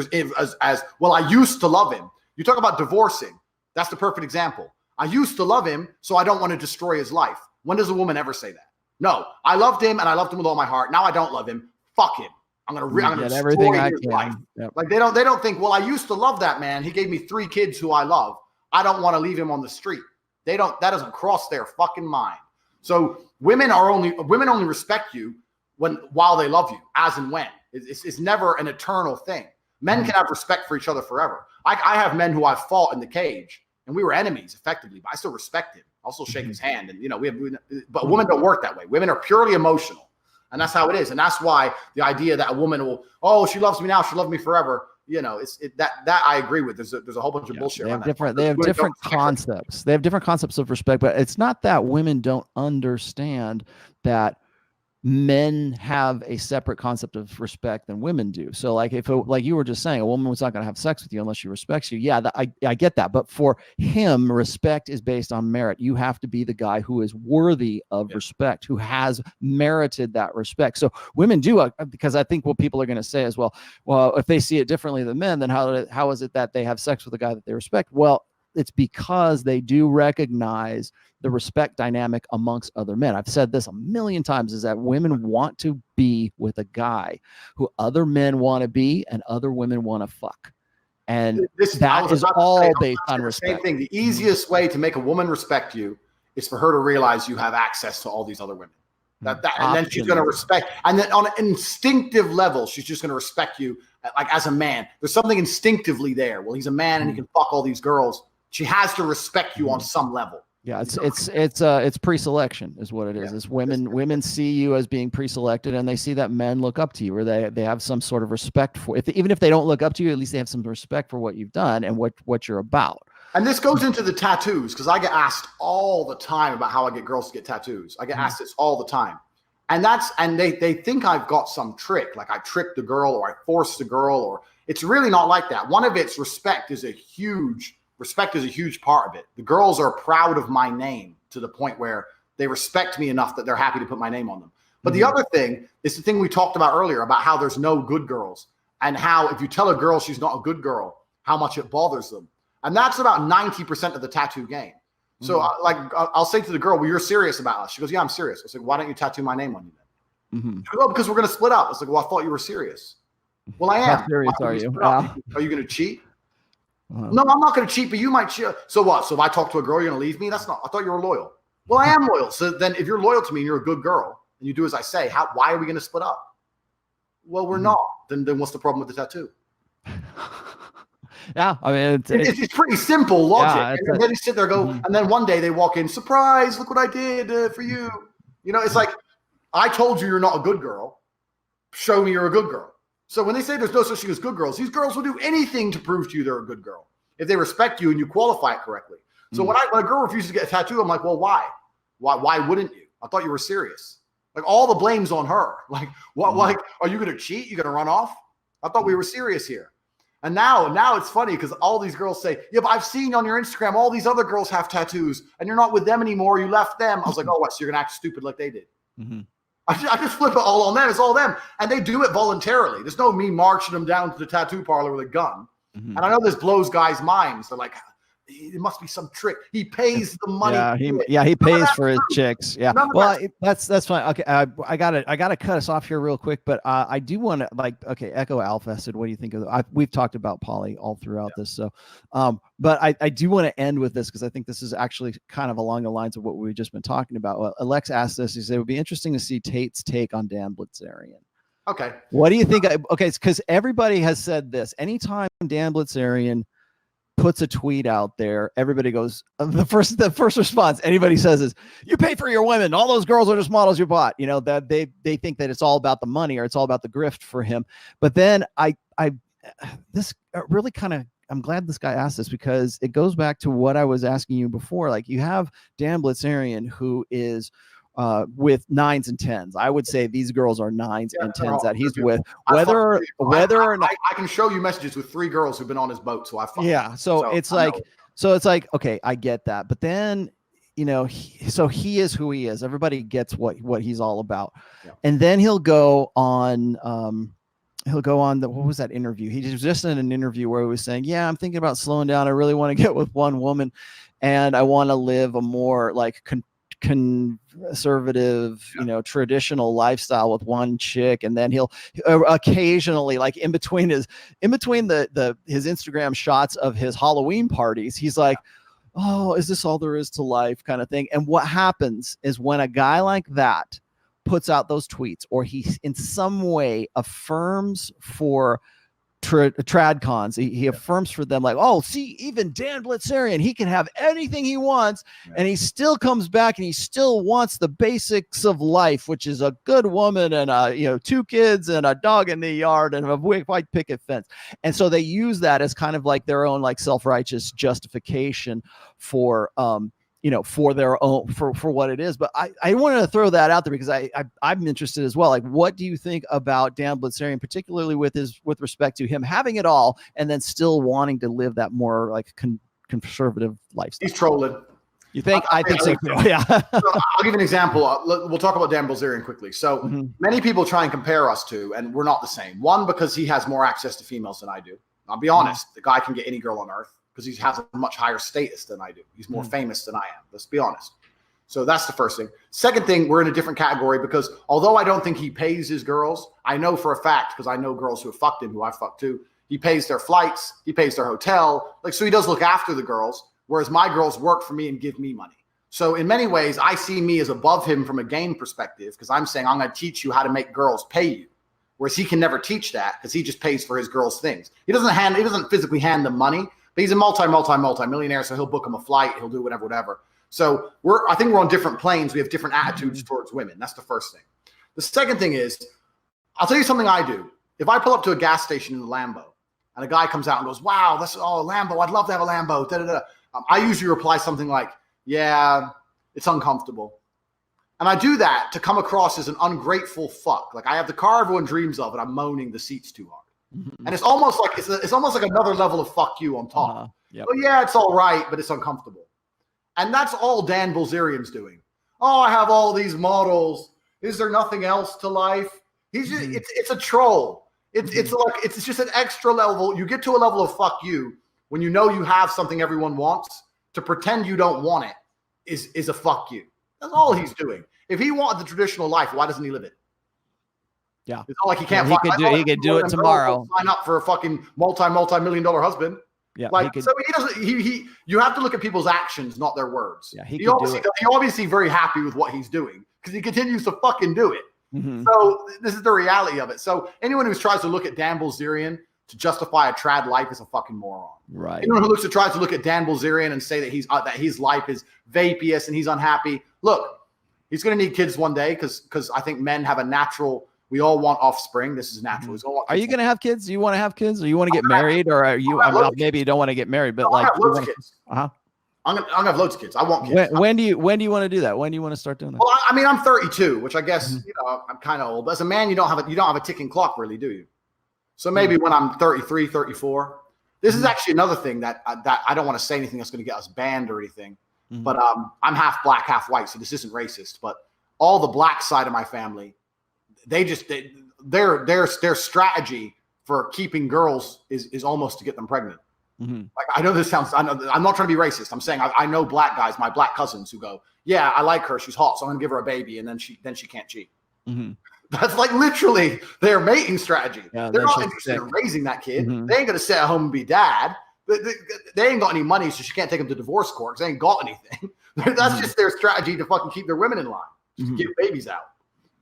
well, I used to love him. You talk about divorcing. That's the perfect example. I used to love him, so I don't want to destroy his life. When does a woman ever say that? No, I loved him, and I loved him with all my heart. Now I don't love him. Fuck him. I'm gonna destroy everything his life. Yep. Like they don't think, well, I used to love that man. He gave me 3 kids who I love. I don't want to leave him on the street. That doesn't cross their fucking mind. So women only respect you while they love you, as and when. It's never an eternal thing. Men can have respect for each other forever. I have men who I've fought in the cage, and we were enemies effectively, but I still respect him. I'll still shake his hand, and but women don't work that way. Women are purely emotional, and that's how it is. And that's why the idea that a woman will, oh, she loves me now, she'll love me forever. That I agree with. There's a whole bunch of bullshit. They have different concepts. They have different concepts of respect, but it's not that women don't understand that men have a separate concept of respect than women do. So like like you were just saying, a woman was not going to have sex with you unless she respects you. Yeah, I get that. But for him, respect is based on merit. You have to be the guy who is worthy of respect, who has merited that respect. So women do, because I think what people are going to say is, well, if they see it differently than men, then how is it that they have sex with a guy that they respect? Well, it's because they do recognize the respect dynamic amongst other men. I've said this a million times, is that women want to be with a guy who other men want to be and other women want to fuck. And that is all based on respect. Same thing. The easiest way to make a woman respect you is for her to realize you have access to all these other women. And then she's going to respect. And then on an instinctive level, she's just going to respect you like as a man. There's something instinctively there. Well, he's a man and he can fuck all these girls. She has to respect you on some level. Yeah, it's pre-selection is what it is. It's women see you as being pre-selected, and they see that men look up to you, or they have some sort of respect for. Even if they don't look up to you, at least they have some respect for what you've done and what you're about. And this goes into the tattoos, because I get asked all the time about how I get girls to get tattoos. I get asked this all the time, and they think I've got some trick, like I tricked the girl or I forced the girl, or it's really not like that. One of its respect is a huge part of it. The girls are proud of my name to the point where they respect me enough that they're happy to put my name on them. But the other thing is the thing we talked about earlier about how there's no good girls, and how if you tell a girl she's not a good girl, how much it bothers them. And that's about 90% of the tattoo game. So I'll say to the girl, well, you're serious about us. She goes, yeah, I'm serious. I was like, why don't you tattoo my name on you then? She goes, oh, because we're going to split up. I was like, well, I thought you were serious. Well, I am. How serious are you? Are you going to cheat? No, I'm not going to cheat, but you might cheat. So what? So if I talk to a girl, you're going to leave me? I thought you were loyal. Well, I am loyal. So then if you're loyal to me and you're a good girl and you do as I say, why are we going to split up? Well, we're not. Then what's the problem with the tattoo? Yeah, I mean, it's pretty simple logic. And then you sit there and go, and then one day they walk in, surprise, look what I did for you. It's like, I told you you're not a good girl. Show me you're a good girl. So when they say there's no such thing as good girls, these girls will do anything to prove to you they're a good girl if they respect you and you qualify it correctly. So when a girl refuses to get a tattoo, I'm like, well, why? Why wouldn't you? I thought you were serious. Like all the blame's on her. Like what? Like, are you going to cheat? You going to run off? I thought we were serious here. And now it's funny because all these girls say, yeah, but I've seen on your Instagram all these other girls have tattoos and you're not with them anymore. You left them. I was like, oh, what? So you're going to act stupid like they did. I just flip it all on them. It's all them. And they do it voluntarily. There's no me marching them down to the tattoo parlor with a gun. And I know this blows guys' minds. They're like, it must be some trick. He pays the money. He pays for his chicks. Yeah. Well, that's fine. Okay. I gotta cut us off here real quick, but I do want to Echo Alpha said, what do you think of we've talked about poly all throughout this. So, but I do want to end with this because I think this is actually kind of along the lines of what we've just been talking about. Well, Alex asked this. He said, it would be interesting to see Tate's take on Dan Blitzerian. Okay. What do you think? Okay. It's because everybody has said this. Anytime Dan Blitzerian puts a tweet out there, everybody goes, the first response anybody says is, you pay for your women, all those girls are just models you bought. That they think that it's all about the money or it's all about the grift for him. But then this really kind of, I'm glad this guy asked this because it goes back to what I was asking you before. Like you have Dan Blitzerian, who is with 9s and 10s. I would say these girls are 9s and 10s that he's with. I can show you messages with 3 girls who've been on his boat. So I fucked. Yeah. So it's like, okay, I get that. But then, you know, he is who he is. Everybody gets what he's all about. Yeah. And then he'll go on what was that interview? He was just in an interview where he was saying, yeah, I'm thinking about slowing down. I really want to get with one woman and I want to live a more like conservative, you know, traditional lifestyle with one chick. And then he'll occasionally, like in between his Instagram shots of his Halloween parties, he's like, oh, is this all there is to life kind of thing? And what happens is when a guy like that puts out those tweets, or he in some way affirms for tradcons, he affirms for them, like, oh, see, even Dan Blitzerian, he can have anything he wants, and he still comes back and he still wants the basics of life, which is a good woman and 2 kids and a dog in the yard and a white picket fence. And so they use that as kind of like their own like self-righteous justification for for their own, for what it is. But I wanted to throw that out there because I'm interested as well. Like, what do you think about Dan Blitzerian, particularly with respect to him having it all and then still wanting to live that more like conservative lifestyle? He's trolling. You think? I think so too. Yeah. So I'll give you an example. We'll talk about Dan Blitzerian quickly. So many people try and compare us to, and we're not the same. One, because he has more access to females than I do. I'll be honest. The guy can get any girl on earth, because he has a much higher status than I do. He's more famous than I am. Let's be honest. So that's the first thing. Second thing, we're in a different category because although I don't think he pays his girls, I know for a fact, because I know girls who have fucked him, who I fucked too, he pays their flights, he pays their hotel. Like, so he does look after the girls, whereas my girls work for me and give me money. So in many ways, I see me as above him from a game perspective, because I'm saying I'm going to teach you how to make girls pay you. Whereas he can never teach that because he just pays for his girls' things. He doesn't physically hand them money. But he's a multi-millionaire, so he'll book him a flight. He'll do whatever. So I think we're on different planes. We have different attitudes towards women. That's the first thing. The second thing is, I'll tell you something I do. If I pull up to a gas station in a Lambo and a guy comes out and goes, wow, that's a Lambo. I'd love to have a Lambo. I usually reply something like, yeah, it's uncomfortable. And I do that to come across as an ungrateful fuck. Like, I have the car everyone dreams of and I'm moaning the seat's too hard. And it's almost like another level of fuck you on top. Well, yeah, it's all right, but it's uncomfortable. And that's all Dan Bilzerian's doing. Oh, I have all these models. Is there nothing else to life? He's just, it's a troll. It's just an extra level. You get to a level of fuck you when you know you have something everyone wants. To pretend you don't want it is a fuck you. That's all he's doing. If he wanted the traditional life, why doesn't he live it? Yeah, it's not like he can't. He could do it tomorrow. Sign up for a fucking multi-million-dollar husband. Yeah, like so he doesn't. He you have to look at people's actions, not their words. Yeah, he obviously very happy with what he's doing because he continues to fucking do it. So this is the reality of it. So anyone who tries to look at Dan Bilzerian to justify a trad life is a fucking moron. Right. Anyone who tries to look at Dan Bilzerian and say that his life is vapious and he's unhappy. Look, he's going to need kids one day because I think men have a natural. We all want offspring. This is natural. Are you going to have kids? Do you want to have kids? Or you want to get married? Or are you? Maybe you don't want to get married, but no, like, I have loads of kids. I'm gonna have loads of kids. I want kids. When do you want to do that? When do you want to start doing that? Well, I mean, I'm 32, which I guess I'm kind of old. But as a man, you don't have a ticking clock, really, do you? So maybe when I'm 33, 34. This is actually another thing that I don't want to say anything that's going to get us banned or anything. But I'm half black, half white, so this isn't racist. But all the black side of my family, their strategy for keeping girls is almost to get them pregnant. Like, I know this sounds, I'm not trying to be racist. I'm saying I know black guys, my black cousins, who go, yeah, I like her, she's hot, so I'm gonna give her a baby, and then she can't cheat. That's like literally their mating strategy. Yeah, they're not interested in raising that kid. They ain't gonna sit at home and be dad. They ain't got any money, so she can't take them to divorce court because they ain't got anything. That's just their strategy to fucking keep their women in line, just to get babies out.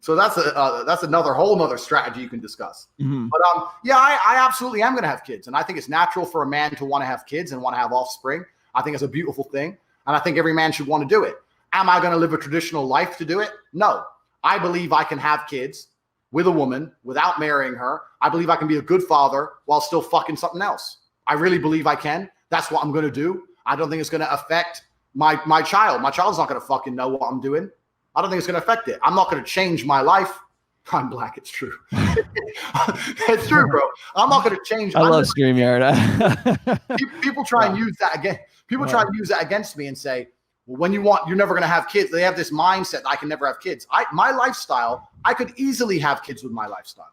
So that's another whole nother strategy you can discuss. But yeah, I absolutely am going to have kids, and I think it's natural for a man to want to have kids and want to have offspring. I think it's a beautiful thing, and I think every man should want to do it. Am I going to live a traditional life to do it? No. I believe I can have kids with a woman without marrying her. I believe I can be a good father while still fucking something else. I really believe I can. That's what I'm going to do. I don't think it's going to affect my child. My child's not going to fucking know what I'm doing. I don't think it's going to affect it. I'm not going to change my life. I'm black. It's true. It's true, bro. I'm not going to change. I love StreamYard. People try and use that again. People try and use that against me and say, well, when you're never going to have kids. They have this mindset that I can never have kids. My lifestyle, I could easily have kids with my lifestyle.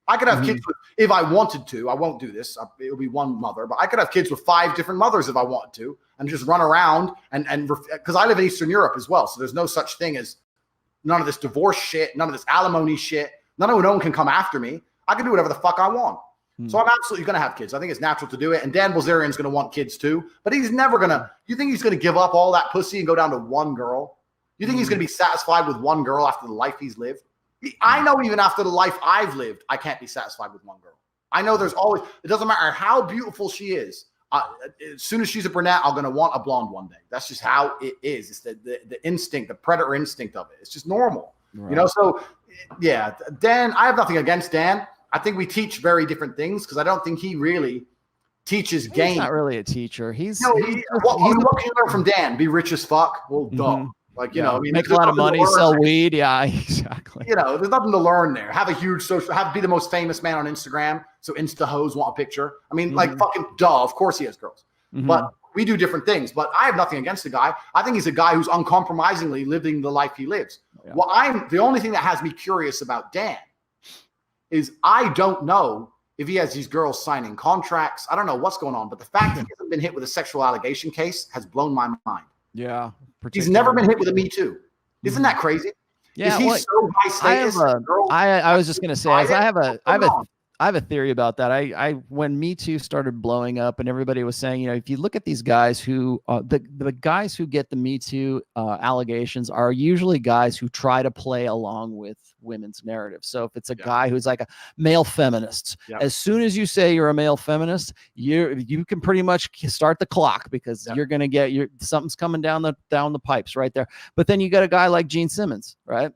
I could have kids if I wanted to. I won't do this. It'll be one mother, but I could have kids with 5 different mothers if I wanted to, and just run around and because I live in Eastern Europe as well, so there's no such thing as none of this divorce shit, none of this alimony shit. No one can come after me. I can do whatever the fuck I want. So I'm absolutely going to have kids. I think it's natural to do it. And Dan Bilzerian's going to want kids too, but he's never going to. You think he's going to give up all that pussy and go down to one girl? You think he's going to be satisfied with one girl after the life he's lived? I know even after the life I've lived, I can't be satisfied with one girl. I know there's always, it doesn't matter how beautiful she is. As soon as she's a brunette, I'm going to want a blonde one day. That's just how it is. It's the instinct, the predator instinct of it. It's just normal, you know? So yeah, Dan, I have nothing against Dan. I think we teach very different things because I don't think he really teaches game. He's not really a teacher. What can you learn from Dan? Be rich as fuck? Well, dumb. Like, you know, I mean, make a lot of money, sell weed. Yeah, exactly. You know, there's nothing to learn there. Have a huge be the most famous man on Instagram. So Insta hoes want a picture. I mean, like fucking duh. Of course he has girls, but we do different things. But I have nothing against the guy. I think he's a guy who's uncompromisingly living the life he lives. Yeah. Well, the only thing that has me curious about Dan is I don't know if he has these girls signing contracts. I don't know what's going on, but the fact that he hasn't been hit with a sexual allegation case has blown my mind. Yeah. He's never been hit with a Me Too. Isn't that crazy? Yeah. Is he so high status? I was just going to say, I have a theory about that. When Me Too started blowing up and everybody was saying, you know, if you look at these guys who, the guys who get the Me Too allegations are usually guys who try to play along with women's narrative. So if it's a guy who's like a male feminist, as soon as you say you're a male feminist, you can pretty much start the clock because you're going to get something's coming down the pipes right there. But then you got a guy like Gene Simmons, right?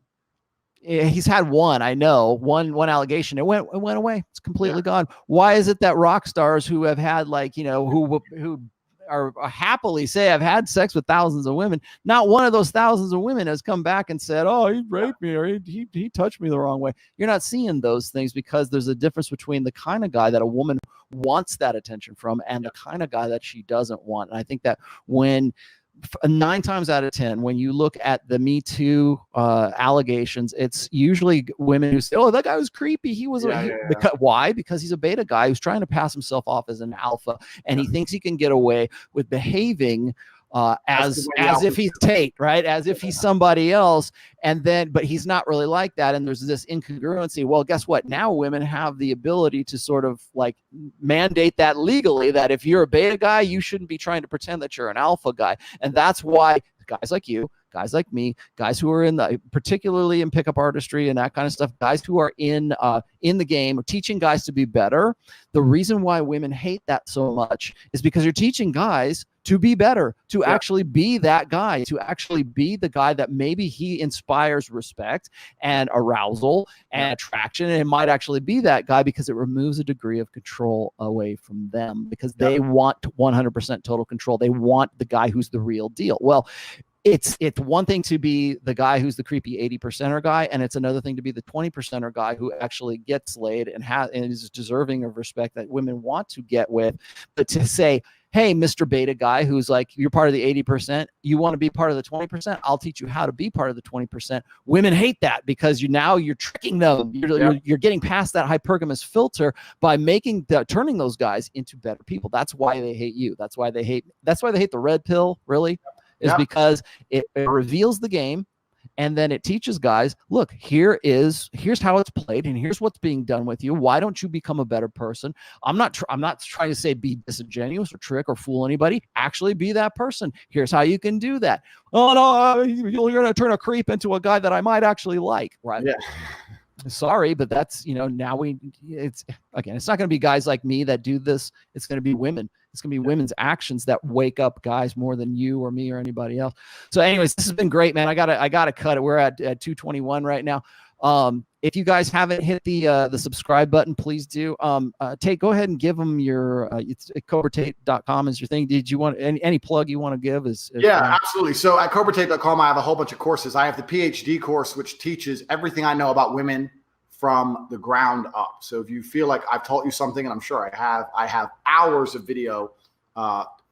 He's had one allegation. It went away. It's completely gone. Why is it that rock stars who have had like, you know, who are happily say I've had sex with thousands of women, not one of those thousands of women has come back and said, oh, he raped me or he touched me the wrong way. You're not seeing those things because there's a difference between the kind of guy that a woman wants that attention from and the kind of guy that she doesn't want. And I think that when 9 times out of 10, when you look at the Me Too allegations, it's usually women who say, oh, that guy was creepy. He was why? Because he's a beta guy who's trying to pass himself off as an alpha, and he thinks he can get away with behaving as if he's Tate, right? As if he's somebody else. But he's not really like that. And there's this incongruency. Well, guess what? Now women have the ability to sort of like mandate that legally, that if you're a beta guy, you shouldn't be trying to pretend that you're an alpha guy. And that's why guys like you, guys like me, guys who are particularly in pickup artistry and that kind of stuff, guys who are in the game, teaching guys to be better. The reason why women hate that so much is because you're teaching guys to be better, to actually be that guy, to actually be the guy that maybe he inspires respect and arousal and attraction. And it might actually be that guy because it removes a degree of control away from them because they want 100% total control. They want the guy who's the real deal. Well, it's one thing to be the guy who's the creepy 80%er guy, and it's another thing to be the 20%er guy who actually gets laid and is deserving of respect that women want to get with. But to say, hey, Mr. Beta guy, who's like, you're part of the 80%, you want to be part of the 20%, I'll teach you how to be part of the 20%. Women hate that because you're tricking them. You're getting past that hypergamous filter by turning those guys into better people. That's why they hate you. That's why they hate the red pill, really. Is because it reveals the game, and then it teaches guys, look, here's how it's played, and here's what's being done with you. Why don't you become a better person? I'm not trying to say be disingenuous or trick or fool anybody. Actually be that person. Here's how you can do that. Oh no, you're going to turn a creep into a guy that I might actually like, right? Yeah. Sorry, but that's, now it's not going to be guys like me that do this. It's going to be women. It's going to be women's actions that wake up guys more than you or me or anybody else. So anyways, this has been great, man. I gotta cut it. We're at 2:21 right now. If you guys haven't hit the subscribe button, please do. Tate, go ahead and give them your it's CobraTate.com is your thing. Did you want any plug you want to give? Yeah, absolutely. So at CobraTate.com, I have a whole bunch of courses. I have the PhD course, which teaches everything I know about women from the ground up. So if you feel like I've taught you something, and I'm sure I have hours of video,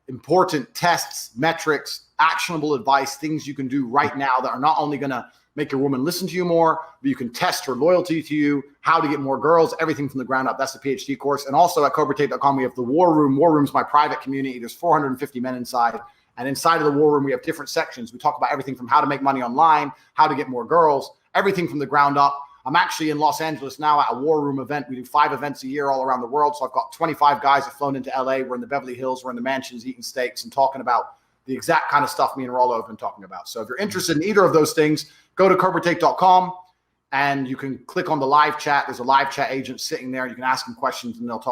important tests, metrics, actionable advice, things you can do right now that are not only going to make your woman listen to you more, but you can test her loyalty to you, how to get more girls, everything from the ground up. That's the PhD course. And also at CobraTate.com, we have the War Room. War Room's my private community. There's 450 men inside. And inside of the War Room, we have different sections. We talk about everything from how to make money online, how to get more girls, everything from the ground up. I'm actually in Los Angeles now at a War Room event. We do 5 events a year all around the world. So I've got 25 guys that flown into LA. We're in the Beverly Hills. We're in the mansions eating steaks and talking about the exact kind of stuff me and Rollo have been talking about. So if you're interested in either of those things, go to CobraTate.com and you can click on the live chat. There's a live chat agent sitting there. You can ask them questions and they'll talk.